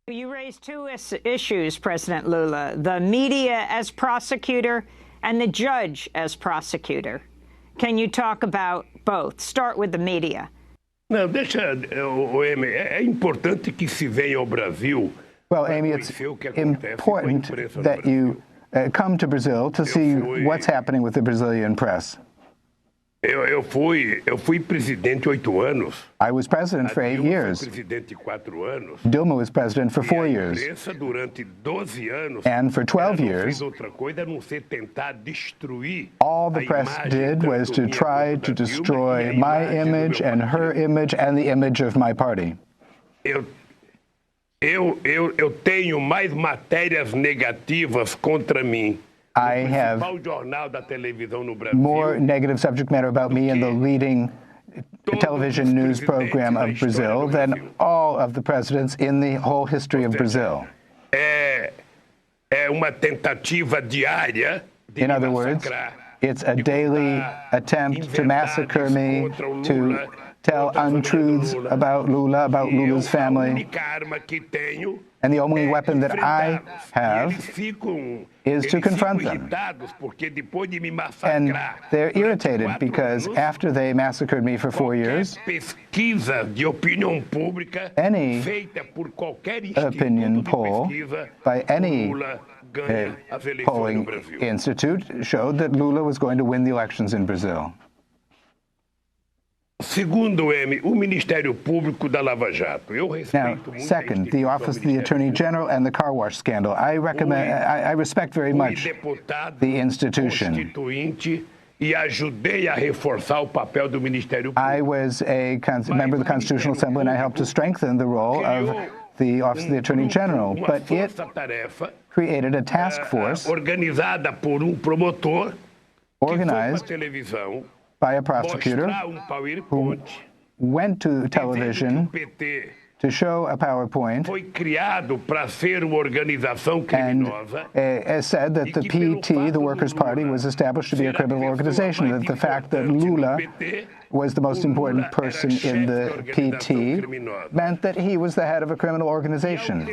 You raised two issues, President Lula, the media as prosecutor and the judge as prosecutor. Can you talk about both? Start with the media. Não, deixa, Amy, é importante que se venha ao Brasil. Well, Amy, it's important that you come to Brazil to see what's happening with the Brazilian press. Eu fui presidente 8 anos. I was president for 8 years. Presidente 4 anos. Dilma was president for 4 years. Durante 12 anos, and for 12 years, all the press did was to try to destroy my image and her image and the image of my party. Eu tenho mais matérias negativas contra mim. I have more negative subject matter about me in the leading television news program of Brazil than all of the presidents in the whole history of Brazil. É uma tentativa diária de In other words, it's a daily attempt to massacre me, to tell untruths about Lula, about Lula's family. And the only weapon that I have is to confront them. And they're irritated because after they massacred me for 4 years, any opinion poll by any polling institute showed that Lula was going to win the elections in Brazil. Segundo, o Ministério Público da Lava Jato. Now, second, the Office of the Attorney General and the car wash scandal. I respect very much the institution. I was a member of the Constitutional Assembly, and I helped to strengthen the role of the Office of the Attorney General. But it created a task force organized by a prosecutor who went to television to show a PowerPoint and said that the PT, the Workers' Party, was established to be a criminal organization, that the fact that Lula was the most important person in the PT meant that he was the head of a criminal organization.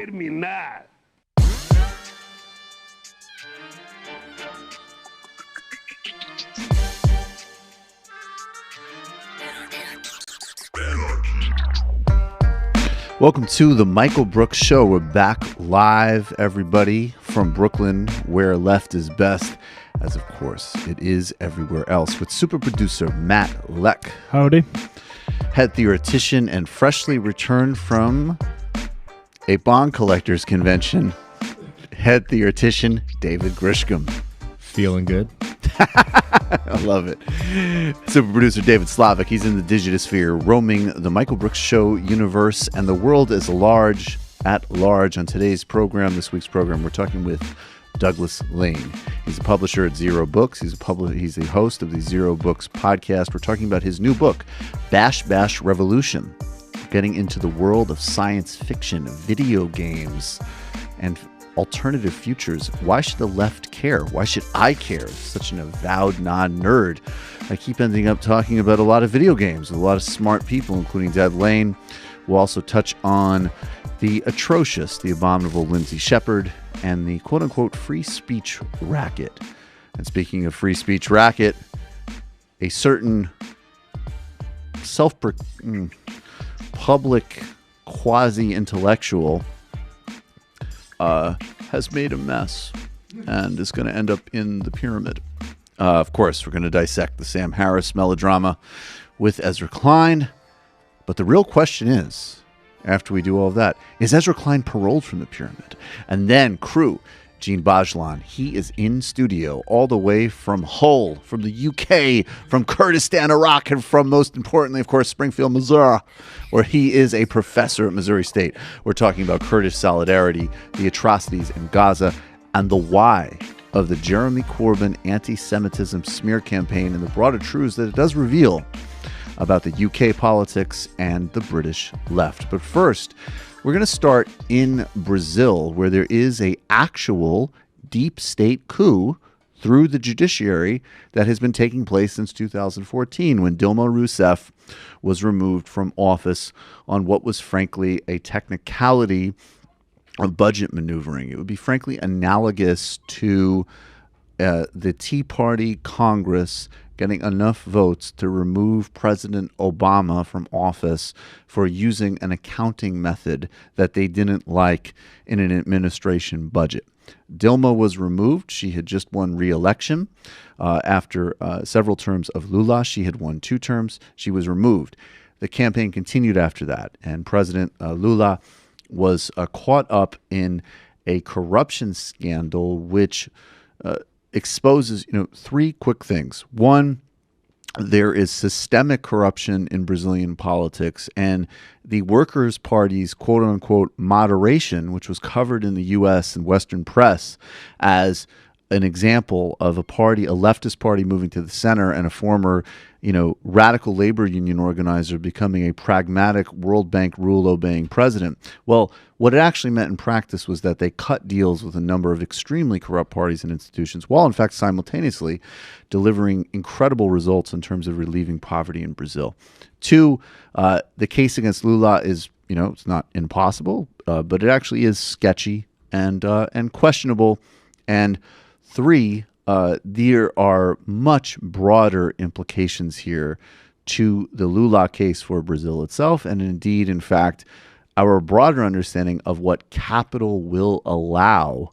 Welcome to the Michael Brooks Show. We're back live, everybody, from Brooklyn, where left is best, as of course it is everywhere else, with super producer Matt Leck. Howdy. Head theoretician and freshly returned from a bond collectors convention, head theoretician David Grisham. Feeling good. I love it. Super producer David Slavic, he's in the digitosphere, roaming the Michael Brooks Show universe and the world at large. On today's program, this week's program, we're talking with Douglas Lain. He's a publisher at Zero Books. He's the host of the Zero Books podcast. We're talking about his new book, Bash Bash Revolution, getting into the world of science fiction, video games, and alternative futures. Why should the left care? Why should I care? Such an avowed non-nerd. I keep ending up talking about a lot of video games with a lot of smart people, including Doug Lain. We'll also touch on the atrocious, the abominable Lindsay Shepherd, and the quote-unquote free speech racket. And speaking of free speech racket, a certain public quasi-intellectual has made a mess and is going to end up in the pyramid. Of course, we're going to dissect the Sam Harris melodrama with Ezra Klein. But the real question is, after we do all of that, is Ezra Klein paroled from the pyramid? And then crew, Djene Bajalan, he is in studio all the way from Hull, from the UK, from Kurdistan, Iraq, and from, most importantly, of course, Springfield, Missouri, where he is a professor at Missouri State. We're talking about Kurdish solidarity, the atrocities in Gaza, and the why of the Jeremy Corbyn anti-Semitism smear campaign and the broader truths that it does reveal about the UK politics and the British left. But first, we're going to start in Brazil, where there is an actual deep state coup through the judiciary that has been taking place since 2014, when Dilma Rousseff was removed from office on what was frankly a technicality of budget maneuvering. It would be frankly analogous to the Tea Party Congress getting enough votes to remove President Obama from office for using an accounting method that they didn't like in an administration budget. Dilma was removed. She had just won re-election after several terms of Lula. She had won 2 terms. She was removed. The campaign continued after that, and President Lula was caught up in a corruption scandal which exposes 3 quick things. One, there is systemic corruption in Brazilian politics, and the Workers' Party's quote-unquote moderation, which was covered in the U.S. and Western press as an example of a leftist party moving to the center, and a former, radical labor union organizer becoming a pragmatic World Bank rule-obeying president. Well, what it actually meant in practice was that they cut deals with a number of extremely corrupt parties and institutions, while in fact simultaneously delivering incredible results in terms of relieving poverty in Brazil. 2, the case against Lula is, it's not impossible, but it actually is sketchy and questionable. And 3, there are much broader implications here to the Lula case for Brazil itself, and indeed, in fact, our broader understanding of what capital will allow,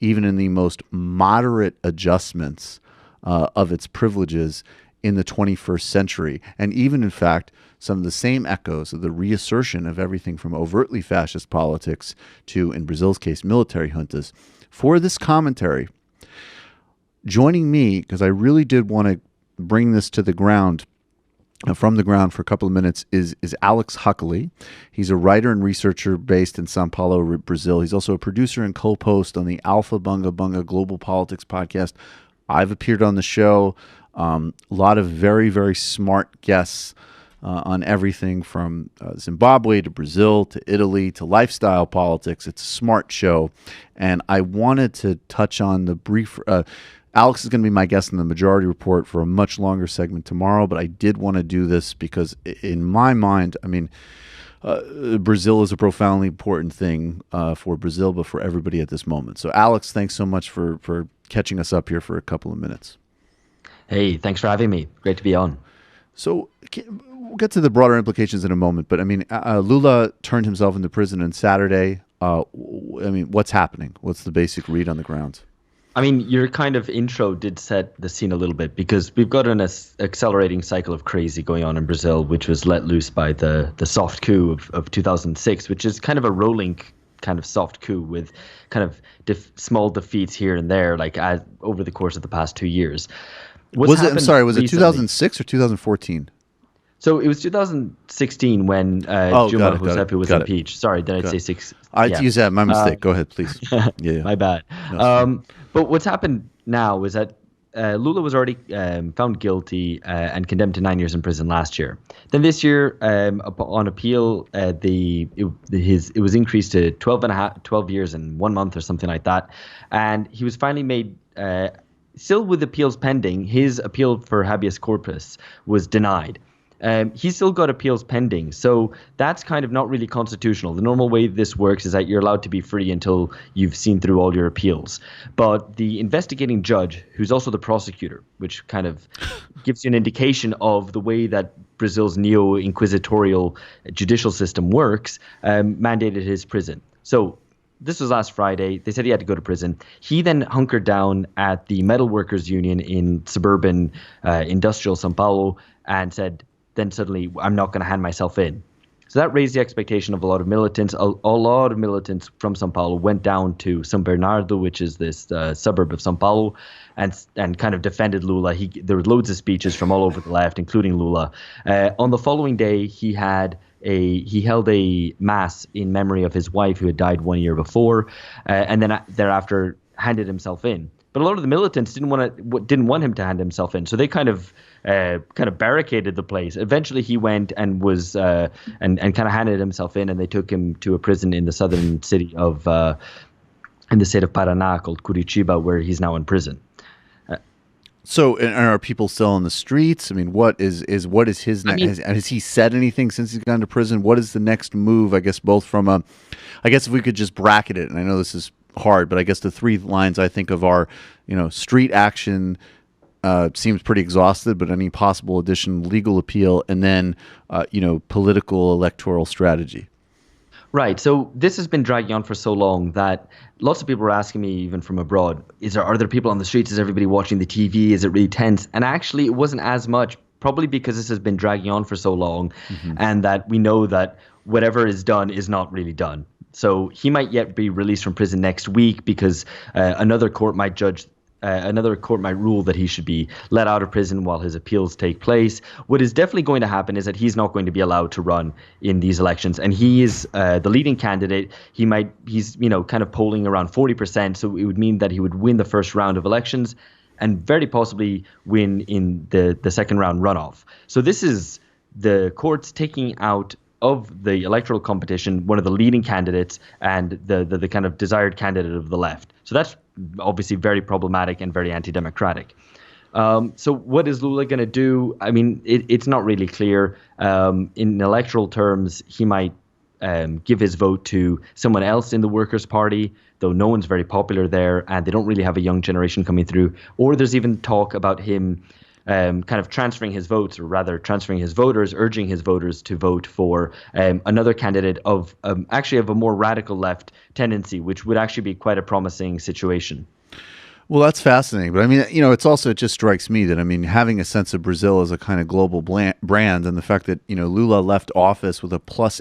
even in the most moderate adjustments of its privileges in the 21st century. And even, in fact, some of the same echoes of the reassertion of everything from overtly fascist politics to, in Brazil's case, military juntas. For this commentary, joining me, because I really did want to bring this to the ground, from the ground for a couple of minutes, is Alex Hochuli. He's a writer and researcher based in Sao Paulo, Brazil. He's also a producer and co-host on the Aufhebunga Bunga Global Politics podcast. I've appeared on the show. A lot of very, very smart guests on everything from Zimbabwe to Brazil to Italy to lifestyle politics. It's a smart show. And I wanted to touch on the brief... Alex is going to be my guest in the Majority Report for a much longer segment tomorrow, but I did want to do this because in my mind, Brazil is a profoundly important thing for Brazil, but for everybody at this moment. So Alex, thanks so much for catching us up here for a couple of minutes. Hey, thanks for having me. Great to be on. So we'll get to the broader implications in a moment, but Lula turned himself into prison on Saturday. What's happening? What's the basic read on the ground? Your kind of intro did set the scene a little bit, because we've got an accelerating cycle of crazy going on in Brazil, which was let loose by the soft coup of 2006, which is kind of a rolling kind of soft coup with kind of small defeats here and there, over the course of the past 2 years. Was it 2006 or 2014? So it was 2016 when Dilma Rousseff was impeached. Sorry, did I say 6? I used that. My mistake. Go ahead, please. Yeah. My bad. No, but what's happened now is that Lula was already found guilty and condemned to 9 years in prison last year. Then this year, on appeal, it was increased to 12 years and 1 month or something like that. And he was finally made, still with appeals pending, his appeal for habeas corpus was denied. He's still got appeals pending, so that's kind of not really constitutional. The normal way this works is that you're allowed to be free until you've seen through all your appeals. But the investigating judge, who's also the prosecutor, which kind of gives you an indication of the way that Brazil's neo-inquisitorial judicial system works, mandated his prison. So this was last Friday. They said he had to go to prison. He then hunkered down at the metal workers union in suburban industrial Sao Paulo and said, then suddenly, I'm not going to hand myself in. So that raised the expectation of a lot of militants. A lot of militants from Sao Paulo went down to São Bernardo, which is this suburb of Sao Paulo, and kind of defended Lula. There were loads of speeches from all over the left, including Lula. On the following day, he held a mass in memory of his wife who had died 1 year before, and then thereafter handed himself in. But a lot of the militants didn't want him to hand himself in, so they kind of barricaded the place. Eventually, he went and was and kind of handed himself in, and they took him to a prison in the southern city of in the state of Paraná called Curitiba, where he's now in prison. So, and are people still on the streets? What is his next? Has he said anything since he's gone to prison? What is the next move? I guess both from a I guess if we could just bracket it, and I know this is hard, but I guess the three lines I think of are, street action seems pretty exhausted, but any possible addition, legal appeal, and then, political electoral strategy. Right. So this has been dragging on for so long that lots of people were asking me, even from abroad, are there people on the streets? Is everybody watching the TV? Is it really tense? And actually, it wasn't as much, probably because this has been dragging on for so long, and that we know that whatever is done is not really done. So he might yet be released from prison next week because another court might rule that he should be let out of prison while his appeals take place. What is definitely going to happen is that he's not going to be allowed to run in these elections, and he is the leading candidate. He's kind of polling around 40%, so it would mean that he would win the first round of elections and very possibly win in the second round runoff. So this is the courts taking out of the electoral competition one of the leading candidates and the kind of desired candidate of the left. So that's obviously very problematic and very anti-democratic. So what is Lula going to do? I mean, it's not really clear. In electoral terms, he might give his vote to someone else in the Workers' Party, though no one's very popular there, and they don't really have a young generation coming through. Or there's even talk about him kind of transferring his votes, or rather transferring his voters, urging his voters to vote for another candidate of actually of a more radical left tendency, which would actually be quite a promising situation. Well, that's fascinating. But I mean, it just strikes me that, having a sense of Brazil as a kind of global brand, and the fact that, Lula left office with a plus,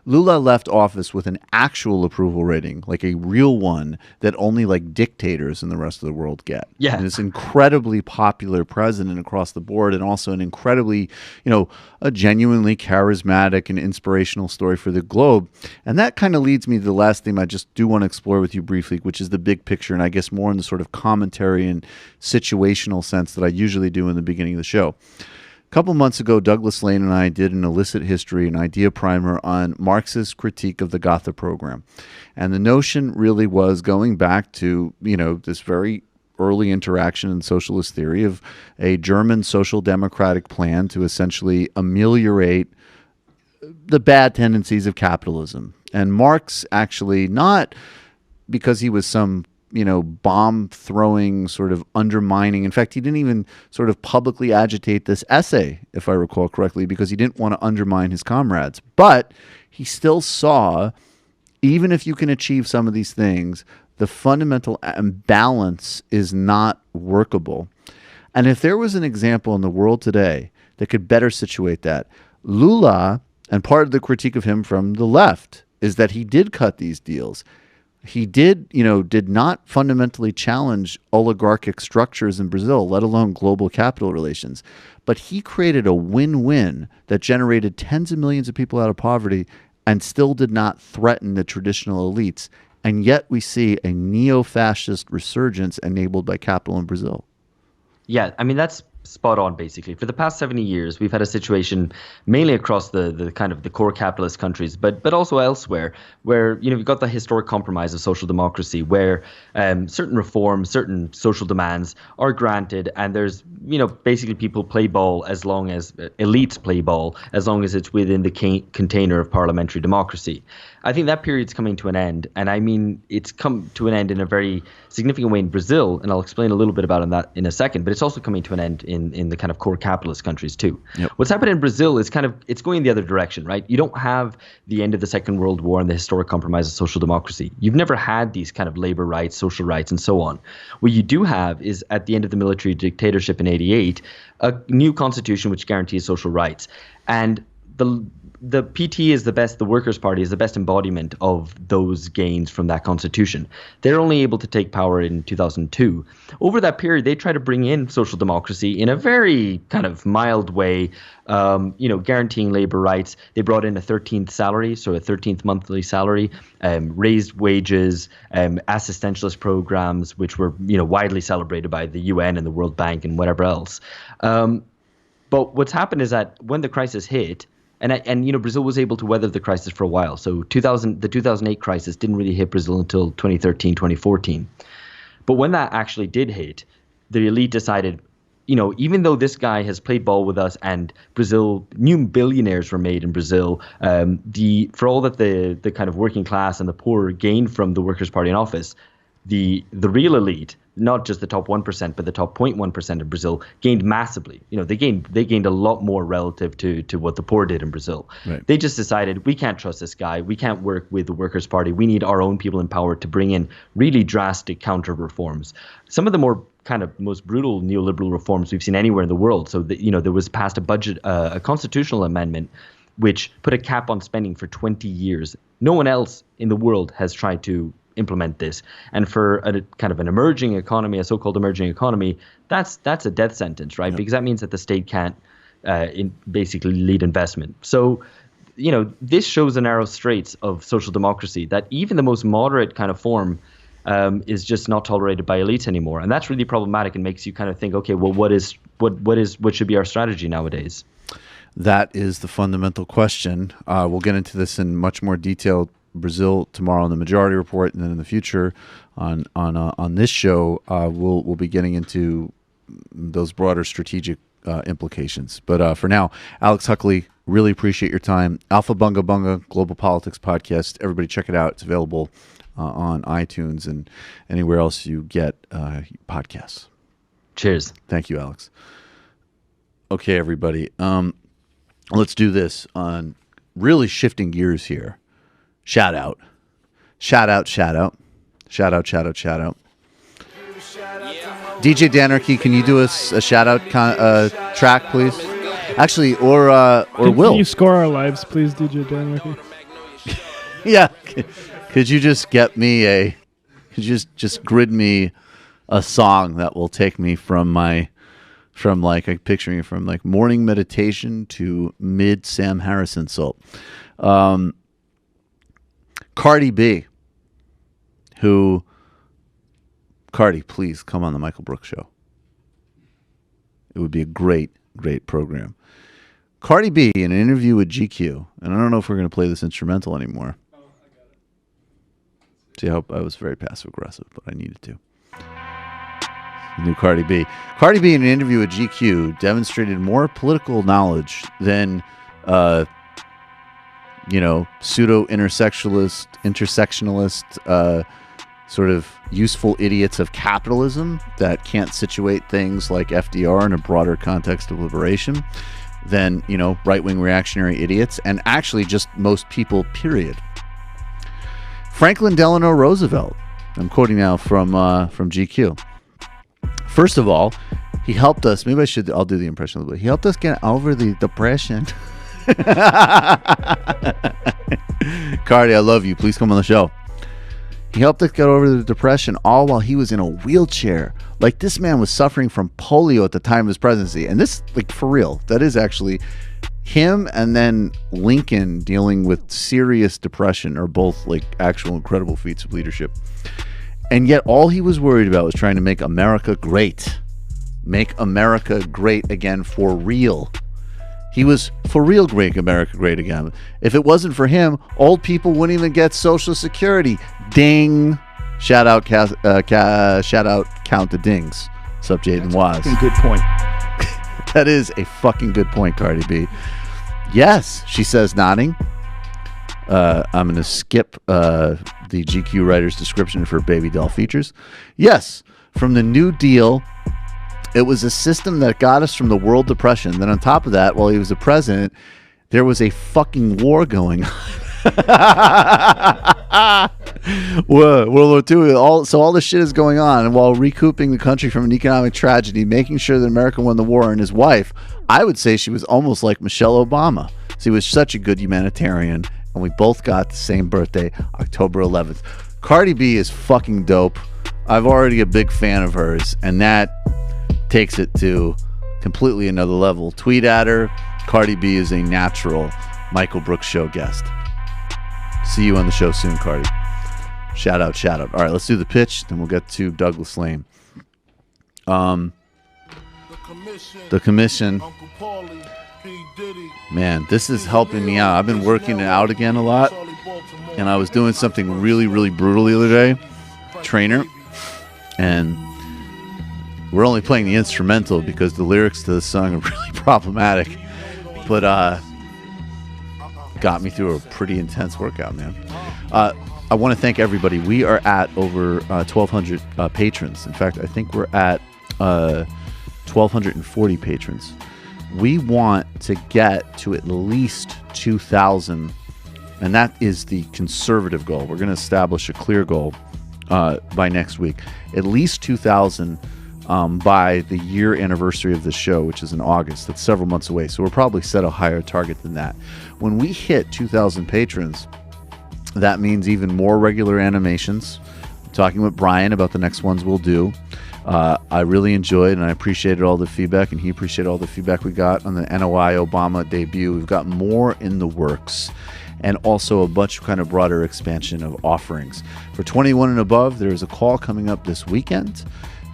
Lula left office with an actual approval rating, like a real one that only like dictators in the rest of the world get. Yeah. And this incredibly popular president across the board, and also an incredibly, a genuinely charismatic and inspirational story for the globe. And that kind of leads me to the last theme I just do want to explore with you briefly, which is the big picture, and I guess more in the sort of commentary and situational sense that I usually do in the beginning of the show. A couple months ago, Douglas Lain and I did an illicit history, an idea primer on Marxist critique of the Gaza program. And the notion really was going back to, this very early interaction in socialist theory of a German social democratic plan to essentially ameliorate the bad tendencies of capitalism. And Marx actually, not because he was some bomb-throwing, sort of undermining. In fact, he didn't even sort of publicly agitate this essay, if I recall correctly, because he didn't want to undermine his comrades. But he still saw, even if you can achieve some of these things, the fundamental imbalance is not workable. And if there was an example in the world today that could better situate that, Lula, and part of the critique of him from the left, is that he did cut these deals. He did not fundamentally challenge oligarchic structures in Brazil, let alone global capital relations. But he created a win-win that generated tens of millions of people out of poverty and still did not threaten the traditional elites. And yet we see a neo-fascist resurgence enabled by capital in Brazil. Yeah, that's spot on, basically. For the past 70 years, we've had a situation mainly across the kind of the core capitalist countries, but also elsewhere, where, you've got the historic compromise of social democracy, where certain reforms, certain social demands are granted, and there's, basically people play ball as long as elites play ball, as long as it's within the container of parliamentary democracy. I think that period's coming to an end, and it's come to an end in a very significant way in Brazil, and I'll explain a little bit about that in a second, but it's also coming to an end in the kind of core capitalist countries too. Yep. What's happened in Brazil is it's going the other direction, right? You don't have the end of the Second World War and the historic compromise of social democracy. You've never had these kind of labor rights, social rights, and so on. What you do have is, at the end of the military dictatorship in '88, a new constitution which guarantees social rights. And the PT is the Workers' Party is the best embodiment of those gains from that constitution. They're only able to take power in 2002. Over that period, they try to bring in social democracy in a very kind of mild way, guaranteeing labor rights. They brought in a 13th salary, so a 13th monthly salary, raised wages, assistentialist programs, which were, widely celebrated by the UN and the World Bank and whatever else. But what's happened is that when the crisis hit, and Brazil was able to weather the crisis for a while. So the 2008 crisis didn't really hit Brazil until 2013, 2014. But when that actually did hit, the elite decided, even though this guy has played ball with us and Brazil, new billionaires were made in Brazil, for all that the kind of working class and the poor gained from the Workers' Party in office, the real elite, not just the top 1%, but the top 0.1% of Brazil gained massively. They gained a lot more relative to what the poor did in Brazil. Right. They just decided, we can't trust this guy. We can't work with the Workers' Party. We need our own people in power to bring in really drastic counter reforms. Some of the more kind of most brutal neoliberal reforms we've seen anywhere in the world. So there was passed a constitutional amendment which put a cap on spending for 20 years. No one else in the world has tried to implement this. And for a kind of an emerging economy, a so-called emerging economy, that's a death sentence, right? Yep. Because that means that the state can't basically lead investment. So, this shows the narrow straits of social democracy, that even the most moderate kind of form is just not tolerated by elites anymore. And that's really problematic and makes you kind of think, okay, well, what should be our strategy nowadays? That is the fundamental question. We'll get into this in much more detail. Brazil tomorrow on the Majority Report, and then in the future on this show, we'll be getting into those broader strategic implications. But for now, Alex Hochuli, really appreciate your time. Aufhebunga Bunga, Global Politics Podcast. Everybody check it out. It's available on iTunes and anywhere else you get podcasts. Cheers. Thank you, Alex. Okay, everybody. Let's do this on really shifting gears here. Shout out. DJ Danarchy, can you do us a shout out track, please? Actually, or Will. Can you score our lives, please, DJ Danarchy? Yeah. Could you just get me just grid me a song that will take me from like picturing it from like morning meditation to mid Sam Harris insult. Cardi B, Cardi, please come on the Michael Brooks Show. It would be a great, great program. Cardi B, in an interview with GQ, and I don't know if we're going to play this instrumental anymore. Oh, I got it. See, I was very passive-aggressive, but I needed to. New Cardi B. Cardi B, in an interview with GQ, demonstrated more political knowledge than pseudo-intersectionalist, sort of useful idiots of capitalism that can't situate things like FDR in a broader context of liberation than, right-wing reactionary idiots, and actually just most people, period. Franklin Delano Roosevelt, I'm quoting now from GQ. First of all, he helped us, I'll do the impression a little bit. He helped us get over the depression. Cardi, I love you. Please come on the show. He helped us get over the depression all while he was in a wheelchair. Like, this man was suffering from polio at the time of his presidency. And this, like, for real, that is actually him, and then Lincoln dealing with serious depression are both, like, actual incredible feats of leadership. And yet all he was worried about was trying to make America great. Make America great again for real. He was for real make America great again. If it wasn't for him, old people wouldn't even get Social Security. Ding. Shout out count the dings. Sup, Jaden Waz. Good point. That is a fucking good point, Cardi B. Yes, she says, nodding. I'm going to skip the GQ writer's description for baby doll features. Yes, from the New Deal, it was a system that got us from the world depression. Then on top of that, while he was the president, there was a fucking war going on. World War II. All this shit is going on, and while recouping the country from an economic tragedy, making sure that America won the war, and his wife, I would say she was almost like Michelle Obama. She was such a good humanitarian, and we both got the same birthday, October 11th. Cardi B is fucking dope. I'm already a big fan of hers, and that takes it to completely another level. Tweet at her. Cardi B is a natural Michael Brooks Show guest. See you on the show soon, Cardi. Shout out. All right, let's do the pitch, then we'll get to Douglas Lain. The commission. Man, this is helping me out. I've been working it out again a lot, and I was doing something really, really brutal the other day. Trainer. And We're only playing the instrumental because the lyrics to the song are really problematic. But got me through a pretty intense workout, man. I want to thank everybody. We are at over 1,200 patrons. In fact, I think we're at 1,240 patrons. We want to get to at least 2,000, and that is the conservative goal. We're going to establish a clear goal by next week. At least 2,000 by the year anniversary of the show, which is in August. That's several months away, so we'll probably set a higher target than that. When we hit 2,000 patrons, that means even more regular animations. I'm talking with Brian about the next ones we'll do. I really enjoyed and I appreciated all the feedback, and he appreciated all the feedback we got on the NOI Obama debut. We've got more in the works, and also a bunch of kind of broader expansion of offerings. For 21 and above, there is a call coming up this weekend.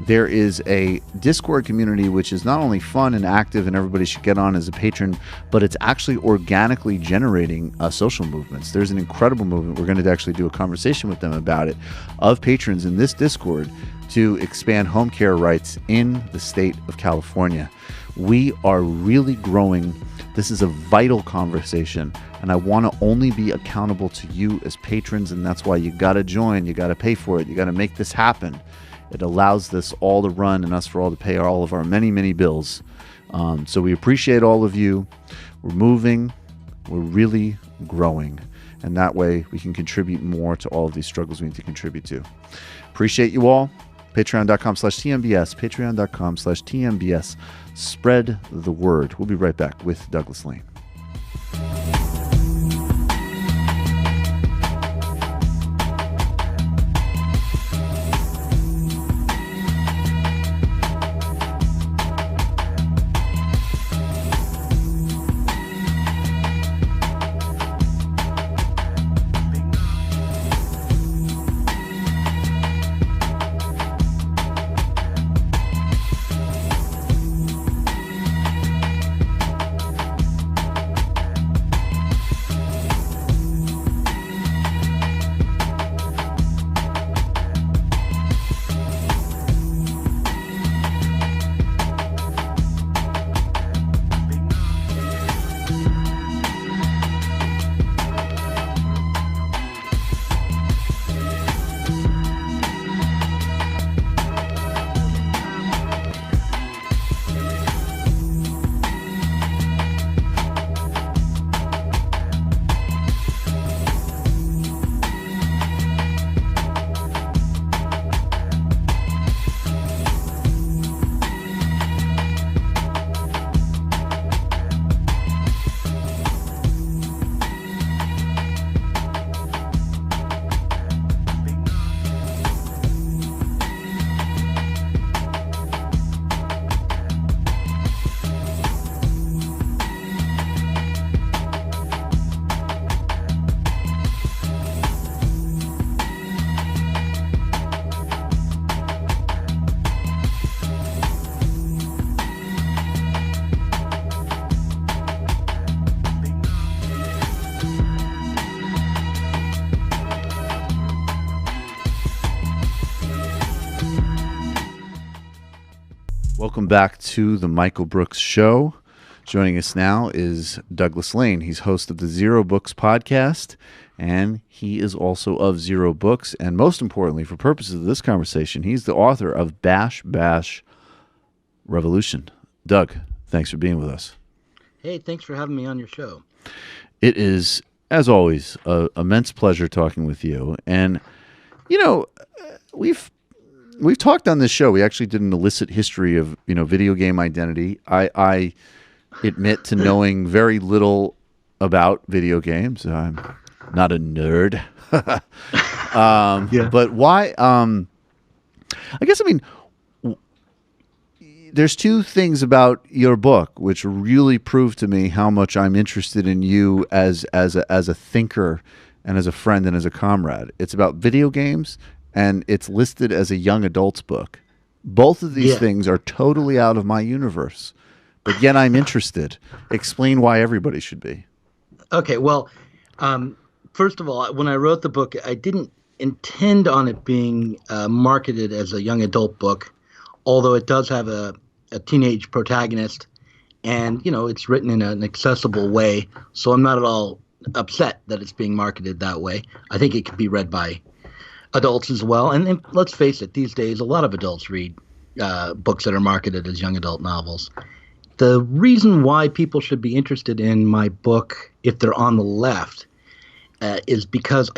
There is a Discord community which is not only fun and active and everybody should get on as a patron, but it's actually organically generating social movements. There's an incredible movement. We're going to actually do a conversation with them about it, of patrons in this Discord to expand home care rights in the state of California. We are really growing. This is a vital conversation, and I want to only be accountable to you as patrons, and that's why you got to join. You got to pay for it. You got to make this happen. It allows this all to run and us for all to pay all of our many, many bills. So we appreciate all of you. We're moving. We're really growing. And that way we can contribute more to all of these struggles we need to contribute to. Appreciate you all. Patreon.com/TMBS. Patreon.com/TMBS. Spread the word. We'll be right back with Douglas Lain. Welcome back to the Michael Brooks Show. Joining us now is Douglas Lain. He's host of the Zero Books podcast, and he is also of Zero Books. And most importantly, for purposes of this conversation, he's the author of Bash Bash Revolution. Doug, thanks for being with us. Hey, thanks for having me on your show. It is, as always, an immense pleasure talking with you. And, you know, we've talked on this show. We actually did an illicit history of, video game identity. I admit to knowing very little about video games. I'm not a nerd. Yeah. But why? There's two things about your book which really prove to me how much I'm interested in you as a thinker and as a friend and as a comrade. It's about video games, and it's listed as a young adult's book. Both of these things are totally out of my universe, but yet I'm interested. Explain why everybody should be. Okay, well, first of all, when I wrote the book, I didn't intend on it being marketed as a young adult book. although it does have a teenage protagonist, and it's written in an accessible way. So I'm not at all upset that it's being marketed that way. I think it could be read by adults as well. And let's face it, these days a lot of adults read books that are marketed as young adult novels. The reason why people should be interested in my book, if they're on the left, is because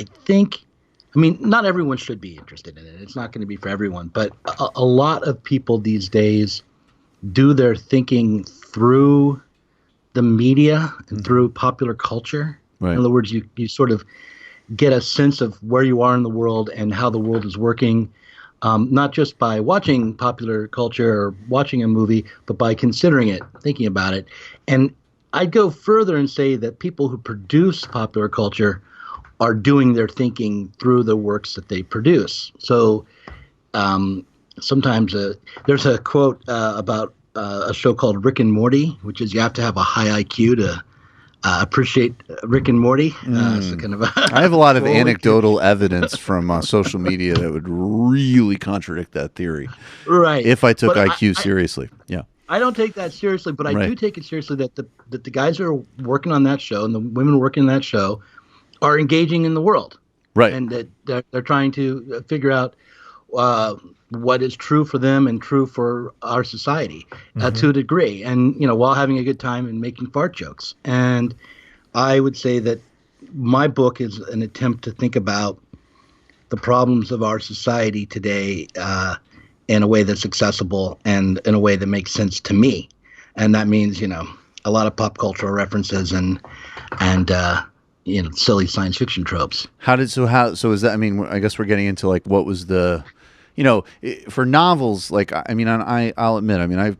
not everyone should be interested in it. It's not going to be for everyone, but a lot of people these days do their thinking through the media and through popular culture. Right. In other words, you sort of get a sense of where you are in the world and how the world is working, not just by watching popular culture or watching a movie, but by considering it, thinking about it. And I'd go further and say that people who produce popular culture are doing their thinking through the works that they produce. So sometimes there's a quote about a show called Rick and Morty, which is you have to have a high IQ to appreciate Rick and Morty. So kind of I have a lot of anecdotal evidence from social media that would really contradict that theory. Right. If I took IQ seriously. Yeah. I don't take that seriously, but I do take it seriously that the guys who are working on that show and the women working on that show are engaging in the world. Right. And that they're trying to figure out what is true for them and true for our society to a degree, and while having a good time and making fart jokes. And I would say that my book is an attempt to think about the problems of our society today in a way that's accessible and in a way that makes sense to me. And that means a lot of pop cultural references and silly science fiction tropes. So is that? I mean, I guess we're getting into like what was the for novels, like, I'll admit, I'm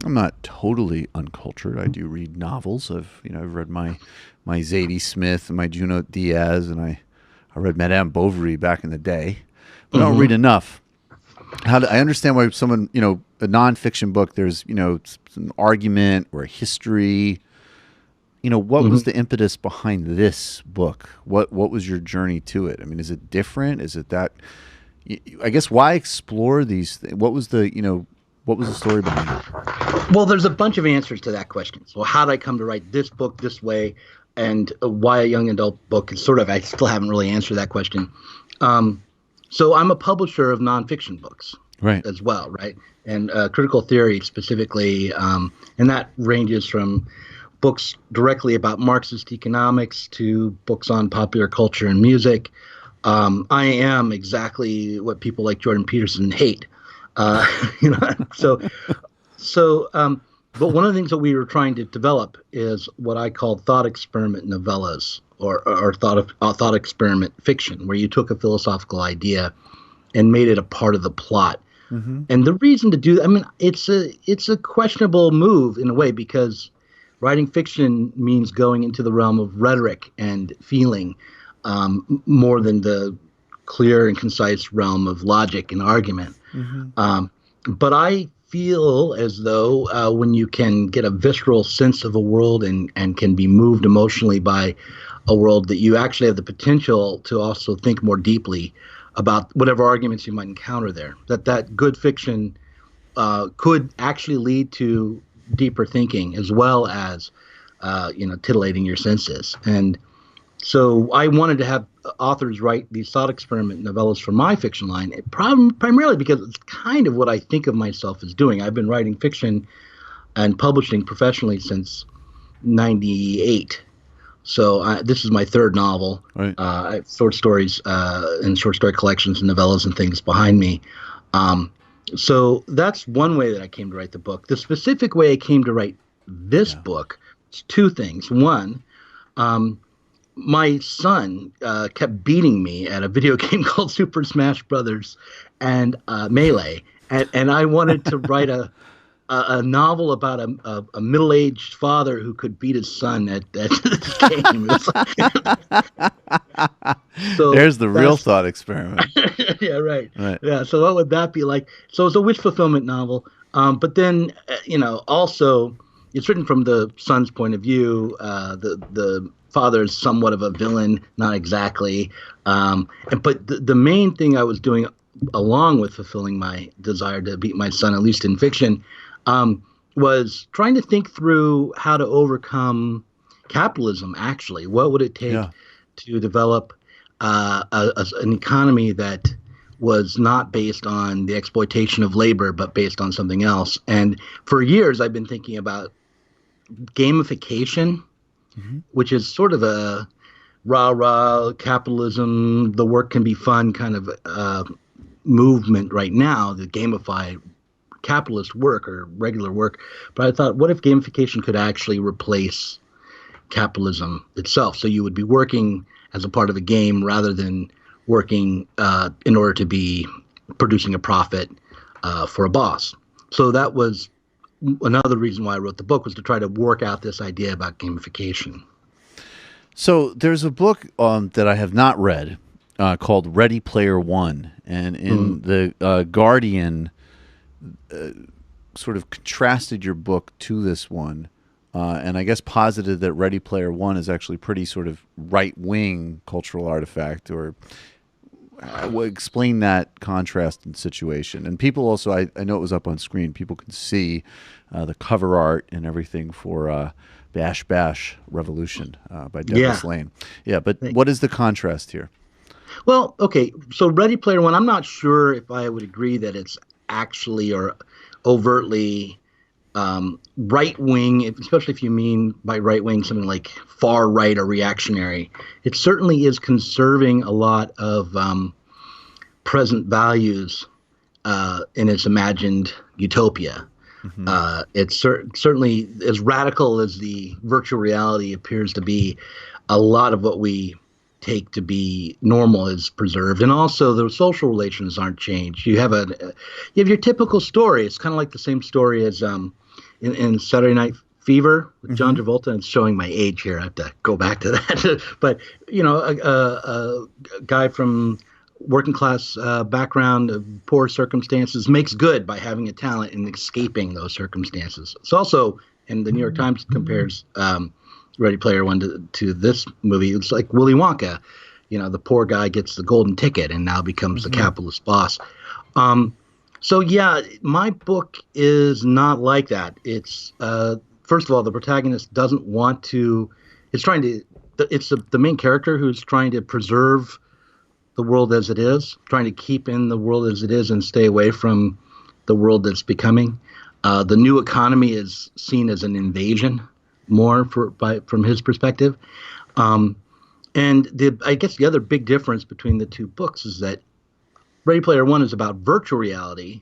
not totally uncultured. I do read novels. I've read my Zadie Smith and my Junot Diaz, and I read Madame Bovary back in the day, but I don't read enough. I understand why someone, a nonfiction book, there's, an argument or a history. What was the impetus behind this book? What was your journey to it? Is it different? Is it that? I guess why explore these things? What was the story behind it? Well, there's a bunch of answers to that question. So how did I come to write this book this way, and why a young adult book is I still haven't really answered that question. So I'm a publisher of nonfiction books as well, right? And critical theory specifically, and that ranges from books directly about Marxist economics to books on popular culture and music. I am exactly what people like Jordan Peterson hate, but one of the things that we were trying to develop is what I call thought experiment novellas or thought experiment fiction, where you took a philosophical idea and made it a part of the plot. And the reason to do that, it's a questionable move in a way, because writing fiction means going into the realm of rhetoric and feeling, more than the clear and concise realm of logic and argument. But I feel as though when you can get a visceral sense of a world and can be moved emotionally by a world, that you actually have the potential to also think more deeply about whatever arguments you might encounter there. That good fiction could actually lead to deeper thinking as well as titillating your senses. And so I wanted to have authors write these thought experiment novellas for my fiction line, primarily because it's kind of what I think of myself as doing. I've been writing fiction and publishing professionally since 1998. So this is my third novel. Right. I have short stories and short story collections and novellas and things behind me. So that's one way that I came to write the book. The specific way I came to write this book is two things. One, my son kept beating me at a video game called Super Smash Brothers and Melee, and I wanted to write a novel about a middle-aged father who could beat his son at this game. So there's the real thought experiment. Yeah, right. Yeah, so what would that be like? So it's a wish fulfillment novel, but then also it's written from the son's point of view. The father is somewhat of a villain, not exactly. But the main thing I was doing along with fulfilling my desire to beat my son, at least in fiction, was trying to think through how to overcome capitalism. Actually, what would it take to develop an economy that was not based on the exploitation of labor, but based on something else? And for years, I've been thinking about gamification, which is sort of a rah-rah capitalism, the work can be fun kind of movement right now, the gamify capitalist work or regular work. But I thought, what if gamification could actually replace capitalism itself? So you would be working as a part of a game rather than working in order to be producing a profit for a boss. So that was another reason why I wrote the book, was to try to work out this idea about gamification. So there's a book that I have not read called Ready Player One, and in the Guardian sort of contrasted your book to this one, and I guess posited that Ready Player One is actually pretty sort of right-wing cultural artifact, or explain that contrast and situation. And people also, I know it was up on screen, people can see the cover art and everything for Bash Bash Revolution by Douglas Lain. Yeah, but what is the contrast here? Well, okay, so Ready Player One, I'm not sure if I would agree that it's actually or overtly right-wing, especially if you mean by right-wing something like far-right or reactionary. It certainly is conserving a lot of present values in its imagined utopia. It's certainly, as radical as the virtual reality appears to be, a lot of what we take to be normal is preserved, and also the social relations aren't changed. You have your typical story. It's kind of like the same story as in Saturday Night Fever with John Travolta. And it's showing my age here. I have to go back to that. But a guy from working class background of poor circumstances makes good by having a talent and escaping those circumstances. It's also, and the New York Times compares Ready Player One to this movie. It's like Willy Wonka. The poor guy gets the golden ticket and now becomes the capitalist boss. So yeah, my book is not like that. It's first of all, the protagonist doesn't want to. It's the main character who's trying to preserve the world as it is, trying to keep in the world as it is and stay away from the world that's becoming. The new economy is seen as an invasion, more from his perspective. And I guess the other big difference between the two books is that Ready Player One is about virtual reality,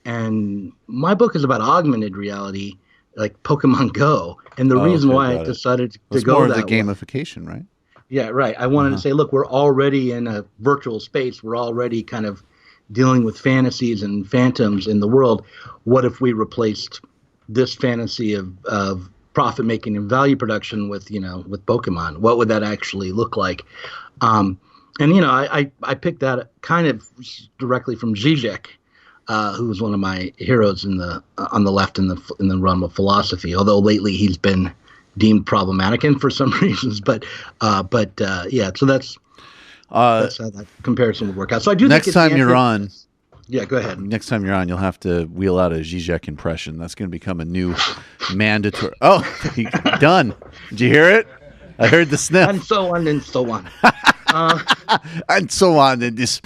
and my book is about augmented reality, like Pokemon Go. And the reason why I decided to go that way. It's more of the gamification, right? Yeah, right. I wanted to say, look, we're already in a virtual space. We're already kind of dealing with fantasies and phantoms in the world. What if we replaced this fantasy of profit making and value production with Pokemon? What would that actually look like? And I picked that kind of directly from Zizek, who was one of my heroes on the left in the realm of philosophy. Although lately he's been deemed problematic, and for some reasons, but yeah. So that's how that comparison would work out. So I do. Next time you're on, yeah, go ahead. Next time you're on, you'll have to wheel out a Zizek impression. That's going to become a new mandatory. Oh, done. Did you hear it? I heard the sniff. And so on and so on. And so on. And this.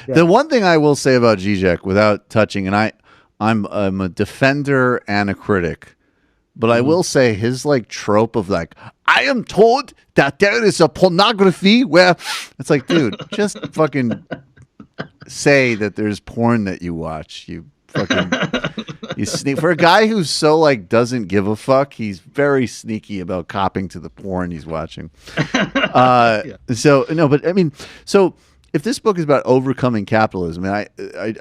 Yeah. The one thing I will say about Zizek, without touching, and I'm a defender and a critic, but I will say his trope of I am told that there is a pornography where it's like, dude, just fucking say that there's porn that you watch. You fucking you sneak. For a guy who's so doesn't give a fuck, he's very sneaky about copping to the porn he's watching. So no, but I mean, so if this book is about overcoming capitalism, and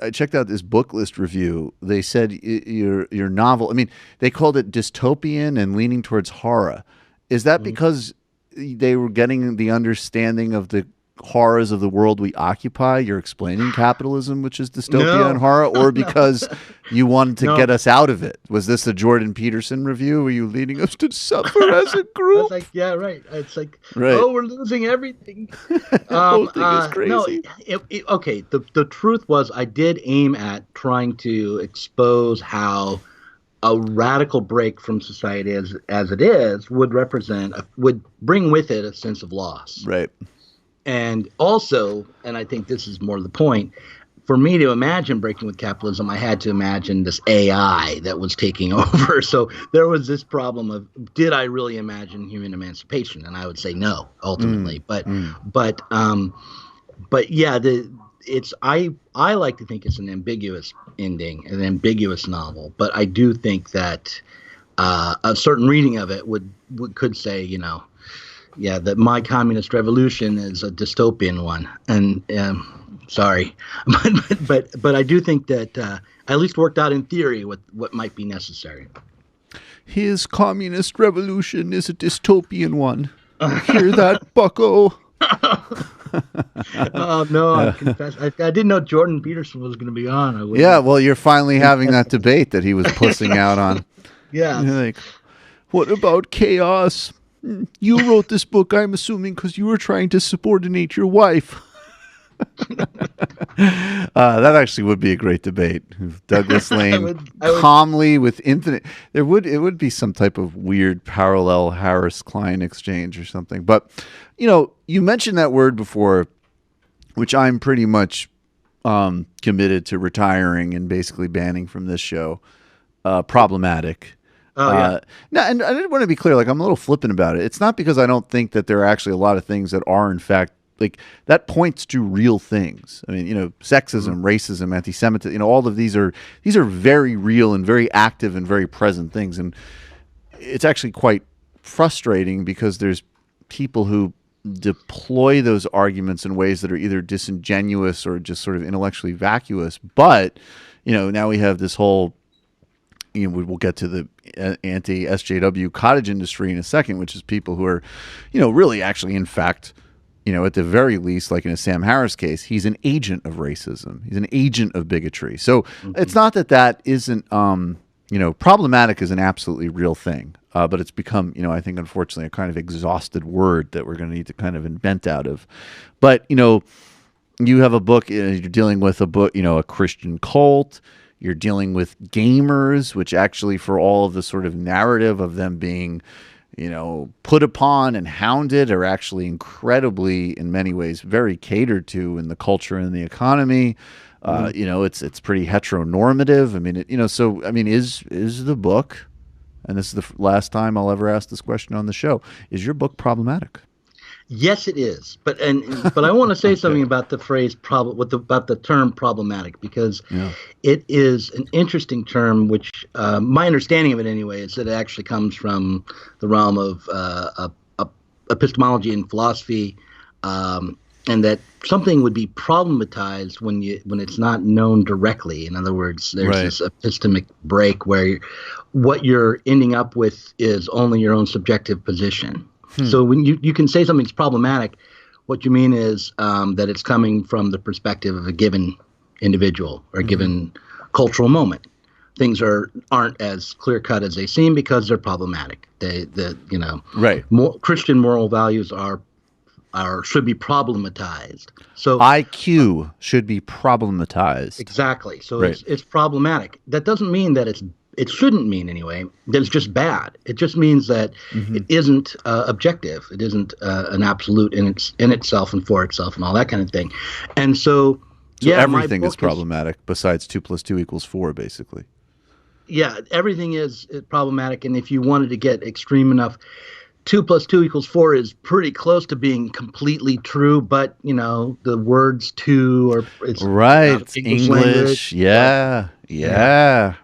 I checked out this book list review, they said your novel, I mean, they called it dystopian and leaning towards horror. Is that because they were getting the understanding of the horrors of the world we occupy, you're explaining capitalism, which is dystopia and horror, or because you wanted to get us out of it? Was this a Jordan Peterson review? Were you leading us to suffer as a group? It's like, yeah, right. It's like, oh, we're losing everything. The whole thing is crazy. No, okay. The truth was, I did aim at trying to expose how a radical break from society as it is would bring with it a sense of loss. Right. And also, and I think this is more the point, for me to imagine breaking with capitalism, I had to imagine this AI that was taking over. So there was this problem of, did I really imagine human emancipation? And I would say no, ultimately. But yeah, I like to think it's an ambiguous ending, an ambiguous novel. But I do think that a certain reading of it could say, that my communist revolution is a dystopian one. And sorry, but I do think that I at least worked out in theory what might be necessary. His communist revolution is a dystopian one. Hear that, bucko? Oh no! I confess, I didn't know Jordan Peterson was going to be on. Yeah, well, you're finally having that debate that he was pussing out on. Yeah. You're like, what about chaos? You wrote this book, I'm assuming, because you were trying to subordinate your wife. That actually would be a great debate. Douglas Lain calmly with infinite. It would be some type of weird parallel Harris-Klein exchange or something. But you mentioned that word before, which I'm pretty much committed to retiring and basically banning from this show. Problematic. Oh, yeah. No, and I didn't want to be clear. Like, I'm a little flippant about it. It's not because I don't think that there are actually a lot of things that are, in fact, like, that points to real things. I mean, sexism, racism, anti-Semitism, all of these are very real and very active and very present things. And it's actually quite frustrating because there's people who deploy those arguments in ways that are either disingenuous or just sort of intellectually vacuous. But, now we have this whole, we'll get to the anti-SJW cottage industry in a second, which is people who are, really actually, in fact, at the very least, like in a Sam Harris case, he's an agent of racism. He's an agent of bigotry. So it's not that isn't, problematic is an absolutely real thing. But it's become, I think, unfortunately, a kind of exhausted word that we're going to need to kind of invent out of. But, you have a book, you're dealing with a Christian cult. You're dealing with gamers, which actually, for all of the sort of narrative of them being, put upon and hounded, are actually incredibly, in many ways, very catered to in the culture and the economy. It's pretty heteronormative. I mean, is the book, and this is the last time I'll ever ask this question on the show, is your book problematic? Yes, it is. But I want to say something about the phrase about the term problematic, because it is an interesting term, which my understanding of it anyway is that it actually comes from the realm of epistemology and philosophy, and that something would be problematized when it's not known directly. In other words, there's this epistemic break where what you're ending up with is only your own subjective position. So when you can say something's problematic, what you mean is that it's coming from the perspective of a given individual or a given cultural moment. Things aren't as clear cut as they seem because they're problematic. Christian moral values should be problematized. So IQ should be problematized. Exactly. So it's problematic. That doesn't mean that it shouldn't mean anyway that it's just bad. It just means that it isn't objective. It isn't an absolute in itself and for itself and all that kind of thing. And so everything is problematic besides 2 + 2 = 4, basically. Yeah, everything is problematic. And if you wanted to get extreme enough, 2 + 2 = 4 is pretty close to being completely true, but the words two it's right. English. Yeah.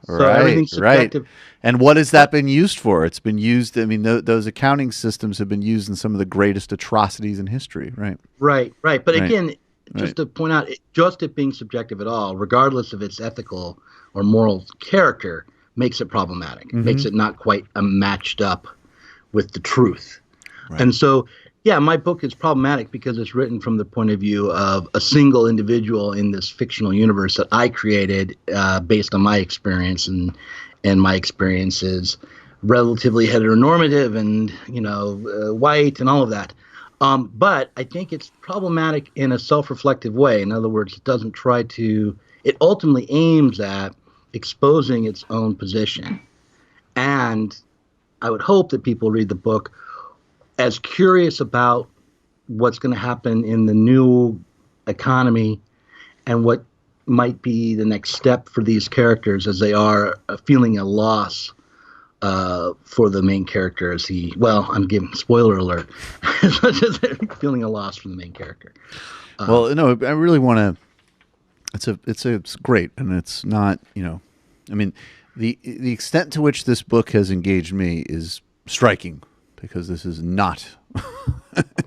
So everything's subjective. And what has that been used for? It's been used. I mean, those accounting systems have been used in some of the greatest atrocities in history. Right. But again, just to point out, just it being subjective at all, regardless of its ethical or moral character, makes it problematic. Makes it not quite matched up with the truth. Right. And so Yeah, my book is problematic because it's written from the point of view of a single individual in this fictional universe that I created based on my experience, and my experience is relatively heteronormative and white and all of that. But I think it's problematic in a self-reflective way. In other words, it ultimately aims at exposing its own position. And I would hope that people read the book as curious about what's going to happen in the new economy and what might be the next step for these characters as they are feeling a loss for the main character I'm giving spoiler alert, as much as they're feeling a loss for the main character. Well, no, I really want to, it's great. And it's not, I mean, the extent to which this book has engaged me is striking, because this is not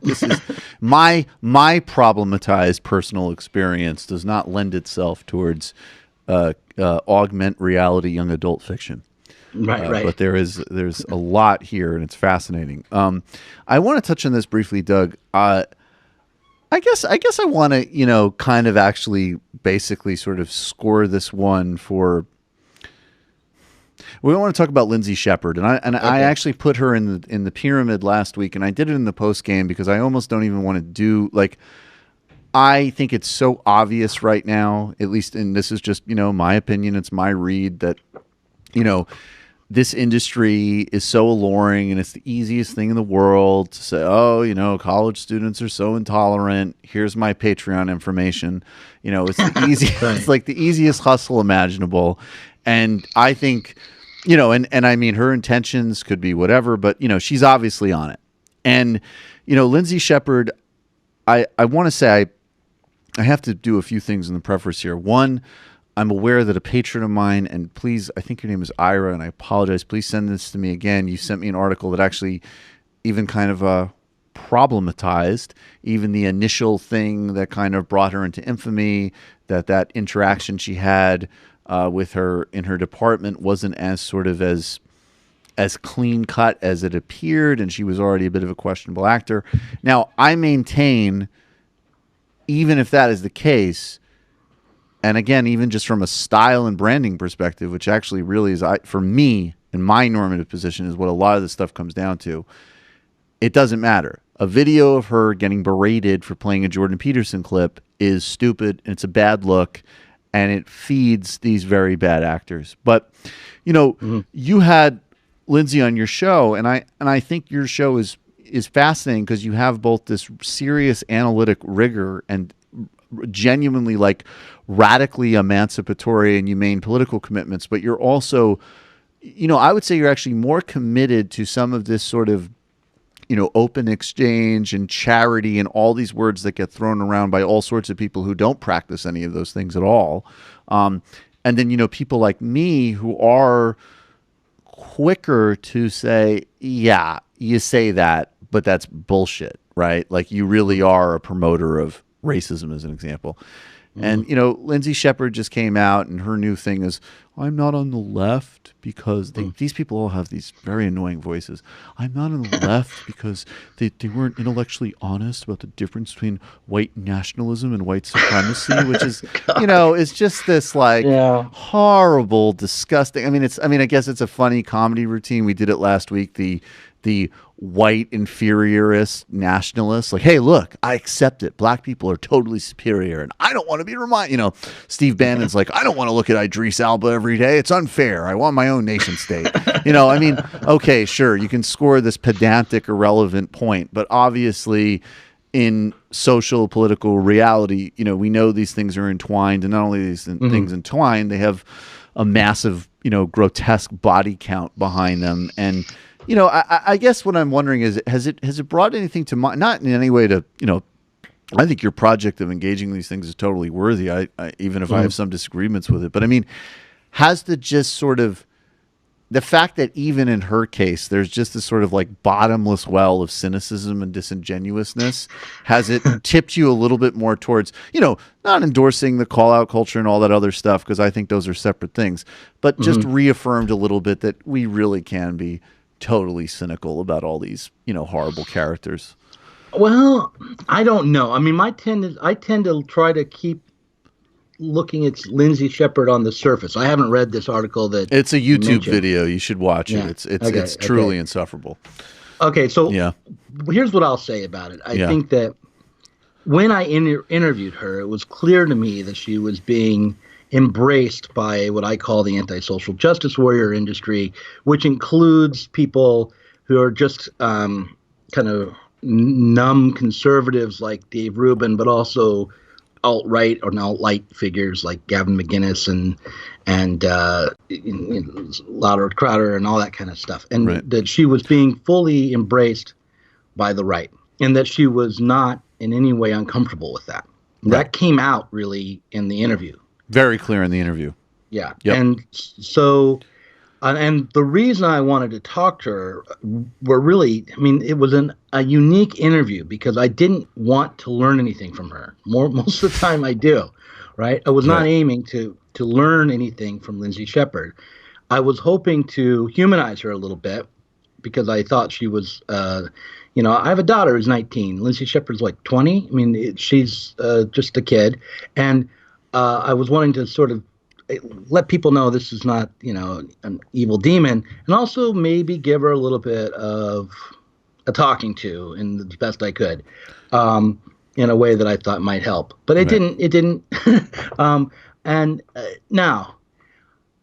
this is my problematized personal experience does not lend itself towards augment reality young adult fiction. Right. But there's a lot here, and it's fascinating. I want to touch on this briefly, Doug. I guess I want to kind of actually basically sort of score this one for. We want to talk about Lindsay Shepherd, and I actually put her in the pyramid last week, and I did it in the post game because I almost don't even want to do I think it's so obvious right now, at least, and this is just my opinion, it's my read, that this industry is so alluring, and it's the easiest thing in the world to say, college students are so intolerant. Here's my Patreon information. It's the easiest, it's like the easiest hustle imaginable. And I think, and I mean, her intentions could be whatever, but, she's obviously on it. And, Lindsay Shepherd, I want to say I have to do a few things in the preface here. One, I'm aware that a patron of mine, and please, I think your name is Ira, and I apologize, please send this to me again. You sent me an article that actually even kind of problematized even the initial thing that kind of brought her into infamy, that interaction she had with her in her department wasn't as sort of as clean cut as it appeared, and she was already a bit of a questionable actor. Now, I maintain, even if that is the case, and again, even just from a style and branding perspective, which actually really is, for me, in my normative position, is what a lot of this stuff comes down to, it doesn't matter. A video of her getting berated for playing a Jordan Peterson clip is stupid, and it's a bad look, and it feeds these very bad actors. But, you had Lindsay on your show, and I think your show is fascinating because you have both this serious analytic rigor and genuinely radically emancipatory and humane political commitments, but you're also, I would say you're actually more committed to some of this sort of, open exchange and charity and all these words that get thrown around by all sorts of people who don't practice any of those things at all. And then, people like me who are quicker to say, yeah, you say that, but that's bullshit, right? Like, you really are a promoter of racism, as an example. And, Lindsay Shepherd just came out, and her new thing is, I'm not on the left because these people all have these very annoying voices. I'm not on the left because they weren't intellectually honest about the difference between white nationalism and white supremacy, which is, it's just this horrible, disgusting. I guess it's a funny comedy routine. We did it last week. The white inferiorist nationalists, hey, look, I accept it. Black people are totally superior, and I don't want to be reminded. Steve Bannon's I don't want to look at Idris Elba every day. It's unfair. I want my own nation state. Okay, sure, you can score this pedantic, irrelevant point, but obviously, in social political reality, we know these things are entwined, and not only these things entwined, they have a massive, grotesque body count behind them, and. I guess what I'm wondering is, has it brought anything to mind? Not in any way to, I think your project of engaging these things is totally worthy. I even if I have some disagreements with it, but has the just sort of the fact that even in her case, there's just this sort of bottomless well of cynicism and disingenuousness. Has it tipped you a little bit more towards, not endorsing the call out culture and all that other stuff, because I think those are separate things, but just reaffirmed a little bit that we really can be totally cynical about all these, horrible characters? Well, I don't know. I mean, I tend to try to keep looking at Lindsay Shepherd on the surface. I haven't read this article that it's a YouTube video. You should watch it. Yeah. It's truly insufferable. Okay, so yeah, here's what I'll say about it. I think that when I interviewed her, it was clear to me that she was being embraced by what I call the anti-social justice warrior industry, which includes people who are just kind of numb conservatives like Dave Rubin, but also alt-right or alt-light figures like Gavin McInnes and Louder Crowder and all that kind of stuff. And that she was being fully embraced by the right, and that she was not in any way uncomfortable with that. That came out really in the interview. Very clear in the interview. Yeah. Yep. And so, and the reason I wanted to talk to her were really, I mean, it was a unique interview because I didn't want to learn anything from her. Most of the time I do, right? I was not aiming to learn anything from Lindsay Shepherd. I was hoping to humanize her a little bit because I thought she was, I have a daughter who's 19. Lindsay Shepherd's like 20. I mean, she's just a kid. And I was wanting to sort of let people know this is not, an evil demon, and also maybe give her a little bit of a talking to in the best I could, in a way that I thought might help. But it didn't. Now,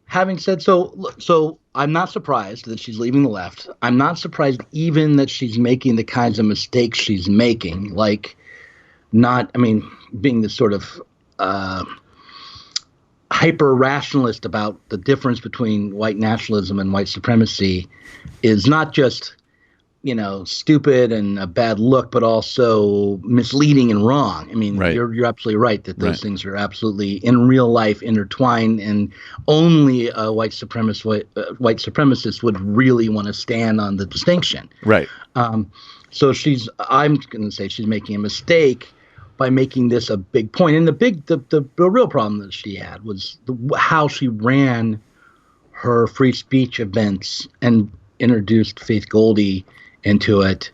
having said so I'm not surprised that she's leaving the left. I'm not surprised even that she's making the kinds of mistakes she's making, like being this sort of hyper-rationalist about the difference between white nationalism and white supremacy is not just, stupid and a bad look, but also misleading and wrong. I mean, you're absolutely right that those things are absolutely in real life intertwined, and only a white supremacist would really want to stand on the distinction. Right. So I'm going to say she's making a mistake by making this a big point. And the real problem that she had was how she ran her free speech events and introduced Faith Goldie into it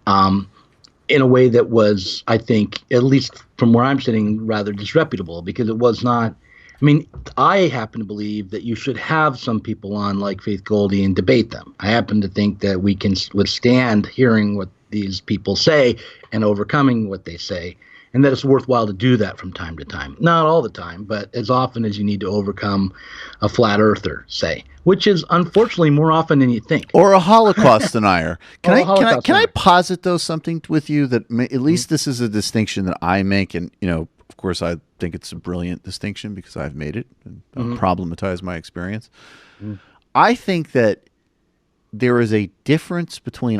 in a way that was, I think, at least from where I'm sitting, rather disreputable, because it was not. I mean, I happen to believe that you should have some people on like Faith Goldie and debate them. I happen to think that we can withstand hearing what these people say and overcoming what they say, and that it's worthwhile to do that from time to time. Not all the time, but as often as you need to overcome a flat earther, say, which is unfortunately more often than you think. Or a Holocaust denier. Can I posit, though, something with you that at least this is a distinction that I make, and, of course, I think it's a brilliant distinction because I've made it and problematized my experience. I think that there is a difference between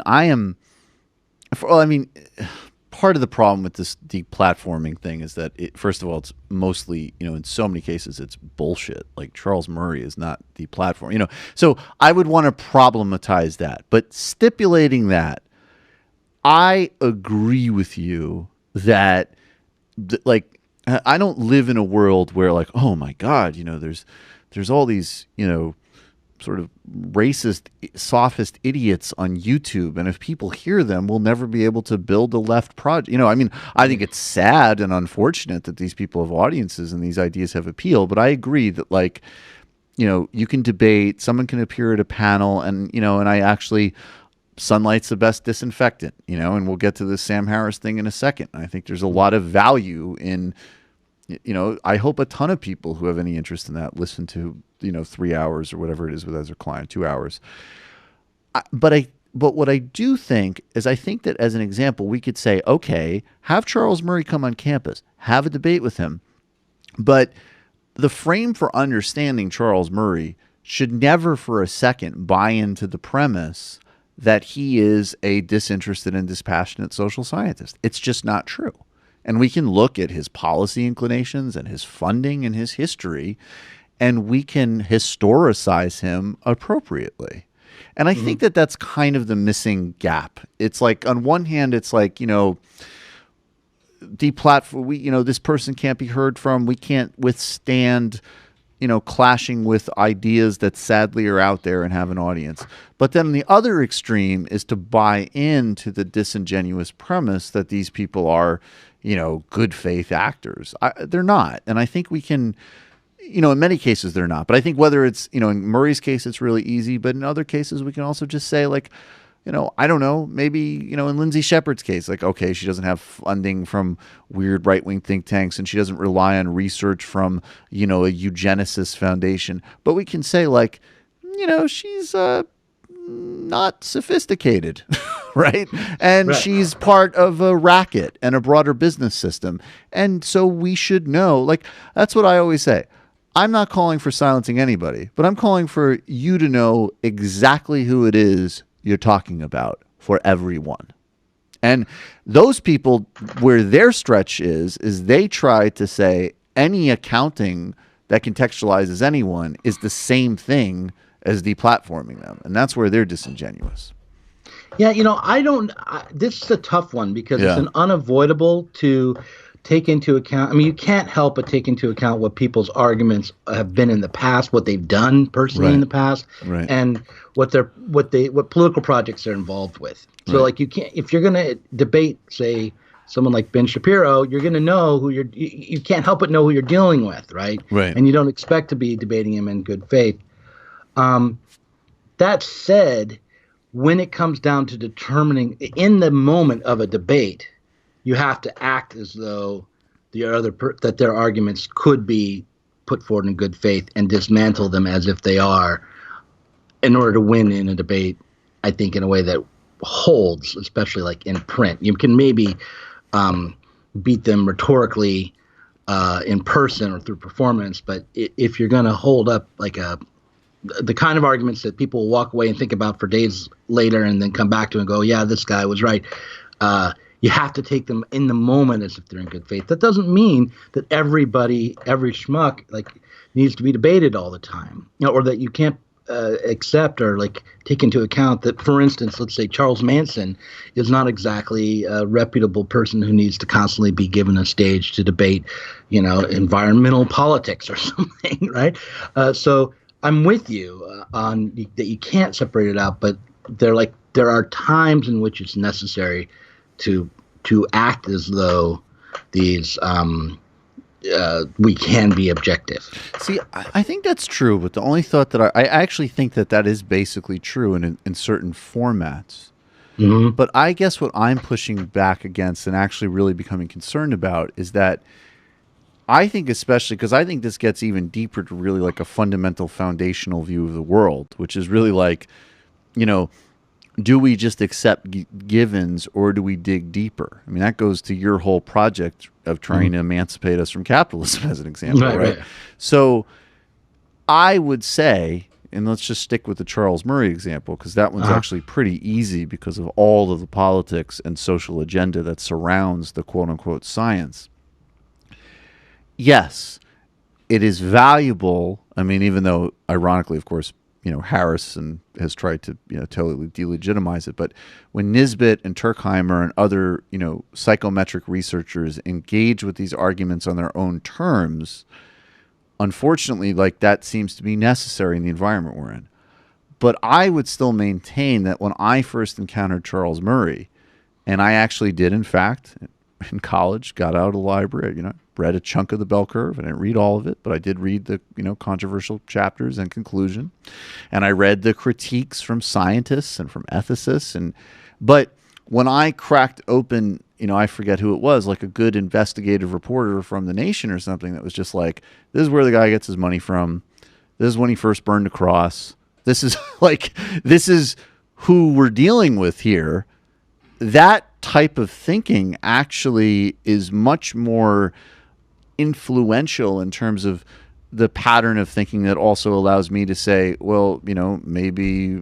part of the problem with this deplatforming thing is that first of all, it's mostly, in so many cases, it's bullshit. Like Charles Murray is not deplatforming, so I would want to problematize that. But stipulating that, I agree with you that I don't live in a world where like, oh my God, there's all these, sort of racist, sophist idiots on YouTube, and if people hear them, we'll never be able to build a left project. I think it's sad and unfortunate that these people have audiences and these ideas have appeal, but I agree that you can debate, someone can appear at a panel, and I actually, sunlight's the best disinfectant, and we'll get to this Sam Harris thing in a second. I think there's a lot of value in, I hope a ton of people who have any interest in that listen to 3 hours or whatever it is with Ezra Klein, 2 hours. But what I do think is, I think that as an example, we could say, okay, have Charles Murray come on campus, have a debate with him. But the frame for understanding Charles Murray should never for a second buy into the premise that he is a disinterested and dispassionate social scientist. It's just not true. And we can look at his policy inclinations and his funding and his history, and we can historicize him appropriately. And I think that that's kind of the missing gap. It's like, on one hand, it's like, deplatform, this person can't be heard from. We can't withstand, clashing with ideas that sadly are out there and have an audience. But then the other extreme is to buy into the disingenuous premise that these people are, good faith actors. They're not. And I think we can, in many cases they're not. But I think whether it's, in Murray's case, it's really easy. But in other cases, we can also just say like, I don't know, maybe, in Lindsay Shepard's case, like, okay, she doesn't have funding from weird right-wing think tanks and she doesn't rely on research from, a eugenicist foundation. But we can say like, she's not sophisticated, right? And she's part of a racket and a broader business system. And so we should know, like, that's what I always say. I'm not calling for silencing anybody, but I'm calling for you to know exactly who it is you're talking about for everyone. And those people, where their stretch is they try to say any accounting that contextualizes anyone is the same thing as deplatforming them. And that's where they're disingenuous. Yeah, this is a tough one because it's an unavoidable to take into account. I mean, you can't help but take into account what people's arguments have been in the past, what they've done personally in the past, and what political projects they're involved with. So, like, you can't, if you're going to debate, say, someone like Ben Shapiro, you're going to know who you can't help but know who you're dealing with, right? And you don't expect to be debating him in good faith. That said, when it comes down to determining in the moment of a debate, you have to act as though that their arguments could be put forward in good faith and dismantle them as if they are, in order to win in a debate. I think in a way that holds, especially like in print. You can maybe beat them rhetorically in person or through performance, but if you're going to hold up like the kind of arguments that people will walk away and think about for days later and then come back to and go, yeah, this guy was right. You have to take them in the moment as if they're in good faith. That doesn't mean that every schmuck needs to be debated all the time, or that you can't accept or take into account that, for instance, let's say Charles Manson is not exactly a reputable person who needs to constantly be given a stage to debate, environmental politics or something, right? So I'm with you on that you can't separate it out, but there are times in which it's necessary to act as though these we can be objective. See, I think that's true, but the only thought that I actually think that is basically true in certain formats. Mm-hmm. But I guess what I'm pushing back against and actually really becoming concerned about is that I think, especially because I think this gets even deeper to really like a fundamental foundational view of the world, which is really like, do we just accept givens or do we dig deeper? I mean, that goes to your whole project of trying to emancipate us from capitalism as an example, right? So I would say, and let's just stick with the Charles Murray example, because that one's actually pretty easy because of all of the politics and social agenda that surrounds the quote-unquote science. Yes, it is valuable. I mean, even though, ironically, of course, Harris has tried to, totally delegitimize it. But when Nisbet and Turkheimer and other, psychometric researchers engage with these arguments on their own terms, unfortunately, that seems to be necessary in the environment we're in. But I would still maintain that when I first encountered Charles Murray, and I actually did, in fact, in college, got out of the library, read a chunk of the Bell Curve. I didn't read all of it, but I did read the, controversial chapters and conclusion. And I read the critiques from scientists and from ethicists. But when I cracked open, I forget who it was, like a good investigative reporter from The Nation or something that was just like, this is where the guy gets his money from. This is when he first burned a cross. This is this is who we're dealing with here. That type of thinking actually is much more influential in terms of the pattern of thinking that also allows me to say, well, maybe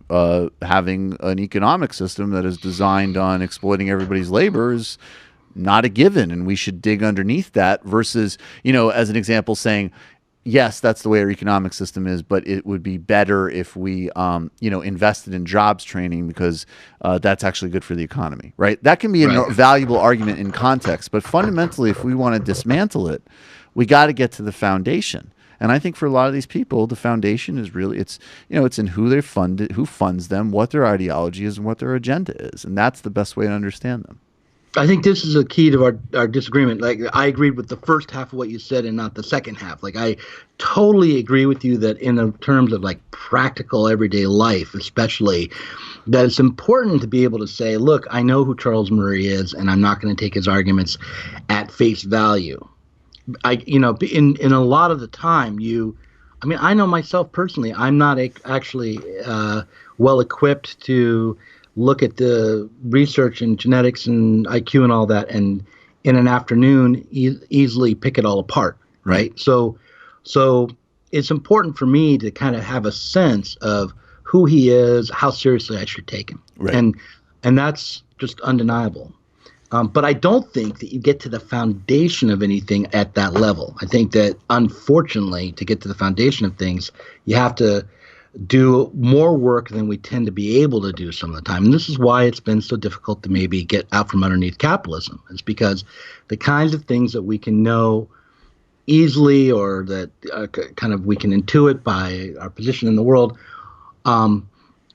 having an economic system that is designed on exploiting everybody's labor is not a given, and we should dig underneath that versus, as an example, saying, yes, that's the way our economic system is, but it would be better if we, invested in jobs training because that's actually good for the economy, right? That can be a valuable argument in context, but fundamentally, if we want to dismantle it, we got to get to the foundation. And I think for a lot of these people, the foundation is really, it's in who they funded, who funds them, what their ideology is, and what their agenda is. And that's the best way to understand them. I think this is a key to our disagreement. Like, I agreed with the first half of what you said and not the second half. Like, I totally agree with you that in the terms of like practical everyday life, especially, that it's important to be able to say, look, I know who Charles Murray is, and I'm not going to take his arguments at face value. In a lot of the time, I know myself personally, I'm not actually well equipped to look at the research and genetics and IQ and all that, and in an afternoon easily pick it all apart, right? So it's important for me to kind of have a sense of who he is, how seriously I should take him, right. and that's just undeniable. But I don't think that you get to the foundation of anything at that level. I think that, unfortunately, to get to the foundation of things, you have to do more work than we tend to be able to do some of the time. And this is why it's been so difficult to maybe get out from underneath capitalism. It's because the kinds of things that we can know easily, or that kind of we can intuit by our position in the world,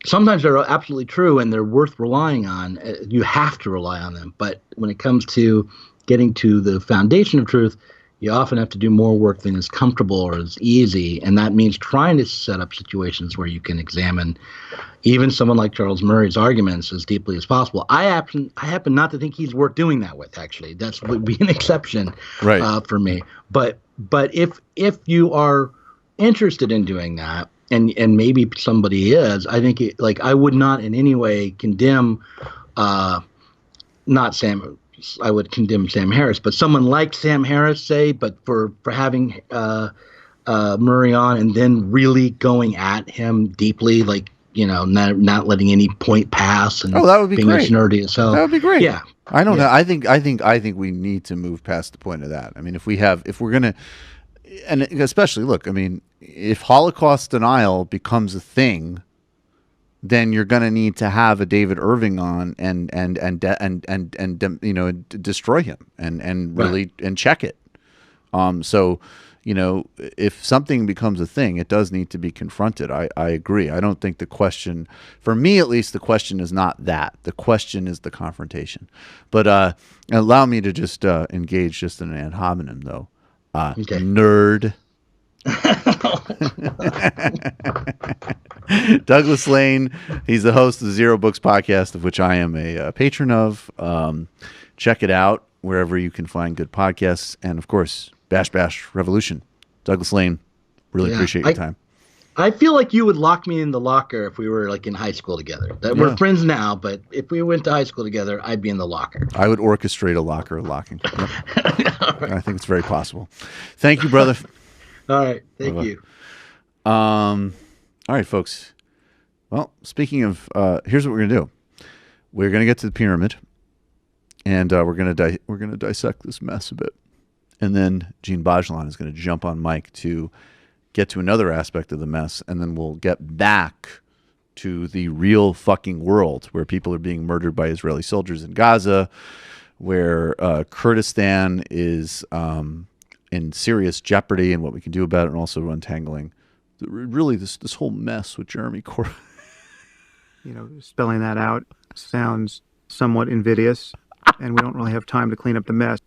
sometimes they're absolutely true and they're worth relying on. You have to rely on them. But when it comes to getting to the foundation of truth, you often have to do more work than is comfortable or is easy. And that means trying to set up situations where you can examine even someone like Charles Murray's arguments as deeply as possible. I happen not to think he's worth doing that with, actually. That would be an exception for me. But if you are interested in doing that, and maybe somebody is, I think I would not in any way condemn not Sam. I would condemn Sam Harris, but someone like Sam Harris, say, but for having Murray on and then really going at him deeply, not letting any point pass, and that would be being great. as nerdy as hell. That would be great. Yeah, I don't know. I think we need to move past the point of that. I mean, if we're gonna, and especially look, I mean, if Holocaust denial becomes a thing, then you're going to need to have a David Irving on and destroy him and really and check it. So, if something becomes a thing, it does need to be confronted. I agree. I don't think the question, for me at least, the question is not that. The question is the confrontation. But allow me to just engage just in an ad hominem, though. Okay. Nerd. Douglas Lain, he's the host of the Zero Books podcast, of which I am a patron of. Check it out wherever you can find good podcasts, and of course, Bash Revolution. Douglas Lain, really appreciate your time. I feel like you would lock me in the locker if we were in high school together. We're friends now, but if we went to high school together, I'd be in the locker. I would orchestrate a locker locking. Yep. Right. I think it's very possible. Thank you, brother. All right. Thank you. All right, folks. Well, speaking of, here's what we're going to do. We're going to get to the pyramid, and we're going to dissect this mess a bit. And then Djene Bajalan is going to jump on mic to get to another aspect of the mess, and then we'll get back to the real fucking world where people are being murdered by Israeli soldiers in Gaza, where Kurdistan is in serious jeopardy and what we can do about it, and also untangling really this whole mess with Jeremy Corbyn. Spelling that out sounds somewhat invidious, and we don't really have time to clean up the mess.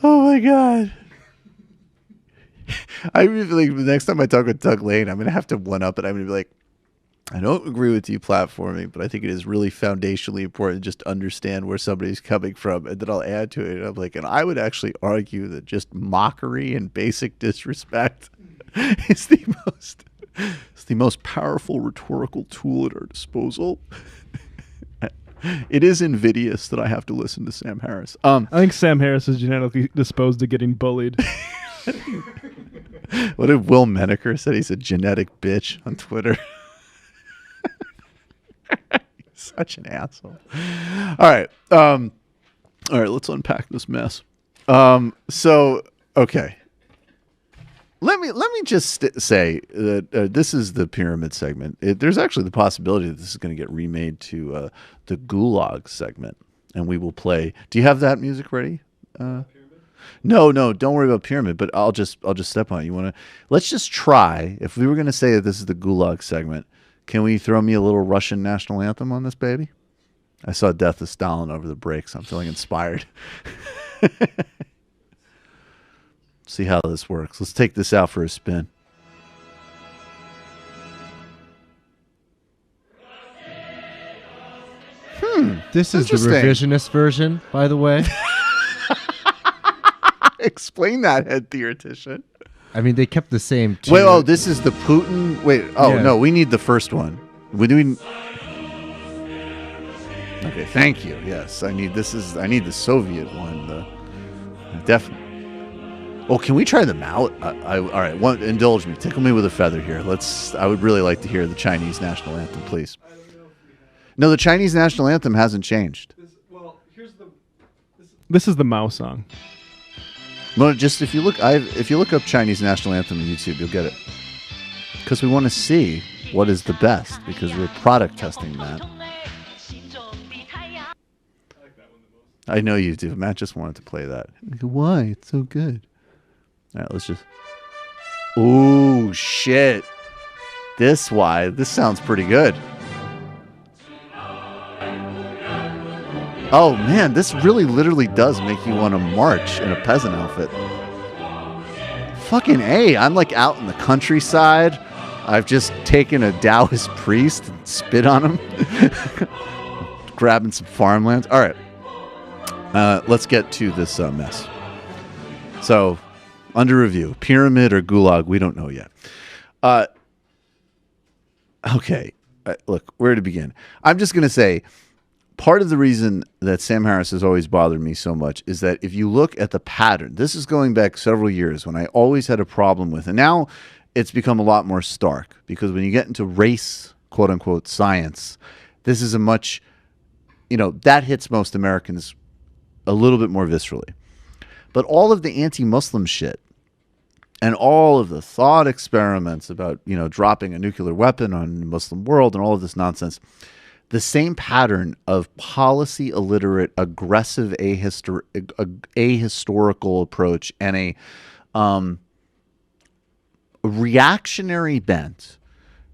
Oh my God. I really feel like the next time I talk with Doug Lain, I'm going to have to one up it. I'm going to be like, I don't agree with deplatforming, but I think it is really foundationally important just to understand where somebody's coming from, and then I'll add to it. And I'm like, and I would actually argue that just mockery and basic disrespect is the most powerful rhetorical tool at our disposal. It is invidious that I have to listen to Sam Harris. I think Sam Harris is genetically disposed to getting bullied. What did Will Menaker say? He's a genetic bitch on Twitter. He's such an asshole. All right. Let's unpack this mess. Okay. Let me just say that this is the pyramid segment. There's actually the possibility that this is going to get remade to the Gulag segment, and we will play. Do you have that music ready? No, don't worry about pyramid, but I'll just step on it. Let's just try. If we were going to say that this is the Gulag segment, can we throw me a little Russian national anthem on this baby? I saw Death of Stalin over the break, so I'm feeling inspired. See how this works. Let's take this out for a spin. This is the revisionist version, by the way. Explain that, head theoretician. I mean, they kept the same. Wait, this is the Putin. Wait, no, we need the first one. Okay, thank you. Yes, I need the Soviet one. Definitely. Oh, can we try them out? All right, indulge me. Tickle me with a feather here. I would really like to hear the Chinese national anthem, please. No, the Chinese national anthem hasn't changed. This is the Mao song. Well, just if you look up Chinese national anthem on YouTube, you'll get it. Because we want to see what is the best, because we're product testing that. I know you do. Matt just wanted to play that. Why? It's so good. All right, let's just. Ooh, shit. This sounds pretty good. Oh man, this really literally does make you want to march in a peasant outfit. Fucking A, I'm like out in the countryside. I've just taken a Taoist priest and spit on him. Grabbing some farmlands. All right. Let's get to this mess. So, under review, pyramid or gulag, we don't know yet. Okay. Look, where to begin? I'm just going to say, part of the reason that Sam Harris has always bothered me so much is that if you look at the pattern, this is going back several years when I always had a problem with, and now it's become a lot more stark, because when you get into race, quote unquote, science, this is a much, that hits most Americans a little bit more viscerally. But all of the anti-Muslim shit and all of the thought experiments about, dropping a nuclear weapon on the Muslim world and all of this nonsense, the same pattern of policy illiterate, aggressive, ahistorical approach and a reactionary bent,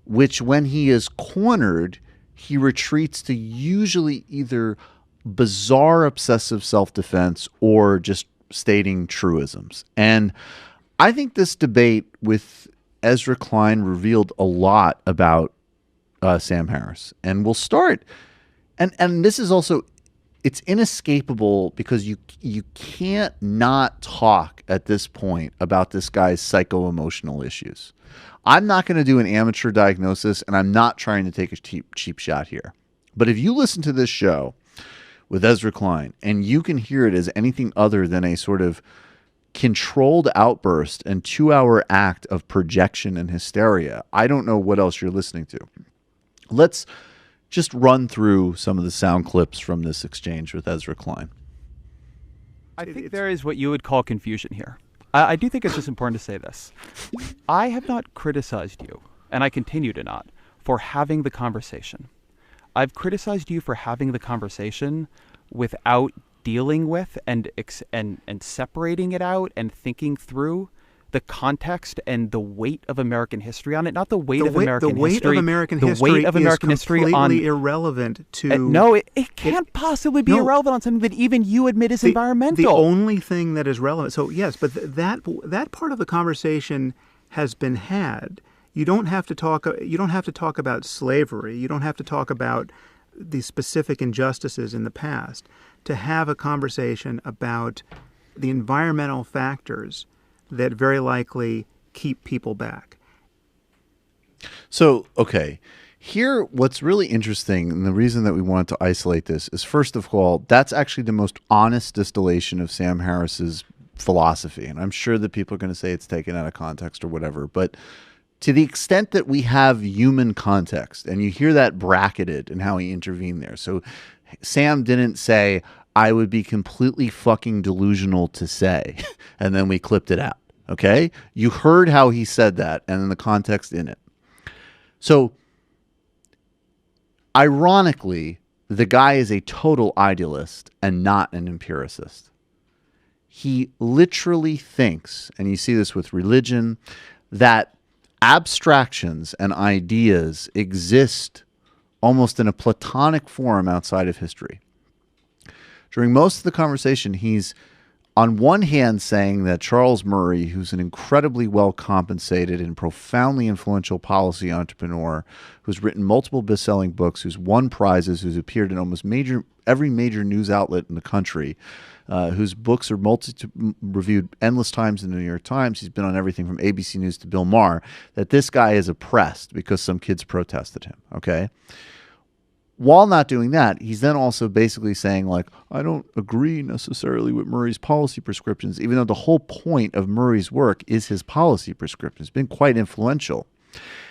which when he is cornered, he retreats to usually either bizarre obsessive self-defense or just stating truisms. And I think this debate with Ezra Klein revealed a lot about Sam Harris. And we'll start, and this is also, it's inescapable because you can't not talk at this point about this guy's psycho-emotional issues. I'm not going to do an amateur diagnosis, and I'm not trying to take a cheap shot here. But if you listen to this show with Ezra Klein, and you can hear it as anything other than a sort of controlled outburst and 2-hour act of projection and hysteria, I don't know what else you're listening to. Let's just run through some of the sound clips from this exchange with Ezra Klein. I think there is what you would call confusion here. I do think it's just important to say this. I have not criticized you, and I continue to not, for having the conversation. I've criticized you for having the conversation without dealing with and separating it out and thinking through the context and the weight of American history on it, not the weight of American history. The weight of American history is completely irrelevant to... No, it can't possibly be irrelevant on something that even you admit is environmental. The only thing that is relevant... So, yes, but that part of the conversation has been had. You don't have to talk about slavery. You don't have to talk about the specific injustices in the past to have a conversation about the environmental factors that very likely keep people back. So, okay, here what's really interesting, and the reason that we wanted to isolate this is, first of all, that's actually the most honest distillation of Sam Harris's philosophy. And I'm sure that people are going to say it's taken out of context or whatever, but to the extent that we have human context, and you hear that bracketed in how he intervened there. So Sam didn't say, I would be completely fucking delusional to say, and then we clipped it out. Okay? You heard how he said that and then the context in it. So, ironically, the guy is a total idealist and not an empiricist. he literally thinks, and you see this with religion, that abstractions and ideas exist almost in a Platonic form outside of history. During most of the conversation, he's on one hand saying that Charles Murray, who's an incredibly well-compensated and profoundly influential policy entrepreneur, who's written multiple best-selling books, who's won prizes, who's appeared in almost every major news outlet in the country, whose books are reviewed endless times in the New York Times. He's been on everything from ABC News to Bill Maher, that this guy is oppressed because some kids protested him, okay? While not doing that, he's then also basically saying, like, I don't agree necessarily with Murray's policy prescriptions, even though the whole point of Murray's work is his policy prescriptions. It's been quite influential.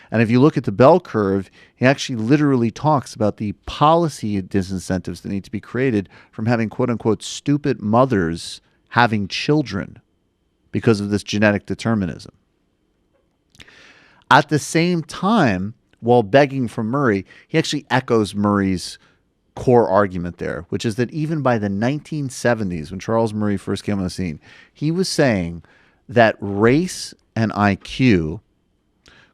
And if you look at the bell curve, he actually literally talks about the policy disincentives that need to be created from having, quote unquote, stupid mothers having children because of this genetic determinism. At the same time, while begging from Murray, he actually echoes Murray's core argument there, which is that even by the 1970s, when Charles Murray first came on the scene, he was saying that race and IQ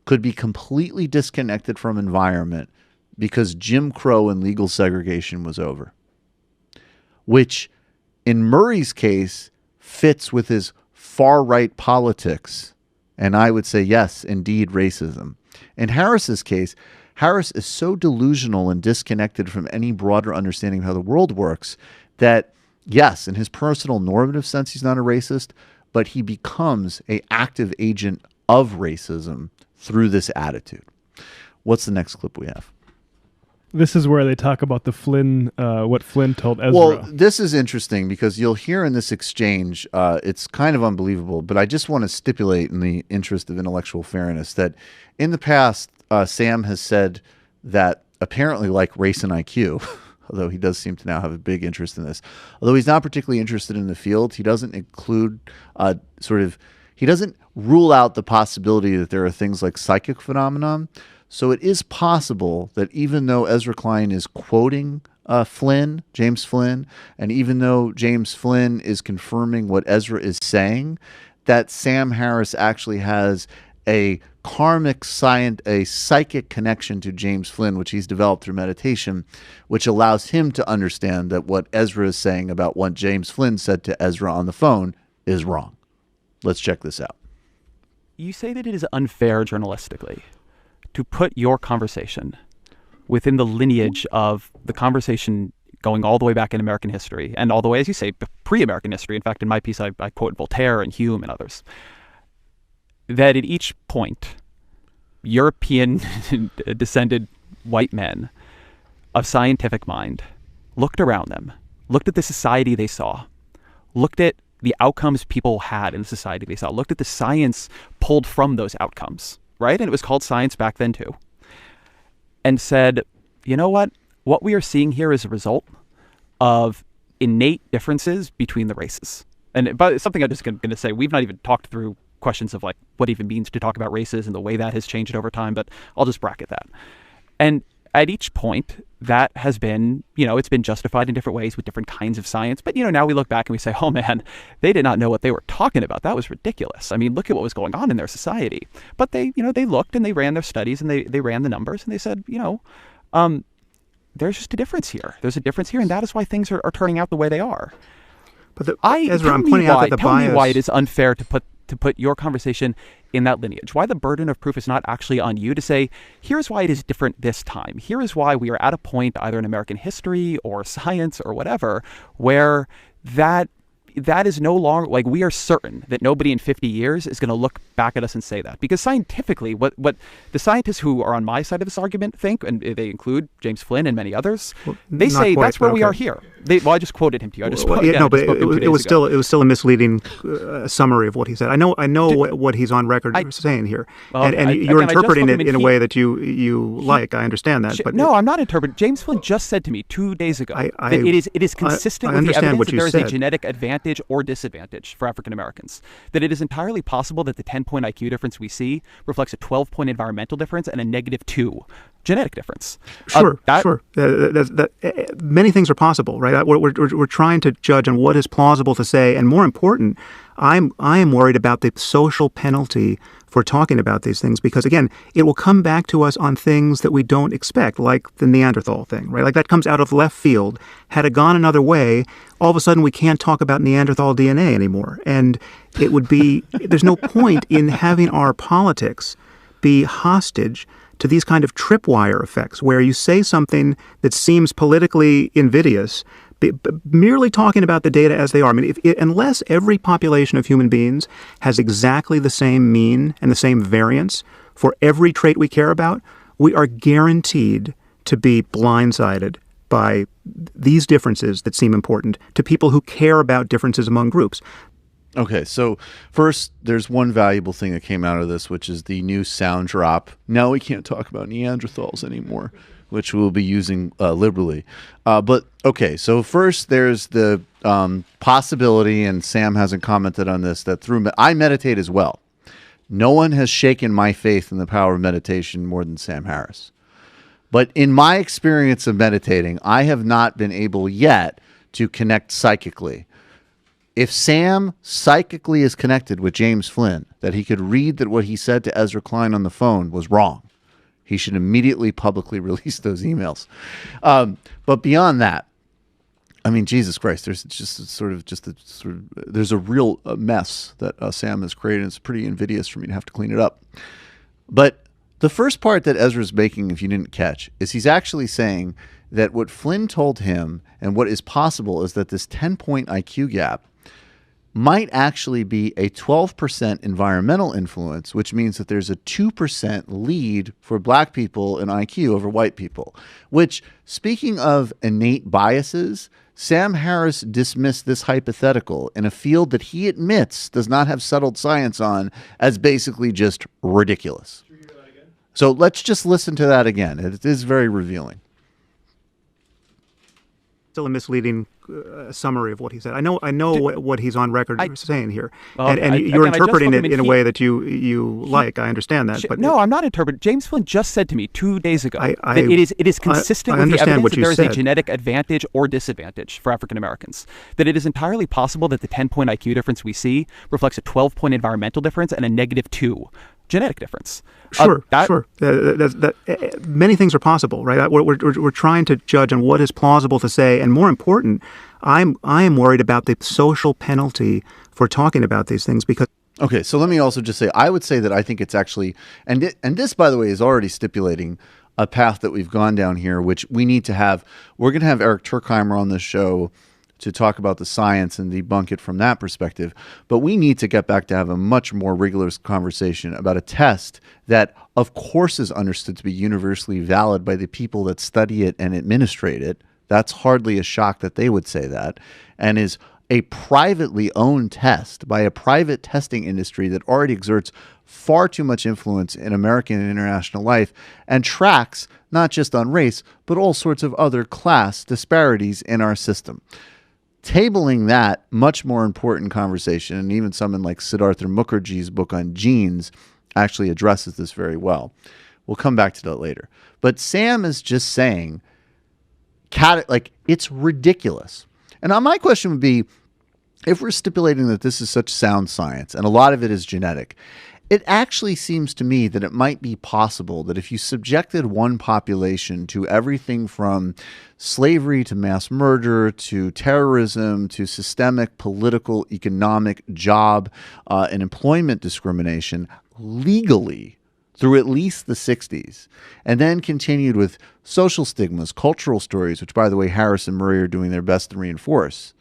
could be completely disconnected from environment because Jim Crow and legal segregation was over, which in Murray's case fits with his far-right politics, and I would say, yes, indeed, racism. In Harris's case, Harris is so delusional and disconnected from any broader understanding of how the world works that, yes, in his personal normative sense, he's not a racist, but he becomes an active agent of racism through this attitude. What's the next clip we have? This is where they talk about the Flynn, what Flynn told Ezra. Well, this is interesting because you'll hear in this exchange, it's kind of unbelievable, but I just want to stipulate in the interest of intellectual fairness that in the past, Sam has said that apparently like race and IQ, although he does seem to now have a big interest in this, although he's not particularly interested in the field, he doesn't include he doesn't rule out the possibility that there are things like psychic phenomenon. So it is possible that even though Ezra Klein is quoting James Flynn, and even though James Flynn is confirming what Ezra is saying, that Sam Harris actually has a karmic a psychic connection to James Flynn, which he's developed through meditation, which allows him to understand that what Ezra is saying about what James Flynn said to Ezra on the phone is wrong. Let's check this out. You say that it is unfair journalistically to put your conversation within the lineage of the conversation going all the way back in American history and all the way, as you say, pre-American history. In fact, in my piece, I quote Voltaire and Hume and others. That at each point, European-descended white men of scientific mind looked around them, looked at the society they saw, looked at the outcomes people had in the society they saw, looked at the science pulled from those outcomes, right? And it was called science back then too. And said, you know what? What we are seeing here is a result of innate differences between the races. And but something I'm just going to say, we've not even talked through questions of like what it even means to talk about races and the way that has changed over time, but I'll just bracket that. And at each point, that has been, it's been justified in different ways with different kinds of science. But, now we look back and we say, oh man, they did not know what they were talking about. That was ridiculous. I mean, look at what was going on in their society. But they looked and they ran their studies and they ran the numbers and they said, there's just a difference here. There's a difference here. And that is why things are turning out the way they are. But Ezra, I'm pointing out that the bias... Tell me why it is unfair to put your conversation in that lineage, why the burden of proof is not actually on you to say, here's why it is different this time. Here is why we are at a point either in American history or science or whatever, where that is no longer, like, we are certain that nobody in 50 years is going to look back at us and say that. Because scientifically, what the scientists who are on my side of this argument think, and they include James Flynn and many others, they say that's where we are here. I just quoted him to you. It was still a misleading summary of what he said. I know what he's on record saying here, and you're interpreting it in a way that you like. I understand that, but no, I'm not interpreting. James Flynn just said to me 2 days ago that it is consistent with the evidence that there is a genetic advantage or disadvantage for African Americans. That it is entirely possible that the 10-point IQ difference we see reflects a 12-point environmental difference and a -2 genetic difference. Sure. Many things are possible, right? We're trying to judge on what is plausible to say, and more important, I am worried about the social penalty for talking about these things, because again, it will come back to us on things that we don't expect, like the Neanderthal thing, right? Like that comes out of left field. Had it gone another way, all of a sudden we can't talk about Neanderthal DNA anymore, and it would be there's no point in having our politics be hostage to these kind of tripwire effects where you say something that seems politically invidious, merely talking about the data as they are. I mean, unless every population of human beings has exactly the same mean and the same variance for every trait we care about, we are guaranteed to be blindsided by these differences that seem important to people who care about differences among groups. Okay, so first, there's one valuable thing that came out of this, which is the new sound drop. Now we can't talk about Neanderthals anymore, which we'll be using liberally. But okay, so first there's the possibility, and Sam hasn't commented on this, that I meditate as well. No one has shaken my faith in the power of meditation more than Sam Harris. But in my experience of meditating, I have not been able yet to connect psychically. If Sam psychically is connected with James Flynn, that he could read that what he said to Ezra Klein on the phone was wrong, he should immediately publicly release those emails. But beyond that, I mean, Jesus Christ, there's there's a real mess that Sam has created. It's pretty invidious for me to have to clean it up. But the first part that Ezra's making, if you didn't catch, is he's actually saying that what Flynn told him and what is possible is that this 10-point IQ gap might actually be a 12% environmental influence, which means that there's a 2% lead for black people in IQ over white people, which, speaking of innate biases, Sam Harris dismissed this hypothetical in a field that he admits does not have settled science on as basically just ridiculous. Should we hear that again? So let's just listen to that again. It is very revealing. Still a misleading summary of what he said. I know what he's on record saying here, and you're interpreting it in a way that you like. I understand that. But no, I'm not interpreting. James Flynn just said to me 2 days ago that it is consistent with the evidence that there is a genetic advantage or disadvantage for African Americans. That it is entirely possible that the 10-point IQ difference we see reflects a 12-point environmental difference and a -2 genetic difference. Sure. Many things are possible, right? We're trying to judge on what is plausible to say, and more important, I am worried about the social penalty for talking about these things because. Okay, so let me also just say, I would say that I think it's actually, and this, by the way, is already stipulating a path that we've gone down here, which we need to have. We're going to have Eric Turkheimer on this show to talk about the science and debunk it from that perspective. But we need to get back to have a much more rigorous conversation about a test that, of course, is understood to be universally valid by the people that study it and administrate it. That's hardly a shock that they would say that, and is a privately owned test by a private testing industry that already exerts far too much influence in American and international life and tracks not just on race, but all sorts of other class disparities in our system. Tabling that much more important conversation, and even someone like Siddhartha Mukherjee's book on genes actually addresses this very well. We'll come back to that later. But Sam is just saying, it's ridiculous. And now my question would be, if we're stipulating that this is such sound science, and a lot of it is genetic, it actually seems to me that it might be possible that if you subjected one population to everything from slavery to mass murder to terrorism to systemic political, economic, job, and employment discrimination legally through at least the 60s, and then continued with social stigmas, cultural stories, which, by the way, Harris and Murray are doing their best to reinforce,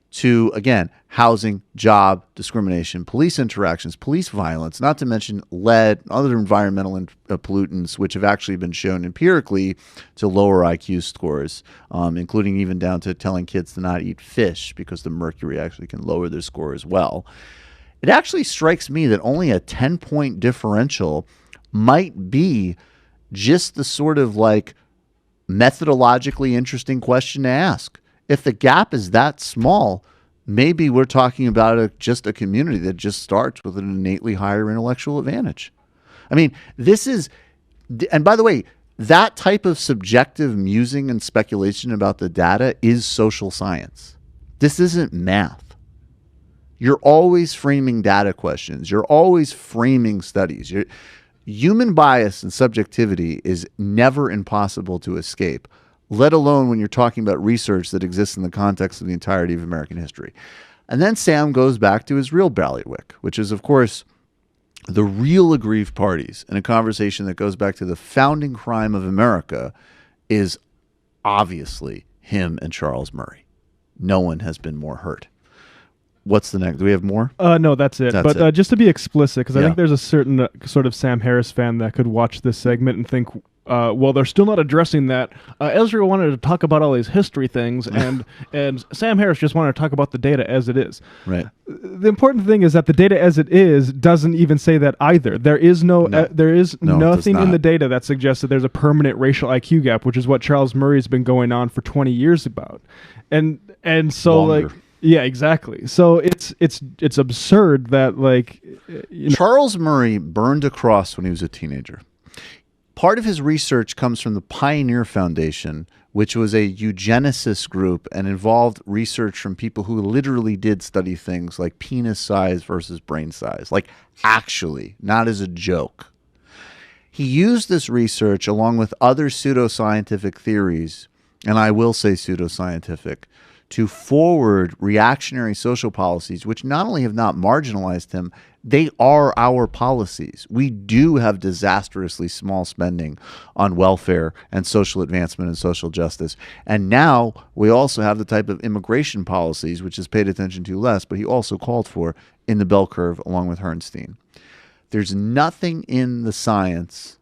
to, again, housing, job, discrimination, police interactions, police violence, not to mention lead, other environmental pollutants, which have actually been shown empirically to lower IQ scores, including even down to telling kids to not eat fish because the mercury actually can lower their score as well. It actually strikes me that only a 10-point differential might be just the sort of methodologically interesting question to ask. If the gap is that small, maybe we're talking about just a community that just starts with an innately higher intellectual advantage. I mean, this is, and by the way, that type of subjective musing and speculation about the data is social science. This isn't math. You're always framing data questions. You're always framing studies. Human bias and subjectivity is never impossible to escape, let alone when you're talking about research that exists in the context of the entirety of American history. And then Sam goes back to his real bailiwick, which is, of course, the real aggrieved parties, in a conversation that goes back to the founding crime of America, is obviously him and Charles Murray. No one has been more hurt. What's the next? Do we have more? No, that's it. But just to be explicit, because I think there's a certain sort of Sam Harris fan that could watch this segment and think, well, they're still not addressing that. Ezra wanted to talk about all these history things, and Sam Harris just wanted to talk about the data as it is. Right. The important thing is that the data as it is doesn't even say that either. There is nothing in the data that suggests that there's a permanent racial IQ gap, which is what Charles Murray has been going on for 20 years about. And so Longer. like, yeah, exactly. So it's absurd that like Charles Murray burned a cross when he was a teenager. Part of his research comes from the Pioneer Foundation, which was a eugenicist group and involved research from people who literally did study things like penis size versus brain size, like actually, not as a joke. He used this research along with other pseudoscientific theories, and I will say pseudoscientific, to forward reactionary social policies, which not only have not marginalized him, they are our policies. We do have disastrously small spending on welfare and social advancement and social justice. And now we also have the type of immigration policies, which is paid attention to less, but he also called for in the bell curve along with Herrnstein. There's nothing in the science,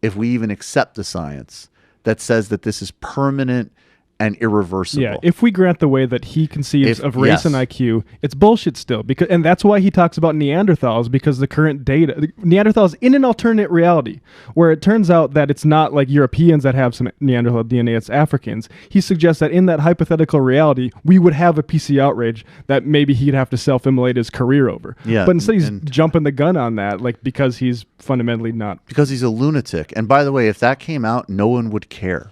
if we even accept the science, that says that this is permanent and irreversible. Yeah, if we grant the way that he conceives of race and IQ, it's bullshit still. And that's why he talks about Neanderthals, because the current data, Neanderthals in an alternate reality, where it turns out that it's not like Europeans that have some Neanderthal DNA, it's Africans. He suggests that in that hypothetical reality, we would have a PC outrage that maybe he'd have to self-immolate his career over. Yeah, but instead he's jumping the gun on that, like because he's fundamentally not. Because he's a lunatic. And by the way, if that came out, no one would care.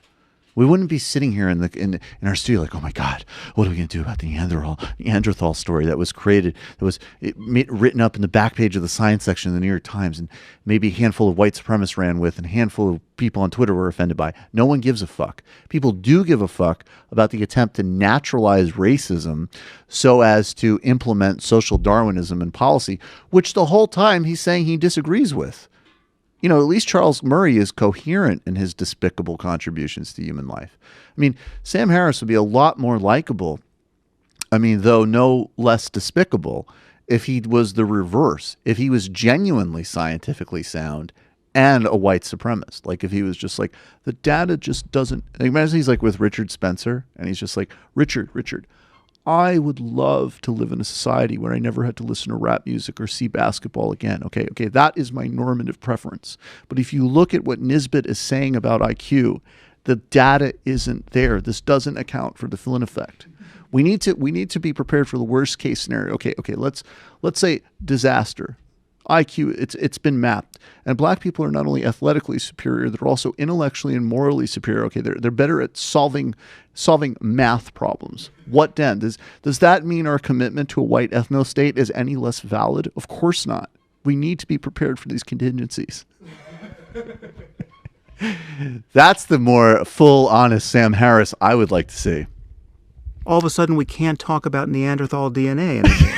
We wouldn't be sitting here in our studio like, oh my God, what are we going to do about the Neanderthal story that was created, that was written up in the back page of the science section of the New York Times, and maybe a handful of white supremacists ran with, and a handful of people on Twitter were offended by. No one gives a fuck. People do give a fuck about the attempt to naturalize racism so as to implement social Darwinism in policy, which the whole time he's saying he disagrees with. You know, at least Charles Murray is coherent in his despicable contributions to human life. I mean, Sam Harris would be a lot more likable, though no less despicable, if he was the reverse, if he was genuinely scientifically sound and a white supremacist. Like if he was just like, the data just doesn't, imagine he's like with Richard Spencer, and he's just like, Richard, I would love to live in a society where I never had to listen to rap music or see basketball again. Okay, that is my normative preference. But if you look at what Nisbet is saying about IQ, the data isn't there. This doesn't account for the Flynn effect. We need to be prepared for the worst case scenario. Okay, let's say disaster. IQ, it's been mapped. And black people are not only athletically superior, they're also intellectually and morally superior. Okay, they're better at solving math problems. What then? Does that mean our commitment to a white ethno-state is any less valid? Of course not. We need to be prepared for these contingencies. That's the more full, honest Sam Harris I would like to see. All of a sudden, we can't talk about Neanderthal DNA anymore.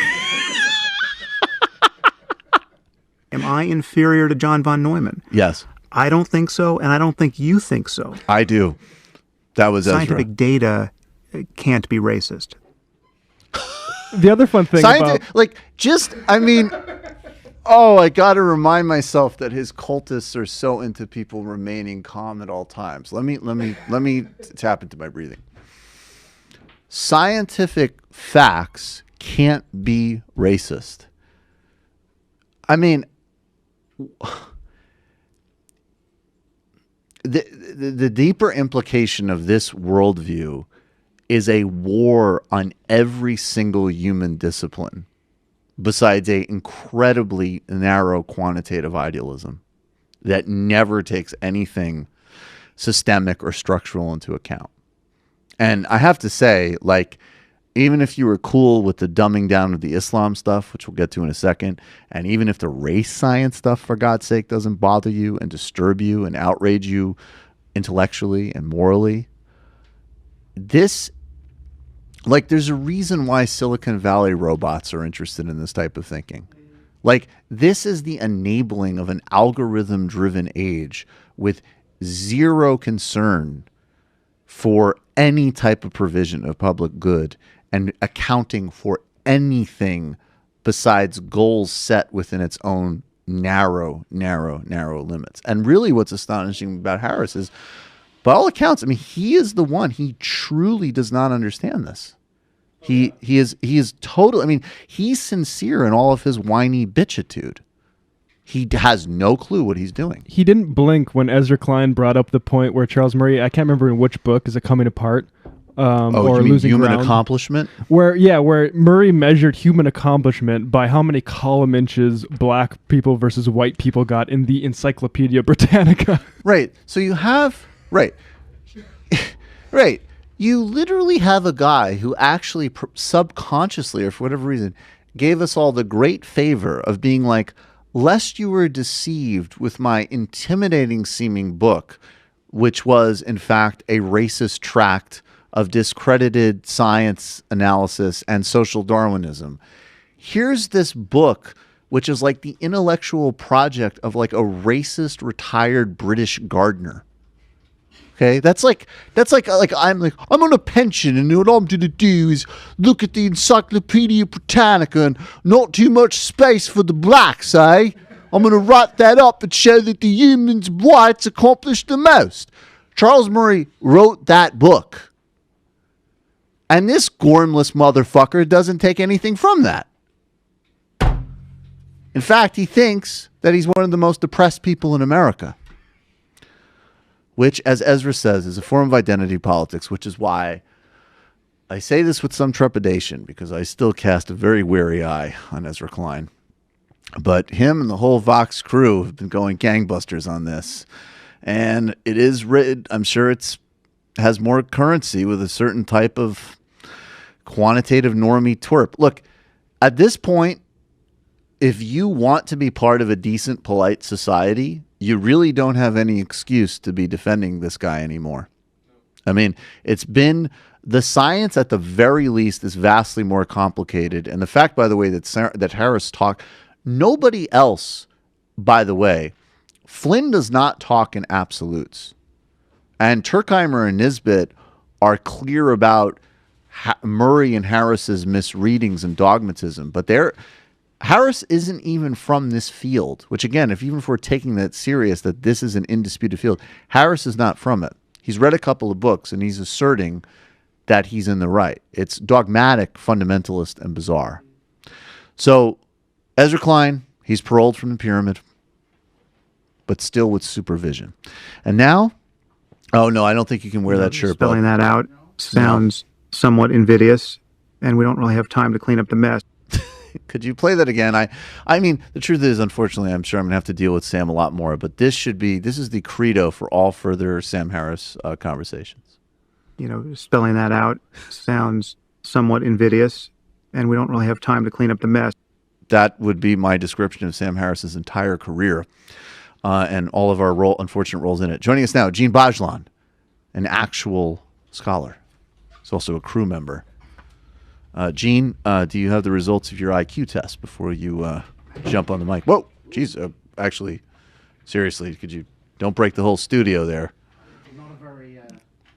Am I inferior to John von Neumann? Yes. I don't think so, and I don't think you think so. I do. That was Scientific Ezra. Data can't be racist. The other fun thing about... I got to remind myself that his cultists are so into people remaining calm at all times. Let me tap into my breathing. Scientific facts can't be racist. The deeper implication of this worldview is a war on every single human discipline besides a incredibly narrow quantitative idealism that never takes anything systemic or structural into account. And I have to say, like, even if you were cool with the dumbing down of the Islam stuff, which we'll get to in a second, and even if the race science stuff, for God's sake, doesn't bother you and disturb you and outrage you intellectually and morally, this, like, there's a reason why Silicon Valley robots are interested in this type of thinking. Like, this is the enabling of an algorithm-driven age with zero concern for any type of provision of public good and accounting for anything besides goals set within its own narrow limits. And really what's astonishing about Harris is, by all accounts, I mean, he is the one, he truly does not understand this. He is totally, I mean, he's sincere in all of his whiny bitchitude. He has no clue what he's doing. He didn't blink when Ezra Klein brought up the point where Charles Murray, I can't remember in which book, is it Coming Apart? Or losing human ground? Accomplishment? Where Murray measured human accomplishment by how many column inches black people versus white people got in the Encyclopedia Britannica. Right. So you have, right. You literally have a guy who actually subconsciously, or for whatever reason, gave us all the great favor of being like, lest you were deceived with my intimidating seeming book, which was in fact a racist tract of discredited science analysis and social Darwinism. Here's this book, which is like the intellectual project of like a racist retired British gardener. Okay, that's like I'm on a pension, and what I'm going to do is look at the Encyclopedia Britannica and not too much space for the blacks, eh? I'm going to write that up and show that the humans' whites accomplished the most. Charles Murray wrote that book. And this gormless motherfucker doesn't take anything from that. In fact, he thinks that he's one of the most oppressed people in America, which, as Ezra says, is a form of identity politics, which is why I say this with some trepidation, because I still cast a very wary eye on Ezra Klein. But him and the whole Vox crew have been going gangbusters on this. And it is written, I'm sure it's has more currency with a certain type of quantitative normie twerp. Look, at this point, if you want to be part of a decent, polite society, you really don't have any excuse to be defending this guy anymore. I mean, it's been, the science at the very least is vastly more complicated. And the fact, by the way, that Harris talked, nobody else, by the way, Flynn does not talk in absolutes. And Turkheimer and Nisbet are clear about Murray and Harris's misreadings and dogmatism. But Harris isn't even from this field, which again, even if we're taking that serious, that this is an indisputed field, Harris is not from it. He's read a couple of books and he's asserting that he's in the right. It's dogmatic, fundamentalist, and bizarre. So Ezra Klein, he's paroled from the pyramid, but still with supervision. And now, oh no, I don't think you can wear that shirt. Spelling that out sounds somewhat invidious, and we don't really have time to clean up the mess. Could you play that again? I mean, the truth is, unfortunately, I'm sure I'm going to have to deal with Sam a lot more, but this is the credo for all further Sam Harris conversations. You know, spelling that out sounds somewhat invidious, and we don't really have time to clean up the mess. That would be my description of Sam Harris's entire career and all of our unfortunate roles in it. Joining us now, Djene Bajalan, an actual scholar. He's also a crew member. Djene, do you have the results of your IQ test before you jump on the mic? Whoa, geez, actually, seriously, don't break the whole studio there.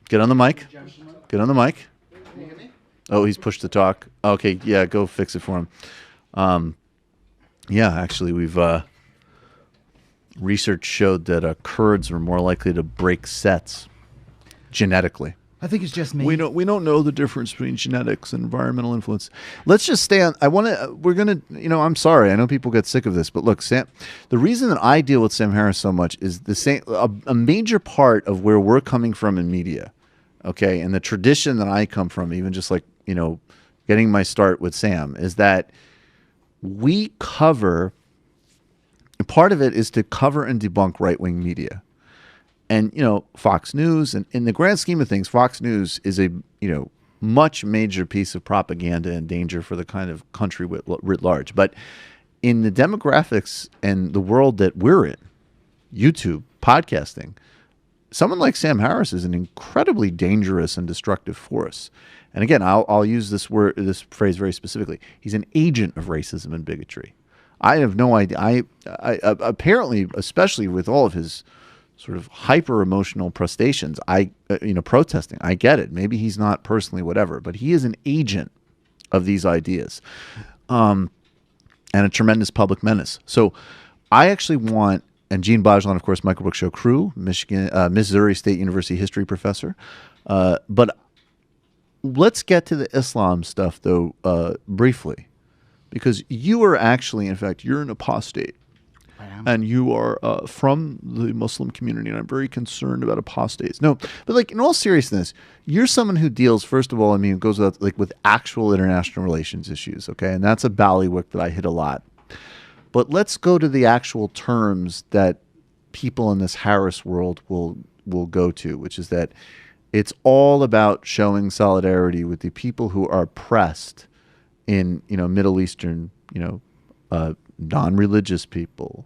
Get on the mic. Get on the mic. Oh, he's pushed to talk. Okay, yeah, go fix it for him. Yeah, actually, we've research showed that Kurds are more likely to break sets genetically. I think it's just me. We don't know the difference between genetics and environmental influence. Let's just stay on. I'm sorry. I know people get sick of this, but look, Sam, the reason that I deal with Sam Harris so much is the same. A major part of where we're coming from in media, okay, and the tradition that I come from, even just like, getting my start with Sam, is that we cover. Part of it is to cover and debunk right-wing media. And, Fox News, and in the grand scheme of things, Fox News is a, much major piece of propaganda and danger for the kind of country writ large. But in the demographics and the world that we're in, YouTube, podcasting, someone like Sam Harris is an incredibly dangerous and destructive force. And again, I'll use this phrase very specifically. He's an agent of racism and bigotry. I have no idea. I apparently, especially with all of his sort of hyper emotional protestations, protesting. I get it. Maybe he's not personally whatever, but he is an agent of these ideas, and a tremendous public menace. So I actually want, and Djene Bajalan, of course, Michael Brooks Show crew, Missouri State University history professor, but let's get to the Islam stuff though briefly, because you are actually, in fact, you're an apostate. And you are from the Muslim community, and I'm very concerned about apostates. No, but like in all seriousness, you're someone who deals, first of all, it goes without, with actual international relations issues, okay? And that's a ballywick that I hit a lot. But let's go to the actual terms that people in this Harris world will go to, which is that it's all about showing solidarity with the people who are oppressed in, Middle Eastern, non-religious people,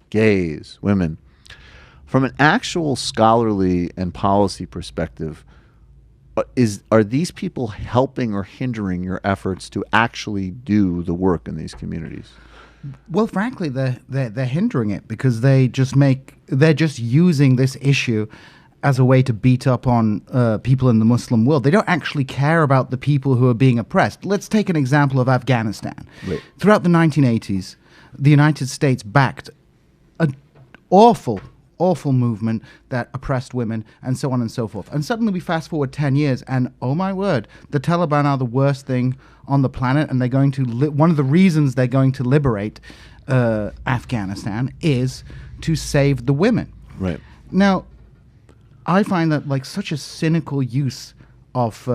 gays, women. From an actual scholarly and policy perspective, are these people helping or hindering your efforts to actually do the work in these communities? Well, frankly, they're hindering it, because they're just using this issue as a way to beat up on people in the Muslim world. They don't actually care about the people who are being oppressed. Let's take an example of Afghanistan. Right. Throughout the 1980s, the United States backed an awful movement that oppressed women, and so on and so forth. And suddenly we fast forward 10 years, and oh my word, the Taliban are the worst thing on the planet, and they're going to one of the reasons they're going to liberate Afghanistan is to save the women. Right. Now, I find that such a cynical use of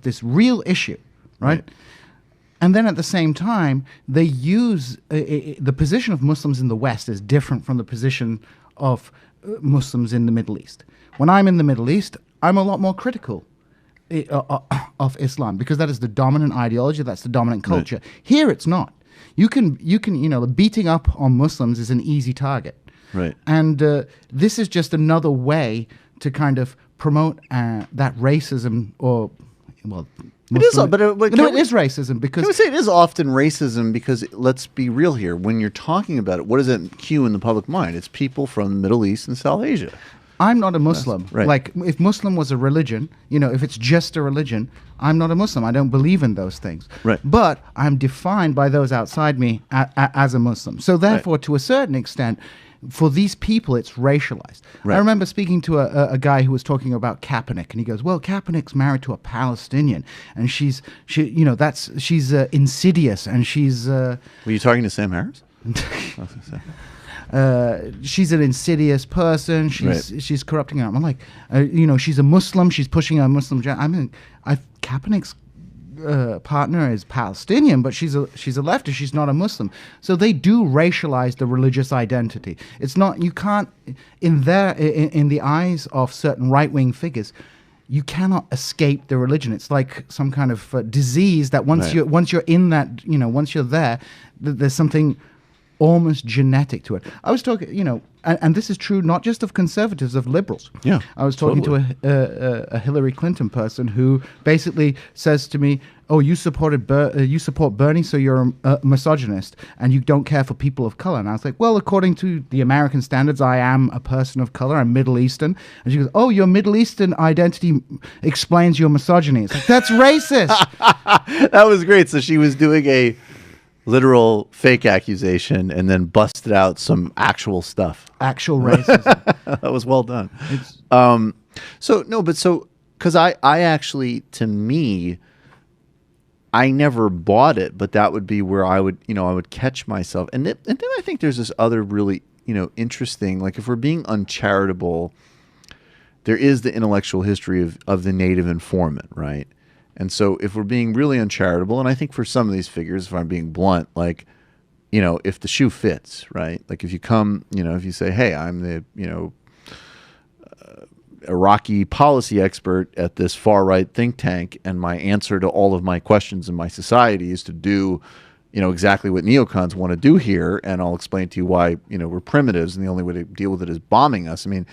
this real issue, right? And then at the same time, they use the position of Muslims in the West is different from the position of Muslims in the Middle East. When I'm in the Middle East, I'm a lot more critical of Islam, because that is the dominant ideology, that's the dominant culture. Right. Here, it's not. You can beating up on Muslims is an easy target. Right. And this is just another way to kind of promote that racism, or it is, but it is racism, because can we say it is often racism? Because let's be real here. When you're talking about it, what does it cue in the public mind? It's people from the Middle East and South Asia. I'm not a Muslim. Right. Like, if Muslim was a religion, if it's just a religion, I'm not a Muslim. I don't believe in those things. Right. But I'm defined by those outside me as a Muslim. So therefore, to a certain extent, for these people, it's racialized. Right. I remember speaking to a guy who was talking about Kaepernick, and he goes, "Well, Kaepernick's married to a Palestinian, and she's insidious, and she's." Were you talking to Sam Harris? She's an insidious person. She's corrupting her. I'm like, she's a Muslim. She's pushing a Muslim. Kaepernick's partner is Palestinian, but she's a leftist. She's not a Muslim. So they do racialize the religious identity. It's not, you can't, in the eyes of certain right-wing figures, you cannot escape the religion. It's like some kind of disease that once you're in that, once you're there, there's something almost genetic to it. I was talking, and this is true not just of conservatives, of liberals. Yeah, I was talking to a Hillary Clinton person who basically says to me, "Oh, you support Bernie, so you're a misogynist, and you don't care for people of color." And I was like, "Well, according to the American standards, I am a person of color. I'm Middle Eastern." And she goes, "Oh, your Middle Eastern identity explains your misogyny." It's like, that's racist. That was great. So she was doing a literal fake accusation and then busted out some actual stuff. Actual racism. That was well done. Because I actually, to me, I never bought it, but that would be where I would catch myself. And then I think there's this other really, interesting, like if we're being uncharitable, there is the intellectual history of the native informant, right? And so if we're being really uncharitable, and I think for some of these figures, if I'm being blunt, like if the shoe fits, right? Like if you come, if you say, hey, I'm the, Iraqi policy expert at this far-right think tank, and my answer to all of my questions in my society is to do, exactly what neocons want to do here, and I'll explain to you why, we're primitives, and the only way to deal with it is bombing us. I mean,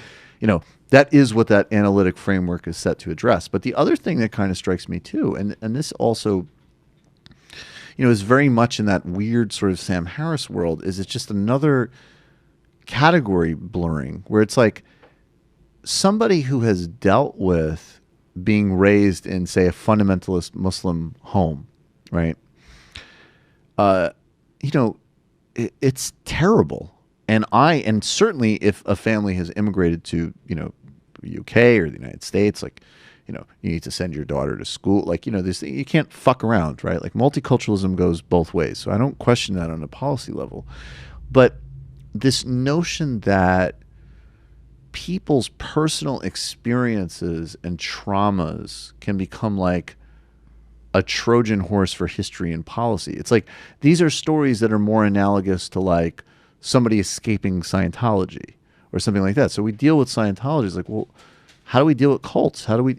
that is what that analytic framework is set to address. But the other thing that kind of strikes me too, and this also, is very much in that weird sort of Sam Harris world, is it's just another category blurring where it's like, somebody who has dealt with being raised in, say, a fundamentalist Muslim home, right? It's terrible. And certainly if a family has immigrated to, the UK or the United States, like, you need to send your daughter to school. Like, you can't fuck around, right? Like multiculturalism goes both ways. So I don't question that on a policy level. But this notion that people's personal experiences and traumas can become like a Trojan horse for history and policy. It's like these are stories that are more analogous to like somebody escaping Scientology or something like that. So we deal with Scientology. It's like, well, how do we deal with cults? How do we,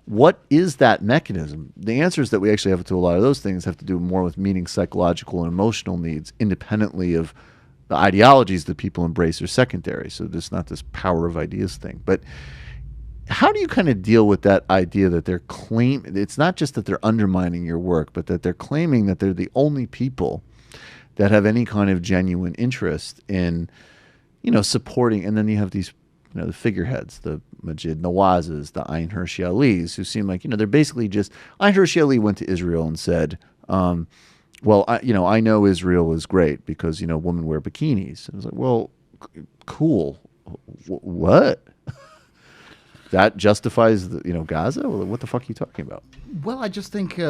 what is that mechanism? The answers that we actually have to a lot of those things have to do more with meeting psychological and emotional needs independently of the ideologies that people embrace are secondary. So there's not this power of ideas thing. But how do you kind of deal with that idea that they're claiming, it's not just that they're undermining your work, but that they're claiming that they're the only people that have any kind of genuine interest in, supporting, and then you have these, the figureheads, the Majid Nawazes, the Ayn Hirsi Alis, who seem like, they're basically just, Ayn Hirsi Ali went to Israel and said, well, I know Israel is great because, women wear bikinis. And I was like, well, cool. What? That justifies, Gaza? What the fuck are you talking about? Well, I just think,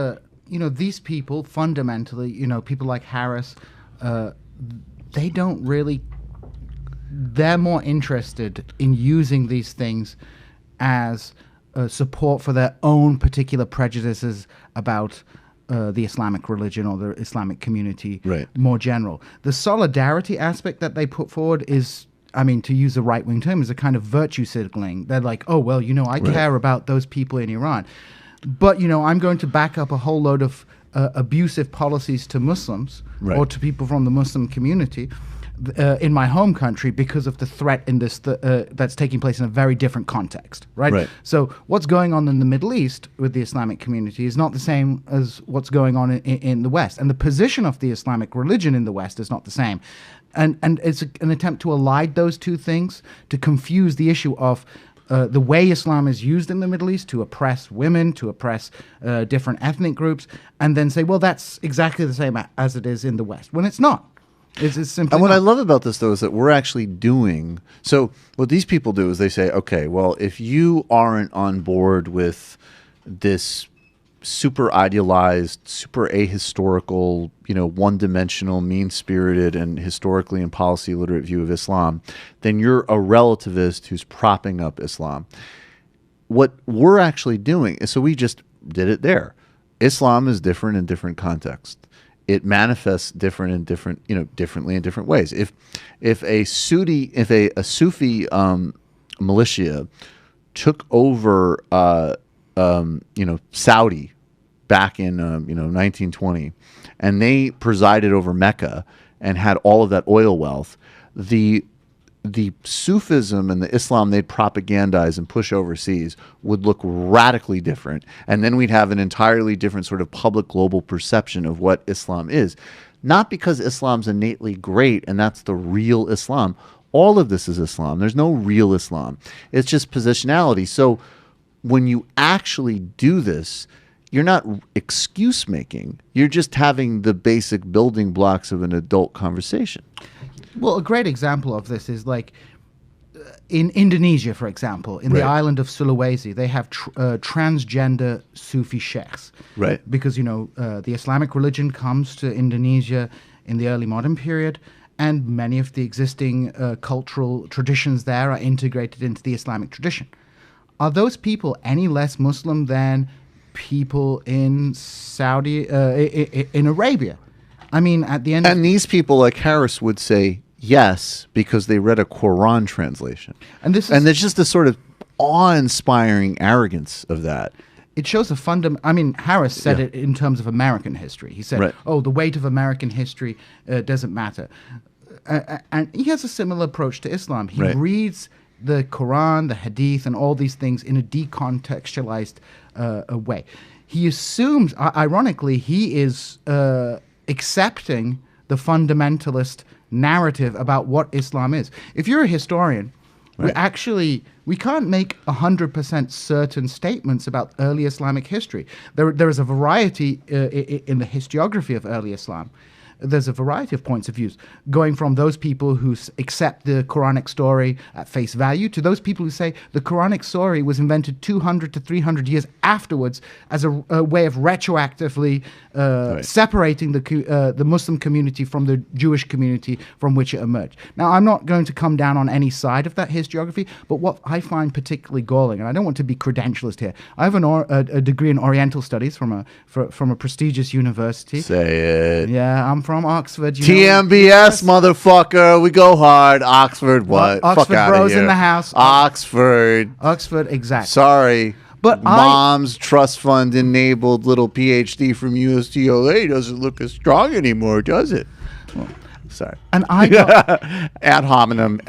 these people fundamentally, people like Harris, they don't really, they're more interested in using these things as support for their own particular prejudices about the Islamic religion or the Islamic community more general. The solidarity aspect that they put forward is, to use a right-wing term, is a kind of virtue signaling. They're like, oh, well, I care about those people in Iran. But, I'm going to back up a whole load of abusive policies to Muslims or to people from the Muslim community in my home country because of the threat in this that's taking place in a very different context, right? So what's going on in the Middle East with the Islamic community is not the same as what's going on in the West. And the position of the Islamic religion in the West is not the same. And it's an attempt to allied those two things, to confuse the issue of the way Islam is used in the Middle East to oppress women, to oppress different ethnic groups, and then say, well, that's exactly the same as it is in the West, when it's not. It's simply and what not. I love about this, though, is that we're actually doing... So what these people do is they say, okay, well, if you aren't on board with this super idealized, super ahistorical, one-dimensional, mean-spirited, and historically and policy literate view of Islam, then you're a relativist who's propping up Islam. What we're actually doing is, so we just did it there. Islam is different in different contexts. It manifests differently in different ways. If a Sufi militia took over Saudi back in 1920, and they presided over Mecca and had all of that oil wealth, the Sufism and the Islam they'd propagandize and push overseas would look radically different. And then we'd have an entirely different sort of public global perception of what Islam is. Not because Islam's innately great and that's the real Islam. All of this is Islam. There's no real Islam. It's just positionality. So when you actually do this, you're not excuse making. You're just having the basic building blocks of an adult conversation. Well, a great example of this is like in Indonesia, for example, in the island of Sulawesi, they have transgender Sufi sheikhs. Right. Because, the Islamic religion comes to Indonesia in the early modern period, and many of the existing cultural traditions there are integrated into the Islamic tradition. Are those people any less Muslim than people in in Arabia? I mean, at the end, and these people like Harris would say yes because they read a Quran translation, and there's just this sort of awe-inspiring arrogance of that. It shows a I mean, Harris said it in terms of American history. He said, "Oh, the weight of American history doesn't matter," and he has a similar approach to Islam. He reads the Quran, the Hadith, and all these things in a decontextualized way. He assumes, ironically, he is accepting the fundamentalist narrative about what Islam is. If you're a historian, we can't make 100% certain statements about early Islamic history. There is a variety in the historiography of early Islam. There's a variety of points of views, going from those people who accept the Quranic story at face value to those people who say the Quranic story was invented 200 to 300 years afterwards as a way of retroactively separating the Muslim community from the Jewish community from which it emerged. Now, I'm not going to come down on any side of that historiography, but what I find particularly galling, and I don't want to be credentialist here, I have a degree in Oriental Studies from a prestigious university. Say it. Yeah, I'm from Oxford. TMBS, motherfucker. We go hard. Oxford, what? Oxford Fuck bros here. in the house. Oxford, exactly. Sorry. But Mom's trust fund enabled little PhD from USTLA doesn't look as strong anymore, does it? Well, sorry. And I ad hominem.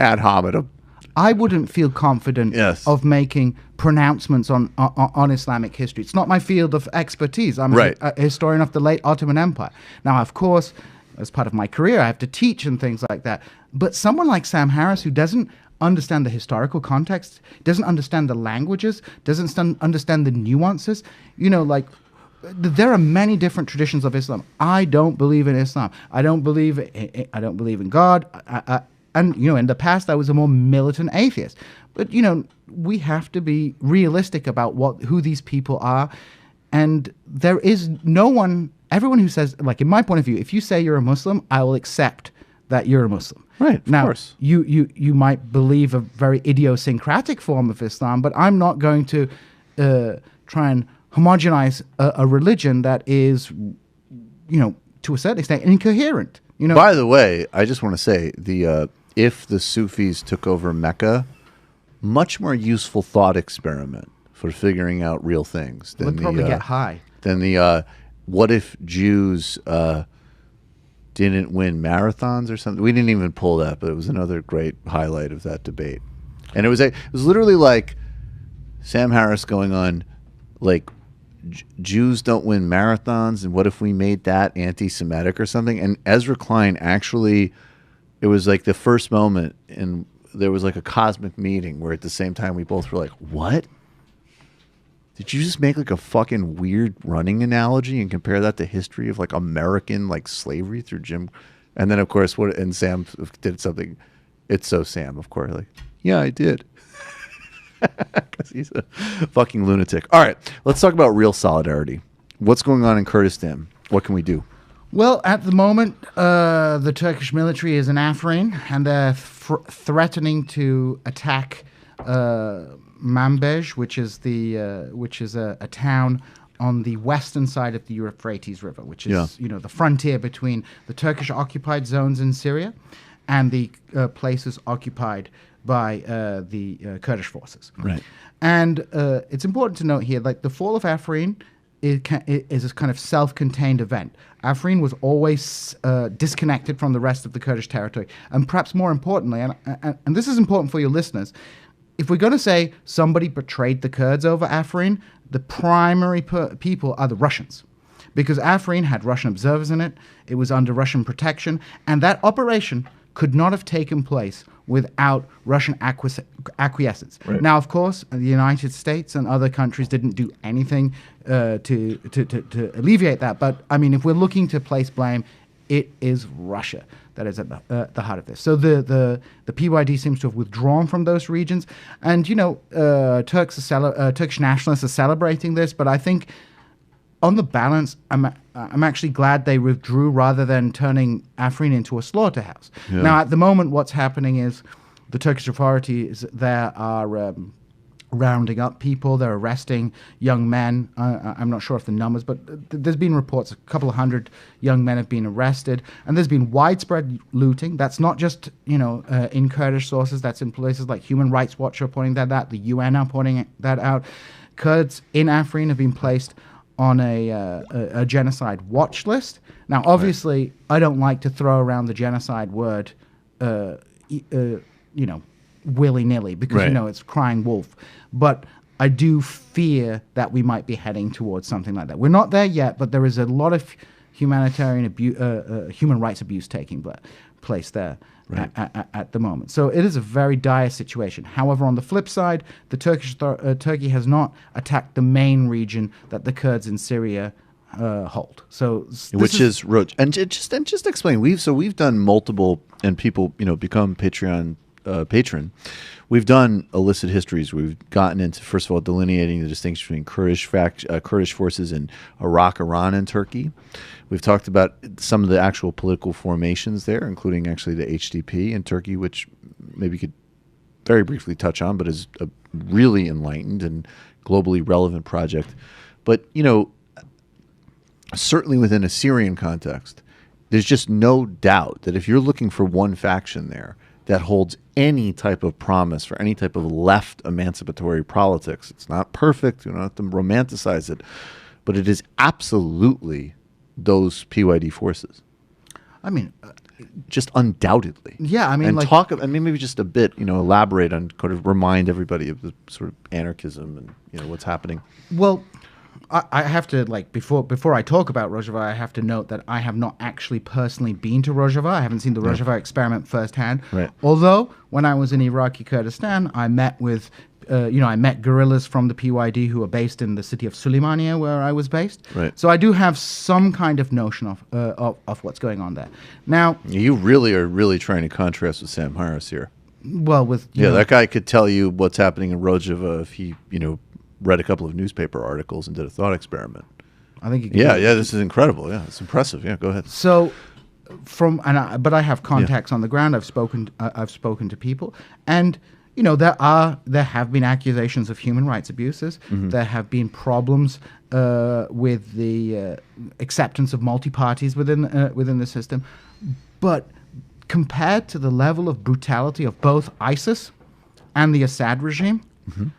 I wouldn't feel confident of making pronouncements on Islamic history. It's not my field of expertise. I'm a historian of the late Ottoman Empire. Now, of course, as part of my career, I have to teach and things like that. But someone like Sam Harris, who doesn't understand the historical context, doesn't understand the languages, doesn't understand the nuances, there are many different traditions of Islam. I don't believe in Islam. I don't believe in God. And, in the past, I was a more militant atheist. But, we have to be realistic about who these people are. And there is everyone who says, like, in my point of view, if you say you're a Muslim, I will accept that you're a Muslim. Right, of course. You might believe a very idiosyncratic form of Islam, but I'm not going to try and homogenize a religion that is, to a certain extent, incoherent. By the way, I just want to say if the Sufis took over Mecca, much more useful thought experiment for figuring out real things than would probably get high. Than what if Jews didn't win marathons or something? We didn't even pull that, but it was another great highlight of that debate. And it was literally like Sam Harris going on, like, Jews don't win marathons, and what if we made that anti-Semitic or something? And Ezra Klein actually, it was like the first moment, and there was like a cosmic meeting where at the same time we both were like, what? Did you just make like a fucking weird running analogy and compare that to history of like American like slavery through Jim? And then of course and Sam did something. It's so Sam, of course. Like, yeah, I did. Because he's a fucking lunatic. All right, let's talk about real solidarity. What's going on in Kurdistan? What can we do? Well, at the moment, the Turkish military is in Afrin, and they're threatening to attack Manbij, which is a town on the western side of the Euphrates River, which is the frontier between the Turkish occupied zones in Syria and the places occupied by the Kurdish forces. Right. And it's important to note here, like, the fall of Afrin is a kind of self-contained event. Afrin was always disconnected from the rest of the Kurdish territory. And perhaps more importantly, and this is important for your listeners, if we're going to say somebody betrayed the Kurds over Afrin, the primary people are the Russians. Because Afrin had Russian observers in it, it was under Russian protection, and that operation could not have taken place without Russian acquiescence. Right. Now, of course, the United States and other countries didn't do anything to alleviate that. But, I mean, if we're looking to place blame, it is Russia that is at the heart of this. So the PYD seems to have withdrawn from those regions. And, Turkish nationalists are celebrating this, but I think on the balance, I'm actually glad they withdrew rather than turning Afrin into a slaughterhouse. Yeah. Now, at the moment, what's happening is the Turkish authorities there are rounding up people. They're arresting young men. I'm not sure of the numbers, but there's been reports a couple of hundred young men have been arrested, and there's been widespread looting. That's not just in Kurdish sources. That's in places like Human Rights Watch are pointing that out. The UN are pointing that out. Kurds in Afrin have been placed on a genocide watch list. Now, obviously, I don't like to throw around the genocide word, willy-nilly, because it's crying wolf. But I do fear that we might be heading towards something like that. We're not there yet, but there is a lot of humanitarian abuse, human rights abuse taking place there at the moment. So it is a very dire situation. However, on the flip side, the Turkey has not attacked the main region that the Kurds in Syria hold. So which is Roj. And just explain. We've done multiple, and people become Patreon patron. We've done illicit histories. We've gotten into, first of all, delineating the distinction between Kurdish forces in Iraq, Iran, and Turkey. We've talked about some of the actual political formations there, including actually the HDP in Turkey, which maybe you could very briefly touch on, but is a really enlightened and globally relevant project. But, certainly within a Syrian context, there's just no doubt that if you're looking for one faction there that holds any type of promise for any type of left emancipatory politics, it's not perfect, you don't have to romanticize it, but it is absolutely those PYD forces. I mean, just undoubtedly. Yeah, I mean, and maybe just a bit, elaborate on, kind of remind everybody of the sort of anarchism and what's happening. Well, I have to, before I talk about Rojava, I have to note that I have not actually personally been to Rojava. I haven't seen the Rojava experiment firsthand. Right. Although, when I was in Iraqi Kurdistan, I met with, I met guerrillas from the PYD who are based in the city of Suleimania, where I was based. Right. So I do have some kind of notion of what's going on there. Now, you really are trying to contrast with Sam Harris here. Well, that guy could tell you what's happening in Rojava if he, read a couple of newspaper articles and did a thought experiment. I think. This is incredible. Yeah, it's impressive. Yeah, go ahead. So, but I have contacts on the ground. I've spoken to people, and there have been accusations of human rights abuses. Mm-hmm. There have been problems with the acceptance of multi-parties within the system, but compared to the level of brutality of both ISIS and the Assad regime. Mm-hmm.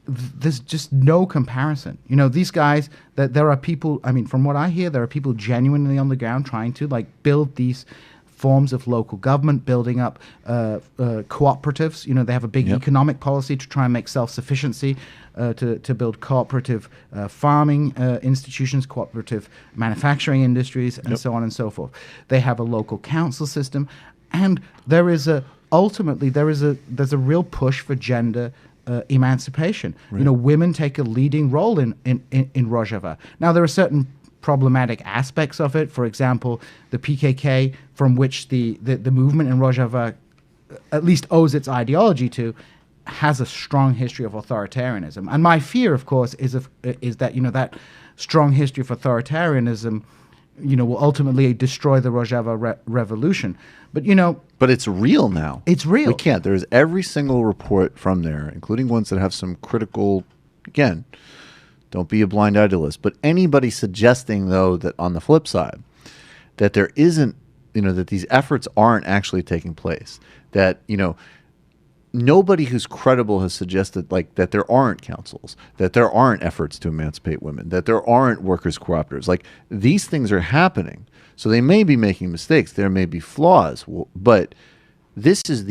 There's just no comparison. These guys, that there are people, from what I hear, there are people genuinely on the ground trying to build these forms of local government, building up cooperatives. They have a big economic policy to try and make self-sufficiency, to build cooperative farming institutions, cooperative manufacturing industries, and so on and so forth. They have a local council system, and there's a real push for gender emancipation. Right. Women take a leading role in Rojava. Now, there are certain problematic aspects of it. For example, the PKK, from which the movement in Rojava at least owes its ideology to, has a strong history of authoritarianism. And my fear, of course, is that that strong history of authoritarianism will ultimately destroy the Rojava revolution. But it's real now. It's real. We can't. There's every single report from there, including ones that have some critical, again, don't be a blind idealist, but anybody suggesting, though, that on the flip side, that there isn't, that these efforts aren't actually taking place, that, nobody who's credible has suggested that there aren't councils, that there aren't efforts to emancipate women, that there aren't workers' cooperatives. These things are happening. So they may be making mistakes. There may be flaws. But this is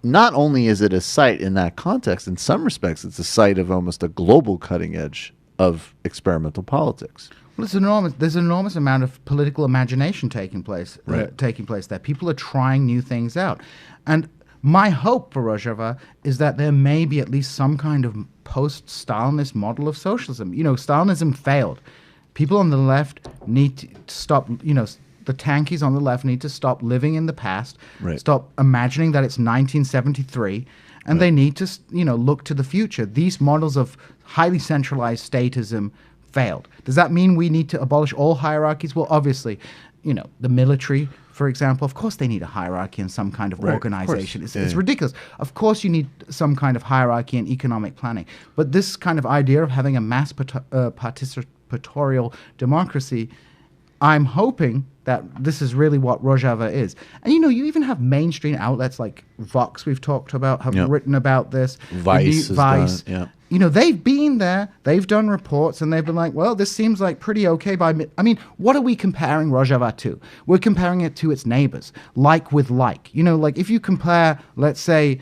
not only is it a site in that context, in some respects, it's a site of almost a global cutting edge of experimental politics. Well, there's an enormous amount of political imagination taking place there. People are trying new things out. And my hope for Rojava is that there may be at least some kind of post-Stalinist model of socialism. Stalinism failed. People on the left need to stop, the tankies on the left need to stop living in the past, stop imagining that it's 1973, and they need to, look to the future. These models of highly centralized statism failed. Does that mean we need to abolish all hierarchies? Well, obviously, the military for example, of course they need a hierarchy and some kind of organization. It's Yeah. ridiculous. Of course you need some kind of hierarchy and economic planning. But this kind of idea of having a mass participatorial democracy, I'm hoping that this is really what Rojava is. And, you know, you even have mainstream outlets like Vox, we've talked about, have written about this. Vice. You know, they've been there, they've done reports, and they've been like, well, this seems like pretty okay I mean, what are we comparing Rojava to? We're comparing it to its neighbors, like with like. You know, like if you compare, let's say,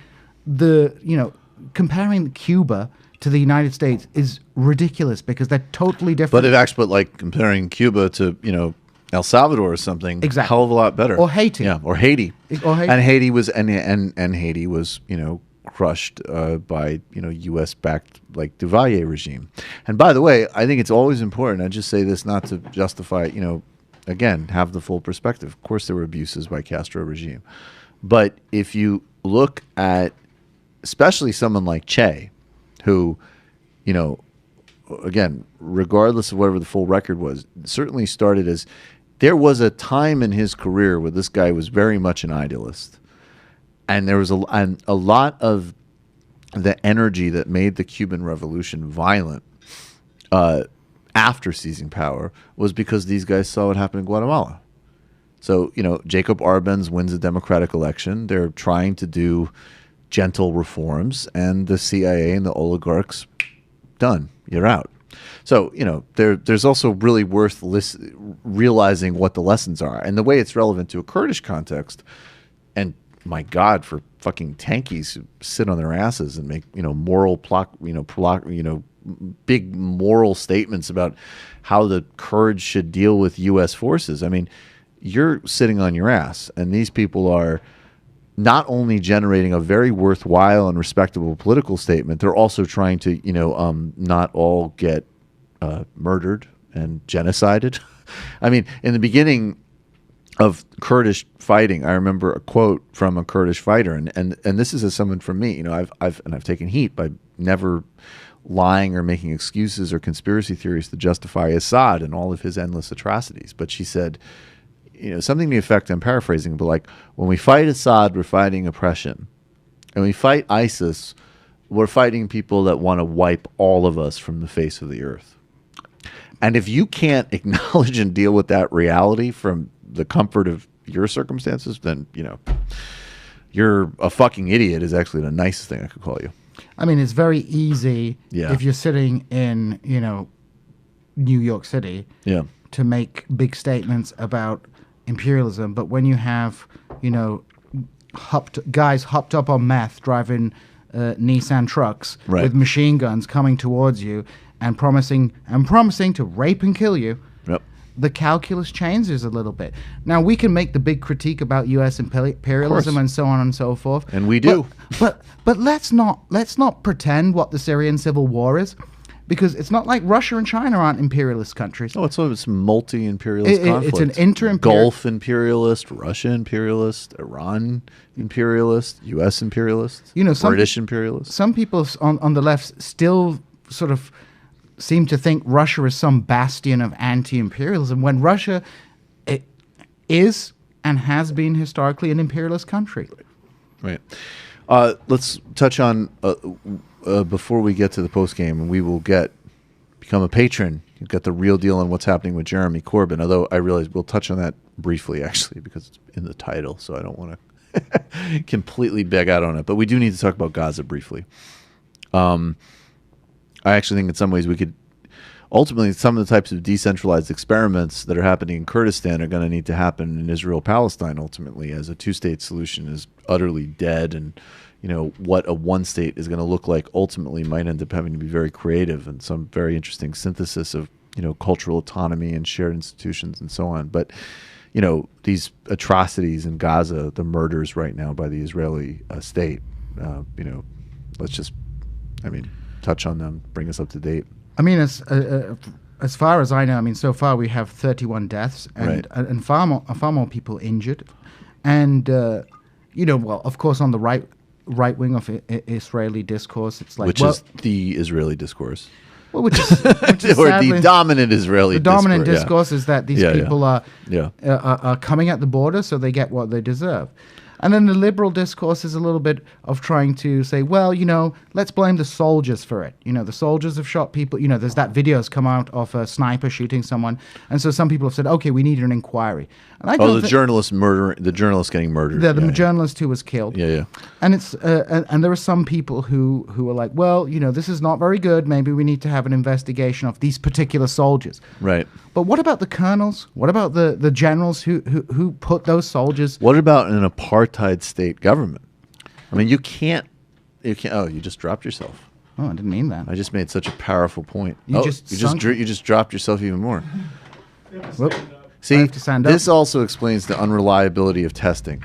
comparing Cuba to the United States is ridiculous because they're totally different. But like comparing Cuba to, you know, El Salvador or something, exactly, hell of a lot better. Or Haiti. Yeah, or Haiti. And Haiti was, Haiti was, you know, crushed by, you know, U.S.-backed, like, Duvalier regime. And by the way, I think it's always important, I just say this not to justify, you know, again, have the full perspective. Of course there were abuses by Castro regime. But if you look at, especially someone like Che, who, you know, again, regardless of whatever the full record was, certainly started as, there was a time in his career where this guy was very much an idealist. And there was a lot of the energy that made the Cuban Revolution violent after seizing power was because these guys saw what happened in Guatemala. So, you know, Jacob Arbenz wins a democratic election. They're trying to do gentle reforms, and the CIA and the oligarchs, done. You're out. So, you know, there's also really worth realizing what the lessons are. And the way it's relevant to a Kurdish context, and my God, for fucking tankies who sit on their asses and make, you know, big moral statements about how the Kurds should deal with U.S. forces. I mean, you're sitting on your ass, and these people are not only generating a very worthwhile and respectable political statement, they're also trying to, you know, not all get murdered and genocided. I mean, in the beginning of Kurdish fighting, I remember a quote from a Kurdish fighter, and this is as someone from me, you know, I've taken heat by never lying or making excuses or conspiracy theories to justify Assad and all of his endless atrocities. But she said, you know, something to the effect, I'm paraphrasing, but like, when we fight Assad, we're fighting oppression. And we fight ISIS, we're fighting people that want to wipe all of us from the face of the earth. And if you can't acknowledge and deal with that reality from the comfort of your circumstances, then, you know, you're a fucking idiot is actually the nicest thing I could call you. I mean, it's very easy if you're sitting in, you know, New York City to make big statements about imperialism. But when you have, you know, guys hopped up on meth driving Nissan trucks with machine guns coming towards you and promising to rape and kill you, the calculus changes a little bit. Now, we can make the big critique about U.S. imperialism and so on and so forth, and we do. But let's not pretend what the Syrian civil war is, because it's not like Russia and China aren't imperialist countries. Oh, it's multi-imperialist conflict. It's an Gulf imperialist, Russia imperialist, Iran imperialist, U.S. imperialist, you know, British imperialist. Some people on the left still sort of seem to think Russia is some bastion of anti-imperialism, when Russia is and has been historically an imperialist country. Right. Let's touch on, before we get to the postgame, and we will become a patron. You've got the real deal on what's happening with Jeremy Corbyn, although I realize we'll touch on that briefly, actually, because it's in the title, so I don't want to completely beg out on it. But we do need to talk about Gaza briefly. I actually think in some ways we could, ultimately, some of the types of decentralized experiments that are happening in Kurdistan are going to need to happen in Israel-Palestine ultimately, as a two-state solution is utterly dead. And, you know, what a one-state is going to look like ultimately might end up having to be very creative and some very interesting synthesis of, you know, cultural autonomy and shared institutions and so on. But, you know, these atrocities in Gaza, the murders right now by the Israeli state, you know, let's just, I mean, touch on them, bring us up to date. I mean, as far as I know, I mean, so far we have 31 deaths and far more people injured, and you know, well, of course, on the right wing of Israeli discourse, it's like, which is the Israeli discourse. Well, which is or the dominant Israeli discourse. The dominant discourse is that these people are are coming at the border, so they get what they deserve. And then the liberal discourse is a little bit of trying to say, well, let's blame the soldiers for it. The soldiers have shot people. There's that video's come out of a sniper shooting someone. And so some people have said, okay, we need an inquiry. And the journalist getting murdered. The journalist who was killed. Yeah. And it's and there are some people who are like, well, this is not very good. Maybe we need to have an investigation of these particular soldiers. Right. But what about the colonels? What about the generals who put those soldiers? What about an apartheid state government? I mean, you can't. Oh, you just dropped yourself. Oh, I didn't mean that. I just made such a powerful point. You just dropped yourself even more. Whoop. See, this also explains the unreliability of testing,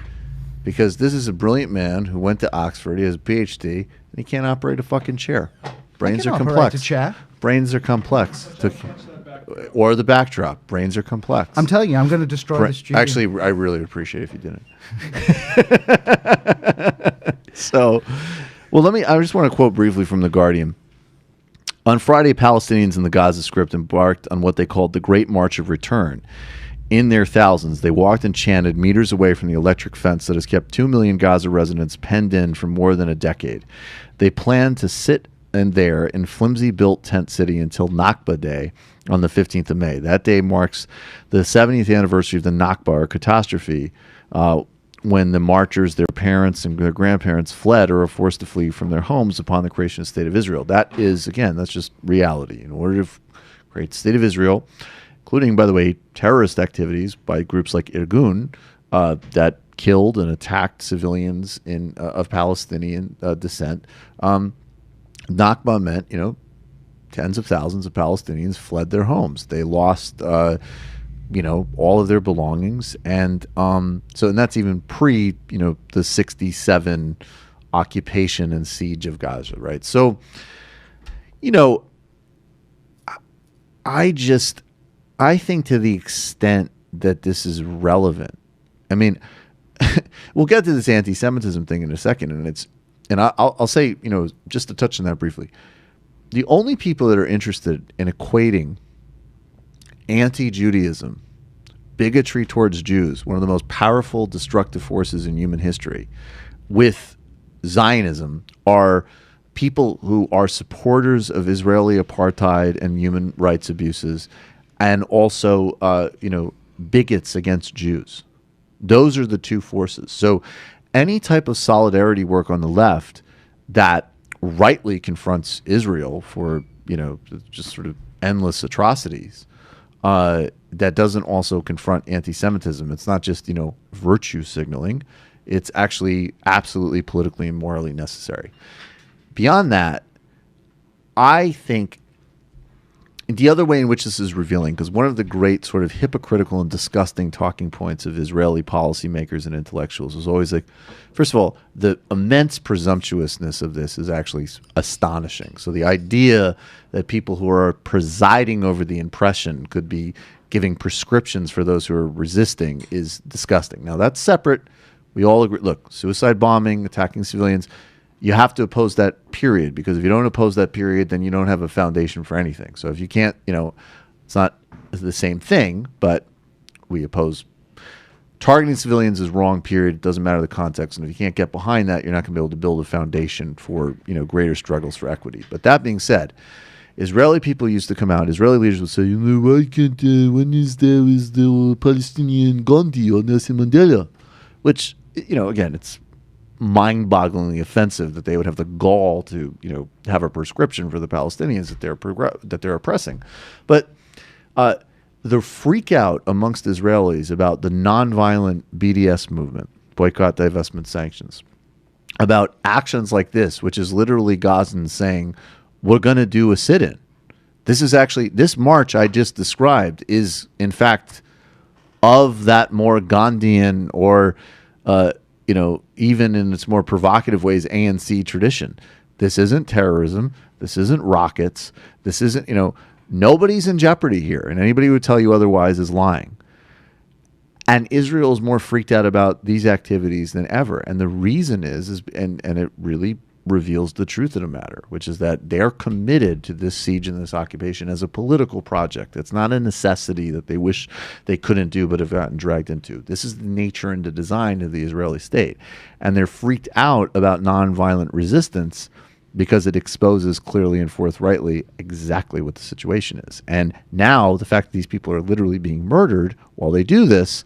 because this is a brilliant man who went to Oxford. He has a PhD, and he can't operate a fucking chair. Brains are complex. Brains are complex. Or the backdrop. Brains are complex. I'm telling you, I'm going to destroy the studio. Actually, I really would appreciate if you didn't. So, I just want to quote briefly from The Guardian. On Friday, Palestinians in the Gaza Strip embarked on what they called the Great March of Return. In their thousands, they walked and chanted meters away from the electric fence that has kept 2 million Gaza residents penned in for more than a decade. They plan to sit there in flimsy-built tent city until Nakba Day on the 15th of May. That day marks the 70th anniversary of the Nakba, or catastrophe, when the marchers, their parents and their grandparents fled or were forced to flee from their homes upon the creation of the State of Israel. That is, again, that's just reality. In order to create the State of Israel, including, by the way, terrorist activities by groups like Irgun that killed and attacked civilians of Palestinian descent, Nakba meant, tens of thousands of Palestinians fled their homes. They lost, all of their belongings. And and that's even pre, the 67 occupation and siege of Gaza, right? So, I think to the extent that this is relevant, I mean, we'll get to this anti-Semitism thing in a second, and I'll say, just to touch on that briefly, the only people that are interested in equating anti-Judaism, bigotry towards Jews, one of the most powerful destructive forces in human history, with Zionism are people who are supporters of Israeli apartheid and human rights abuses, and also, bigots against Jews. Those are the two forces. So any type of solidarity work on the left that rightly confronts Israel for, just sort of endless atrocities, that doesn't also confront anti-Semitism. It's not just, virtue signaling. It's actually absolutely politically and morally necessary. Beyond that, I think the other way in which this is revealing, because one of the great sort of hypocritical and disgusting talking points of Israeli policymakers and intellectuals is always like, first of all, the immense presumptuousness of this is actually astonishing. So the idea that people who are presiding over the oppression could be giving prescriptions for those who are resisting is disgusting. Now, that's separate. We all agree. Look, suicide bombing, attacking civilians, you have to oppose that period, because if you don't oppose that period, then you don't have a foundation for anything. So if you can't, it's not the same thing, but we oppose targeting civilians is wrong, period. It doesn't matter the context. And if you can't get behind that, you're not going to be able to build a foundation for, greater struggles for equity. But that being said, Israeli people used to come out, Israeli leaders would say, why can't, when is the Palestinian Gandhi or Nelson Mandela? Which, again, it's mind-bogglingly offensive that they would have the gall to, have a prescription for the Palestinians that they're oppressing. But the freak out amongst Israelis about the nonviolent BDS movement, boycott, divestment, sanctions, about actions like this, which is literally Gazans saying, we're going to do a sit-in. This march I just described is, in fact, of that more Gandhian or, even in its more provocative ways, ANC tradition. This isn't terrorism. This isn't rockets. This isn't, nobody's in jeopardy here. And anybody who would tell you otherwise is lying. And Israel is more freaked out about these activities than ever. And the reason is and it really reveals the truth of the matter, which is that they're committed to this siege and this occupation as a political project. It's not a necessity that they wish they couldn't do but have gotten dragged into. This is the nature and the design of the Israeli state. And they're freaked out about nonviolent resistance because it exposes clearly and forthrightly exactly what the situation is. And now the fact that these people are literally being murdered while they do this,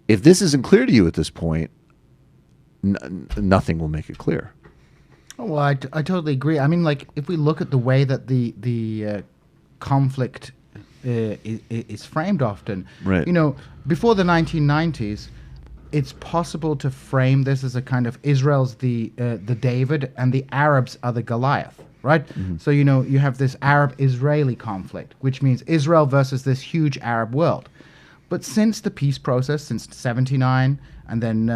if this isn't clear to you at this point, nothing will make it clear. Well, I totally agree. I mean, like, if we look at the way that the conflict is framed often, right. You know, before the 1990s, it's possible to frame this as a kind of Israel's the David and the Arabs are the Goliath, right? Mm-hmm. So, you know, you have this Arab-Israeli conflict, which means Israel versus this huge Arab world. But since the peace process, since 1979, and then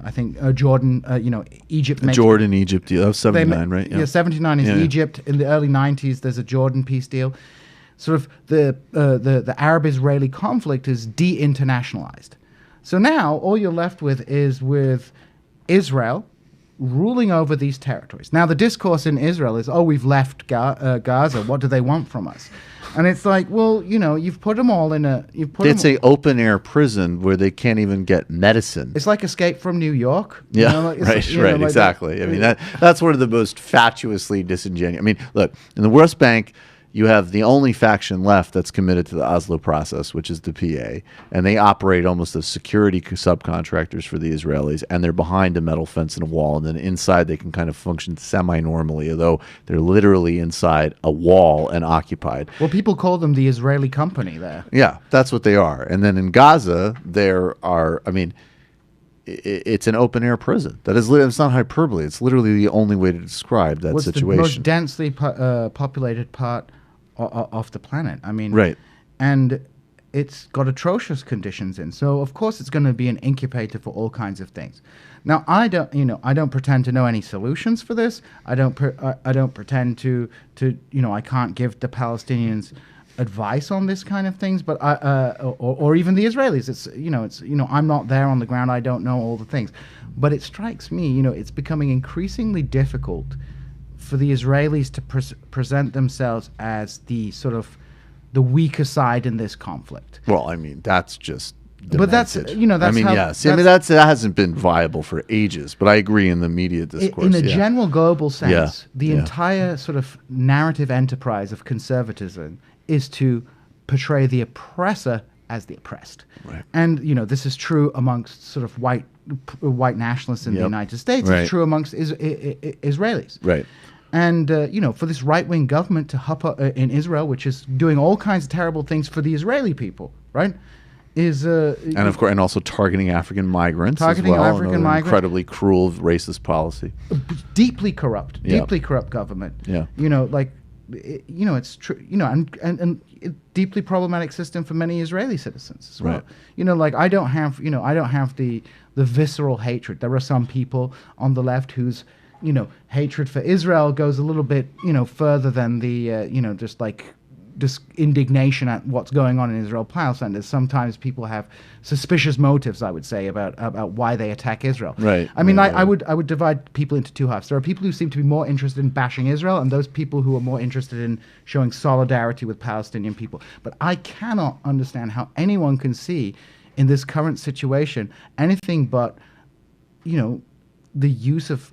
I think Jordan, you know, Egypt. Egypt, that was 79, right? Yeah, 79 is Egypt. In the early 90s, there's a Jordan peace deal. Sort of the Arab-Israeli conflict is de-internationalized. So now all you're left with Israel ruling over these territories. Now the discourse in Israel is, oh, we've left Gaza. What do they want from us? And it's like, well, you know, you've put them all in a... It's an open-air prison where they can't even get medicine. It's like Escape from New York. Yeah, you know, like, right, exactly. I mean, that's one of the most fatuously disingenuous... I mean, look, in the West Bank, you have the only faction left that's committed to the Oslo process, which is the PA, and they operate almost as security subcontractors for the Israelis, and they're behind a metal fence and a wall, and then inside they can kind of function semi-normally, although they're literally inside a wall and occupied. Well, people call them the Israeli company there. Yeah, that's what they are. And then in Gaza, there are, I mean, it's an open-air prison. That is, it's not hyperbole. It's literally the only way to describe that situation. The most densely populated part off the planet. I mean, right. And it's got atrocious conditions in. So of course it's going to be an incubator for all kinds of things. Now I don't pretend to know any solutions for this. I don't pretend to I can't give the Palestinians advice on this kind of things, but or even the Israelis. It's I'm not there on the ground. I don't know all the things, but it strikes me, it's becoming increasingly difficult for the Israelis to present themselves as the sort of the weaker side in this conflict. Well, I mean, that's just demented. But that's I mean, yes. I mean, that hasn't been viable for ages, but I agree in the media discourse. In a general global sense, the entire sort of narrative enterprise of conservatism is to portray the oppressor as the oppressed. Right. And, this is true amongst sort of white nationalists in the United States. Right. It's true amongst Israelis. Right. And, for this right-wing government to hop up in Israel, which is doing all kinds of terrible things for the Israeli people, right, is... and, of course, and also targeting African migrants as well. Incredibly cruel, racist policy. Deeply corrupt government. Yeah. It's true, and a deeply problematic system for many Israeli citizens as well. Right. I don't have the visceral hatred. There are some people on the left whose hatred for Israel goes a little bit, further than the, just indignation at what's going on in Israel-Palestine. Sometimes people have suspicious motives, I would say, about why they attack Israel. Right. I mean, I would divide people into two halves. There are people who seem to be more interested in bashing Israel, and those people who are more interested in showing solidarity with Palestinian people. But I cannot understand how anyone can see in this current situation anything but, the use of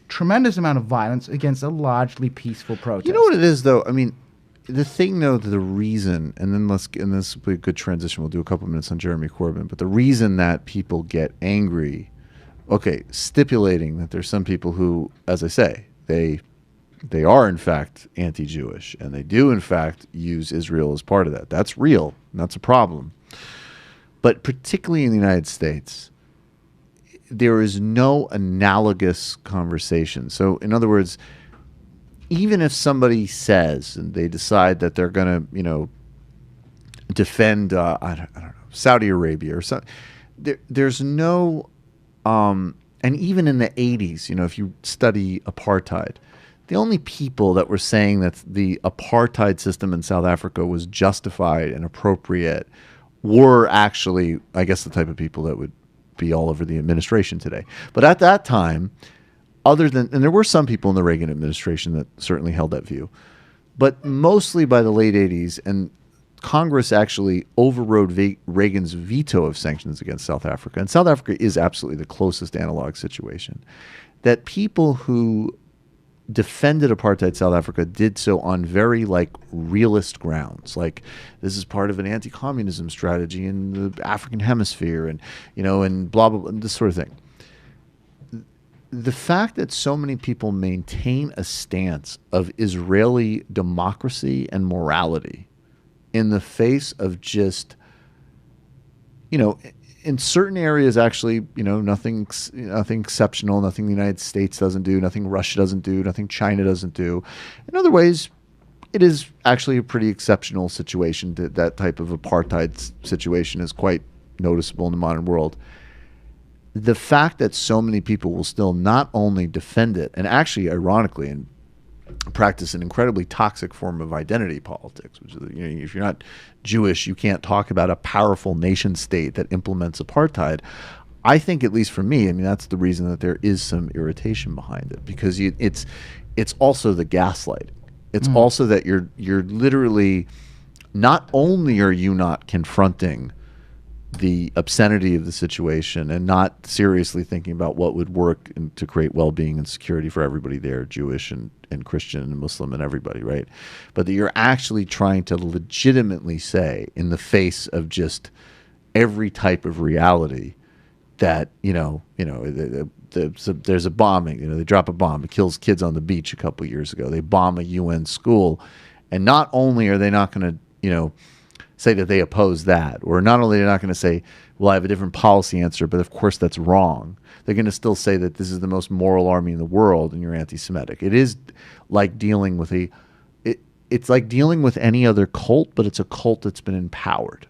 tremendous amount of violence against a largely peaceful protest. You know what it is, though? I mean, the thing, though, the reason, and this will be a good transition. We'll do a couple minutes on Jeremy Corbyn, but the reason that people get angry, stipulating that there's some people who, as I say, they are in fact anti-Jewish, and they do in fact use Israel as part of that. That's real, and that's a problem. But particularly in the United States, there is no analogous conversation. So, in other words, even if somebody says and they decide that they're going to, defend, I don't know, Saudi Arabia or something, there's no, and even in the 80s, if you study apartheid, the only people that were saying that the apartheid system in South Africa was justified and appropriate were actually, I guess, the type of people that would be all over the administration today. But at that time, other than, and there were some people in the Reagan administration that certainly held that view, but mostly by the late 80s, and Congress actually overrode Reagan's veto of sanctions against South Africa. And South Africa is absolutely the closest analog situation. That people who defended apartheid South Africa did so on very realist grounds, like this is part of an anti-communism strategy in the African hemisphere, and and blah blah blah, this sort of thing. The fact that so many people maintain a stance of Israeli democracy and morality in the face of just, in certain areas, actually, nothing exceptional, nothing the United States doesn't do, nothing Russia doesn't do, nothing China doesn't do. In other ways, it is actually a pretty exceptional situation. That type of apartheid situation is quite noticeable in the modern world. The fact that so many people will still not only defend it, and actually, ironically, and practice an incredibly toxic form of identity politics, which is, if you're not Jewish, you can't talk about a powerful nation state that implements apartheid. I think, at least for me, that's the reason that there is some irritation behind it, because it's also the gaslighting. It's also that you're literally, not only are you not confronting the obscenity of the situation and not seriously thinking about what would work to create well-being and security for everybody there, Jewish and Christian and Muslim and everybody, right? But that you're actually trying to legitimately say, in the face of just every type of reality, that there's a bombing. They drop a bomb, it kills kids on the beach a couple years ago. They bomb a UN school, and not only are they not going to say that they oppose that, or not only they're not going to say, well, I have a different policy answer, but of course that's wrong. They're going to still say that this is the most moral army in the world and you're anti-Semitic. It is like dealing with it's like dealing with any other cult, but it's a cult that's been empowered.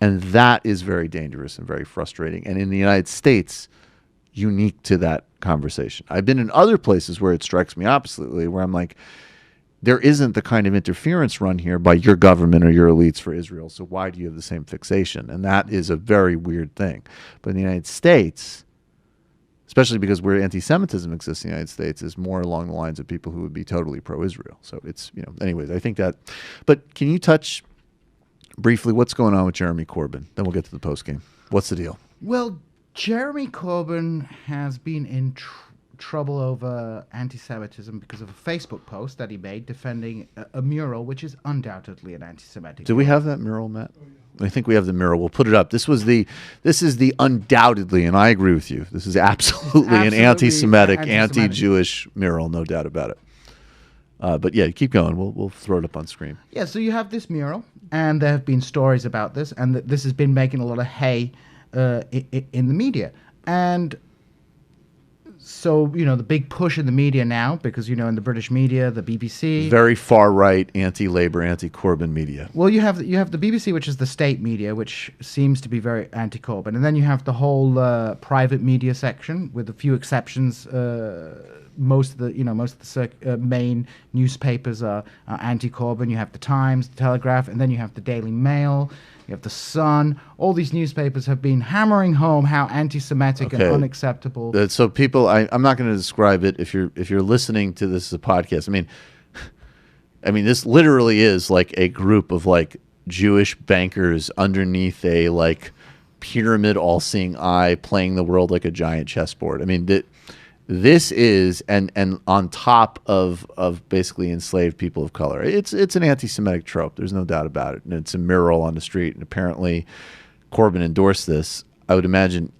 And that is very dangerous and very frustrating. And in the United States, unique to that conversation. I've been in other places where it strikes me oppositely, where I'm like, there isn't the kind of interference run here by your government or your elites for Israel, so why do you have the same fixation? And that is a very weird thing. But in the United States, especially because where anti-Semitism exists in the United States, is more along the lines of people who would be totally pro-Israel. So it's, anyways, I think that. But can you touch briefly what's going on with Jeremy Corbyn? Then we'll get to the postgame. What's the deal? Well, Jeremy Corbyn has been in trouble over anti-Semitism because of a Facebook post that he made defending a mural, which is undoubtedly an anti-Semitic. Do we have that mural, Matt? I think we have the mural. We'll put it up. This is the undoubtedly, and I agree with you, this is absolutely an anti-Semitic, anti-Jewish mural, no doubt about it. But yeah, keep going. We'll throw it up on screen. Yeah, so you have this mural, and there have been stories about this, and this has been making a lot of hay in the media. And so, the big push in the media now, because, in the British media, the BBC. Very far-right, anti-Labour, anti-Corbyn media. Well, you have the BBC, which is the state media, which seems to be very anti-Corbyn. And then you have the whole private media section, with a few exceptions. Most of the main newspapers are anti-Corbyn. You have the Times, the Telegraph, and then you have the Daily Mail. You have the Sun. All these newspapers have been hammering home how anti-Semitic and unacceptable. So people, I'm not going to describe it. If you're listening to this as a podcast, I mean, this literally is like a group of Jewish bankers underneath a pyramid, all-seeing eye, playing the world like a giant chessboard. This is, and on top of basically enslaved people of color. It's an anti-Semitic trope. There's no doubt about it. And it's a mural on the street. And apparently Corbyn endorsed this. I would imagine,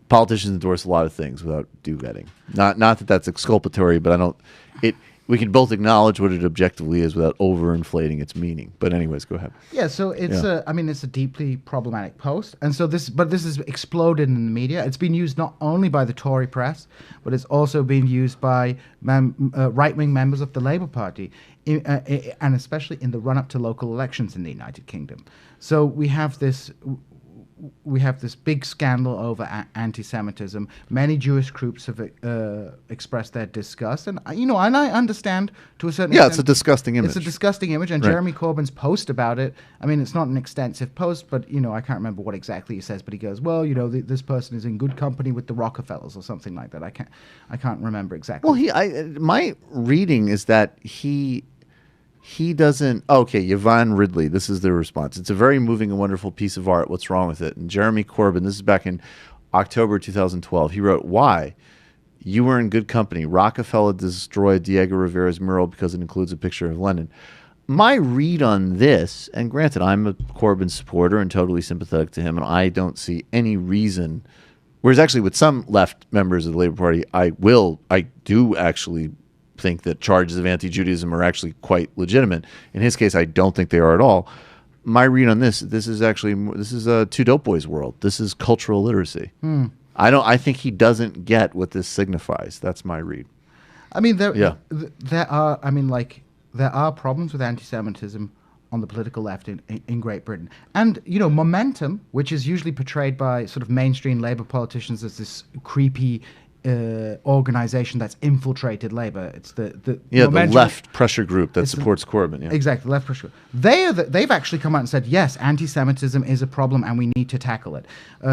politicians endorse a lot of things without due vetting. Not that that's exculpatory, but we can both acknowledge what it objectively is without overinflating its meaning. But anyways, go ahead. Yeah, so it's it's a deeply problematic post. And so this has exploded in the media. It's been used not only by the Tory press, but it's also been used by right-wing members of the Labour Party, and especially in the run-up to local elections in the United Kingdom. So we have this we have this big scandal over anti-Semitism. Many Jewish groups have expressed their disgust, and and I understand to a certain extent. It's a disgusting image. It's a disgusting image, and Jeremy Corbyn's post about it. I mean, it's not an extensive post, but I can't remember what exactly he says. But he goes, "Well, this person is in good company with the Rockefellers or something like that." I can't remember exactly. Well, my reading is that he doesn't. Okay, Yvonne Ridley. This is the response. It's a very moving and wonderful piece of art. What's wrong with it? And Jeremy Corbyn. This is back in October 2012. He wrote, "Why? You were in good company. Rockefeller destroyed Diego Rivera's mural because it includes a picture of Lenin." My read on this, and granted, I'm a Corbyn supporter and totally sympathetic to him, and I don't see any reason. Whereas actually, with some left members of the Labour Party, I do actually think that charges of anti-Judaism are actually quite legitimate. In his case, I don't think they are at all. My read on this is a two dope boys world. This is cultural literacy. I think he doesn't get what this signifies. That's my read. I mean, there are problems with anti-Semitism on the political left in Great Britain. And, Momentum, which is usually portrayed by sort of mainstream Labour politicians as this creepy organization that's infiltrated Labour. It's the left pressure group that supports Corbyn. Yeah. Exactly, left pressure group. They've actually come out and said, yes, anti-Semitism is a problem and we need to tackle it.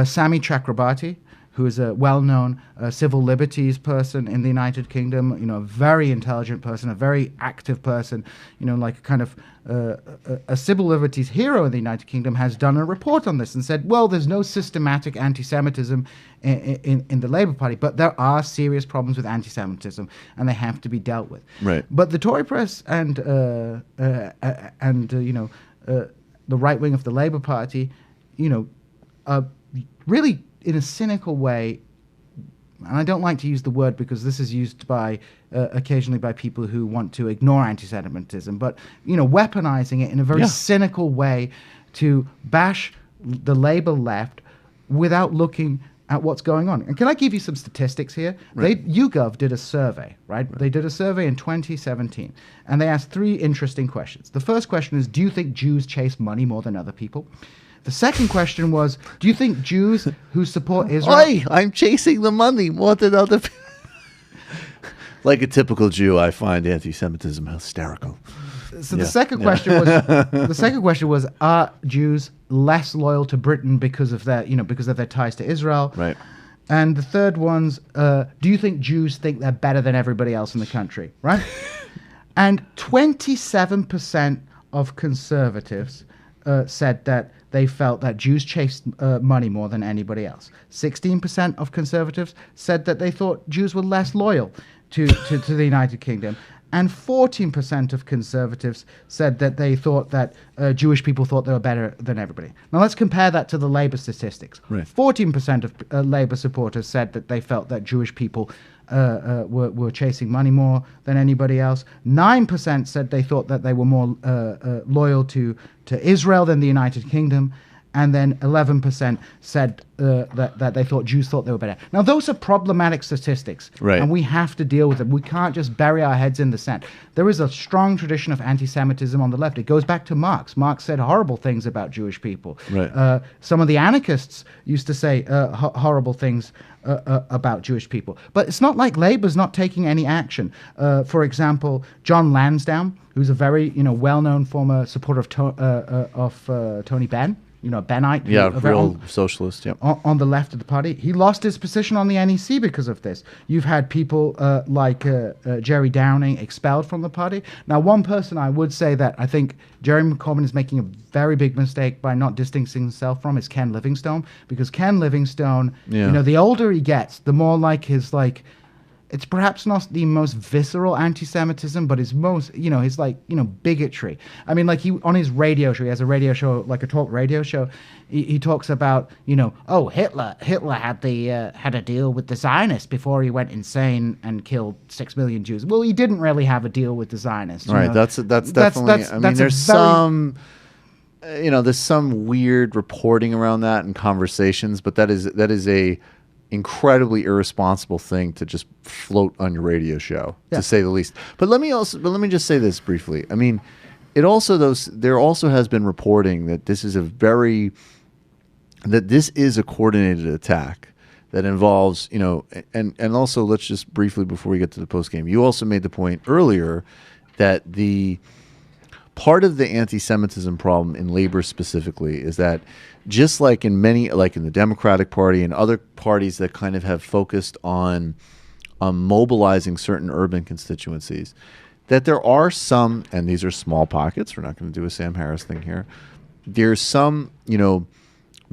Sami Chakrabarti, who is a well-known civil liberties person in the United Kingdom, a very intelligent person, a very active person, like kind of a civil liberties hero in the United Kingdom, has done a report on this and said, well, there's no systematic anti-Semitism in the Labour Party, but there are serious problems with anti-Semitism, and they have to be dealt with. Right. But the Tory press and the right wing of the Labour Party, are really, in a cynical way, and I don't like to use the word because this is used by occasionally by people who want to ignore anti-Semitism, but weaponizing it in a very cynical way to bash the Labour left without looking at what's going on. And can I give you some statistics here? Right. YouGov did a survey, right? They did a survey in 2017, and they asked 3 interesting questions. The first question is, do you think Jews chase money more than other people? The second question was, do you think Jews who support Israel... I'm chasing the money more than other people. Like a typical Jew, I find anti-Semitism hysterical. So the second question was, are Jews less loyal to Britain because of their ties to Israel? Right. And the third one's, do you think Jews think they're better than everybody else in the country? Right. And 27% of conservatives said that they felt that Jews chased money more than anybody else. 16% of conservatives said that they thought Jews were less loyal to the United Kingdom. And 14% of conservatives said that they thought that Jewish people thought they were better than everybody. Now let's compare that to the Labour statistics. Right. 14% of Labour supporters said that they felt that Jewish people were chasing money more than anybody else. 9% said they thought that they were more loyal to Israel than the United Kingdom. And then 11% said that they thought Jews thought they were better. Now, those are problematic statistics, right, and we have to deal with them. We can't just bury our heads in the sand. There is a strong tradition of anti-Semitism on the left. It goes back to Marx. Marx said horrible things about Jewish people. Right. Some of the anarchists used to say horrible things about Jewish people. But it's not like Labour's not taking any action. For example, John Lansdowne, who's a very well-known former supporter of Tony Benn, Bennite. Real socialist, on the left of the party. He lost his position on the NEC because of this. You've had people like Jerry Downing expelled from the party. Now, one person I would say that I think Jeremy Corbyn is making a very big mistake by not distancing himself from is Ken Livingstone, because Ken Livingstone, the older he gets, the more like his it's perhaps not the most visceral anti-Semitism, but his most, his bigotry. I mean, he on his radio show, he has a radio show, like a talk radio show. He talks about, Hitler had a deal with the Zionists before he went insane and killed 6 million Jews. Well, he didn't really have a deal with the Zionists. Right. That's definitely. There's some weird reporting around that and conversations, but that is a incredibly irresponsible thing to just float on your radio show, to say the least. But let me just say this briefly. I mean, there also has been reporting that this is a very that this is a coordinated attack that involves, and also let's just briefly before we get to the post game, you also made the point earlier that the part of the anti-Semitism problem in labor specifically is that just like in many, like in the Democratic Party and other parties that kind of have focused on mobilizing certain urban constituencies, that there are some, and these are small pockets, we're not going to do a Sam Harris thing here, there's some,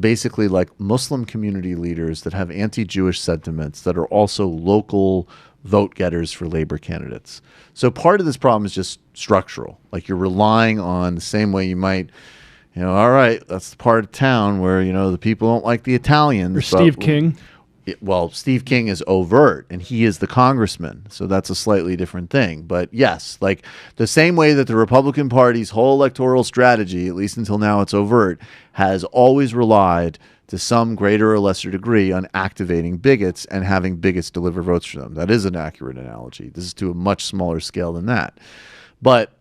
basically like Muslim community leaders that have anti-Jewish sentiments that are also local vote getters for labor candidates. So part of this problem is just structural. Like you're relying on the same way you might, all right, that's the part of town where, the people don't like the Italians. Or Steve King. Well, Steve King is overt, and he is the congressman, so that's a slightly different thing. But yes, like the same way that the Republican Party's whole electoral strategy, at least until now it's overt, has always relied to some greater or lesser degree on activating bigots and having bigots deliver votes for them. That is an accurate analogy. This is to a much smaller scale than that. But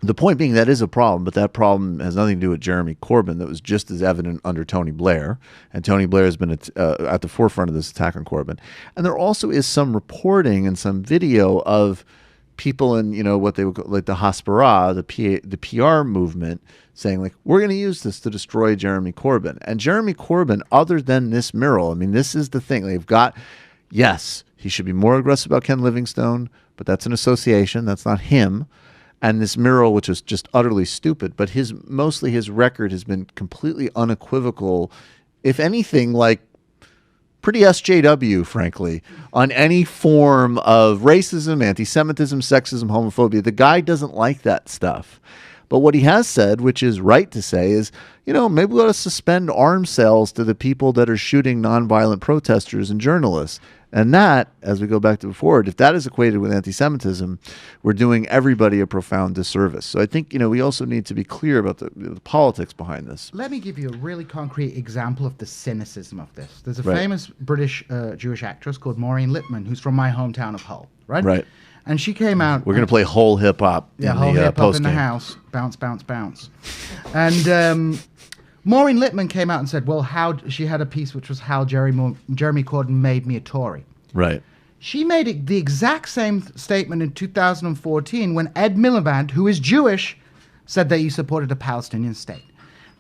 the point being, that is a problem, but that problem has nothing to do with Jeremy Corbyn. That was just as evident under Tony Blair, and Tony Blair has been at the forefront of this attack on Corbyn. And there also is some reporting and some video of people in, what they would call like the Haspara, the PR movement, saying like, we're going to use this to destroy Jeremy Corbyn. And Jeremy Corbyn, other than this mural, I mean, this is the thing. They've got, yes, he should be more aggressive about Ken Livingstone, but that's an association. That's not him. And this mural, which is just utterly stupid, but mostly his record has been completely unequivocal, if anything, like pretty SJW, frankly, on any form of racism, anti-Semitism, sexism, homophobia. The guy doesn't like that stuff. But what he has said, which is right to say, is, maybe we ought to suspend arms sales to the people that are shooting nonviolent protesters and journalists. And that, as we go back to before, if that is equated with anti-Semitism, we're doing everybody a profound disservice. So I think, we also need to be clear about the politics behind this. Let me give you a really concrete example of the cynicism of this. There's a famous British Jewish actress called Maureen Lipman, who's from my hometown of Hull, right? Right. And she came out. We're going to play whole hip hop. Yeah, whole hip hop in the house. Bounce, bounce, bounce. And Maureen Lipman came out and said, well, she had a piece which was how Jeremy Corbyn made me a Tory. Right. She made the exact same statement in 2014 when Ed Miliband, who is Jewish, said that he supported a Palestinian state.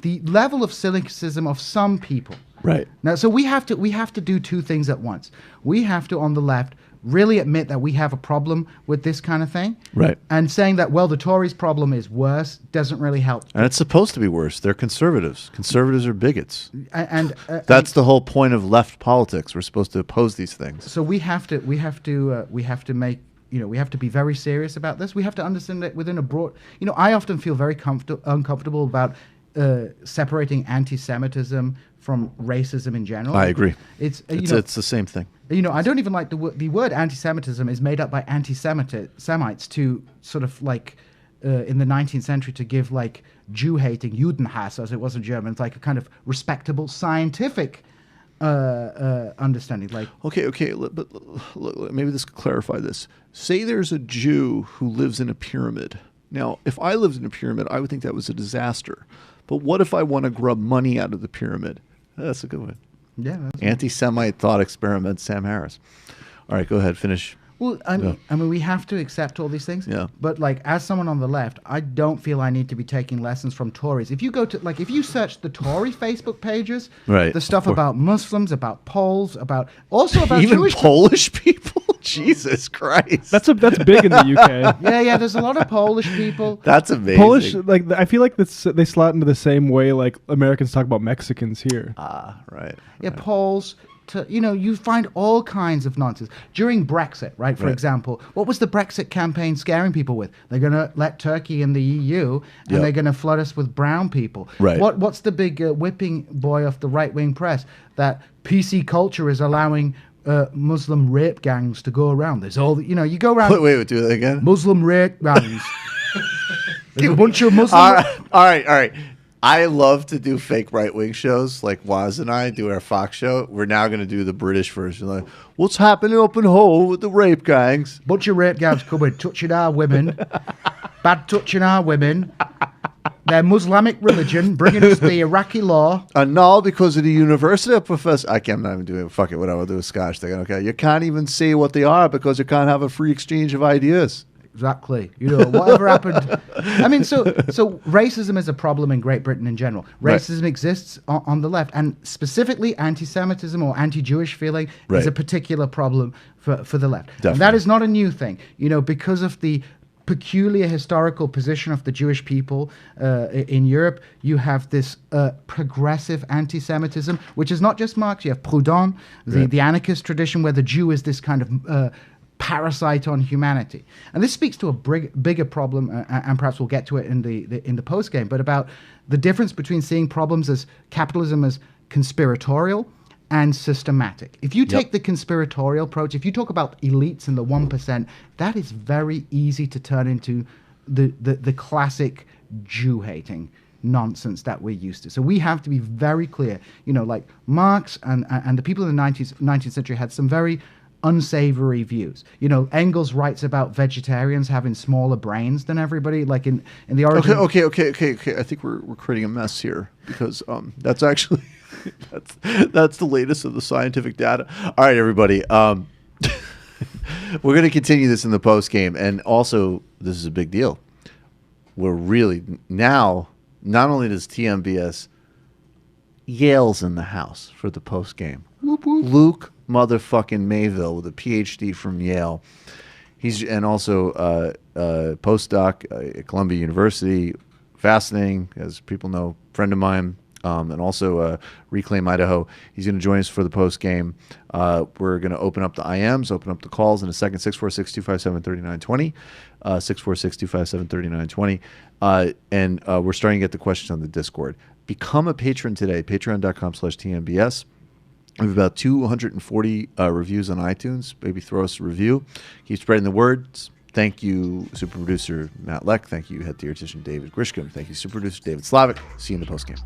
The level of cynicism of some people. Right. Now, so we have to do two things at once. We have to, on the left, really admit that we have a problem with this kind of thing. Right. And saying that, well, the Tories' problem is worse doesn't really help. And it's supposed to be worse. They're conservatives. Conservatives are bigots. And that's the whole point of left politics. We're supposed to oppose these things. So we have to make, we have to be very serious about this. We have to understand that within a broad, I often feel very uncomfortable about separating anti-Semitism from racism in general. I agree. It's the same thing. I don't even like the word anti-Semitism is made up by anti-Semites to sort of like in the 19th century to give like Jew-hating Judenhass, as it was in German. It's like a kind of respectable scientific understanding. Like okay, but maybe this could clarify this. Say there's a Jew who lives in a pyramid. Now, if I lived in a pyramid, I would think that was a disaster. But what if I want to grub money out of the pyramid? That's a good one. Yeah. Anti-Semite thought experiment, Sam Harris. All right, go ahead, finish. Well, I mean, we have to accept all these things. Yeah. But like, as someone on the left, I don't feel I need to be taking lessons from Tories. If you go to if you search the Tory Facebook pages, right, the stuff about Muslims, about Poles, about even Jewish Polish people. Jesus Christ, that's big in the UK. Yeah. There's a lot of Polish people. That's amazing. Polish, I feel like they slot into the same way like Americans talk about Mexicans here. Right. Yeah, right. Poles. You find all kinds of nonsense. During Brexit, right, for example, what was the Brexit campaign scaring people with? They're going to let Turkey in the EU, and they're going to flood us with brown people. Right. What's the big whipping boy of the right-wing press? That PC culture is allowing Muslim rape gangs to go around. There's all, you go around... Wait, do that again? Muslim rape gangs. There's a bunch of Muslim... All right. I love to do fake right-wing shows like Waz and I do our Fox show. We're now going to do the British version. Like, what's happening up in Hull with the rape gangs? Bunch of rape gangs coming, touching our women. Bad touching our women. their Muslimic religion, bringing us the Iraqi law. Null because of the university professor. I'm not even doing fuck it. What I will do is Scotch thing. Okay, you can't even say what they are because you can't have a free exchange of ideas. Exactly. Whatever happened. I mean, so racism is a problem in Great Britain in general. Racism exists on the left, and specifically anti-Semitism or anti-Jewish feeling is a particular problem for the left. Definitely. And that is not a new thing. Because of the peculiar historical position of the Jewish people in Europe, you have this progressive anti-Semitism, which is not just Marx. You have Proudhon, the anarchist tradition, where the Jew is this kind of parasite on humanity. And this speaks to a bigger problem, and perhaps we'll get to it in the post game, but about the difference between seeing problems as capitalism as conspiratorial and systematic. If you take the conspiratorial approach, if you talk about elites and the 1%, that is very easy to turn into the classic Jew-hating nonsense that we're used to. So we have to be very clear. Like Marx and the people in the 19th century had some very unsavory views. Engels writes about vegetarians having smaller brains than everybody, like in the origin. Okay. I think we're creating a mess here because that's actually that's the latest of the scientific data. All right, everybody. We're going to continue this in the post game, and also this is a big deal. We're really now. Not only does TMBS, Yale's in the house for the post game. Luke motherfucking Mayville with a PhD from Yale. And also postdoc at Columbia University. Fascinating, as people know, friend of mine. And also Reclaim Idaho. He's going to join us for the post game. We're going to open up the IMs, open up the calls in a second. 646-257-3920. 646-257-3920. And we're starting to get the questions on the Discord. Become a patron today. Patreon.com/TMBS. We have about 240 reviews on iTunes. Maybe throw us a review. Keep spreading the words. Thank you, super producer Matt Leck. Thank you, head theoretician David Grishcom. Thank you, super producer David Slavic. See you in the post game.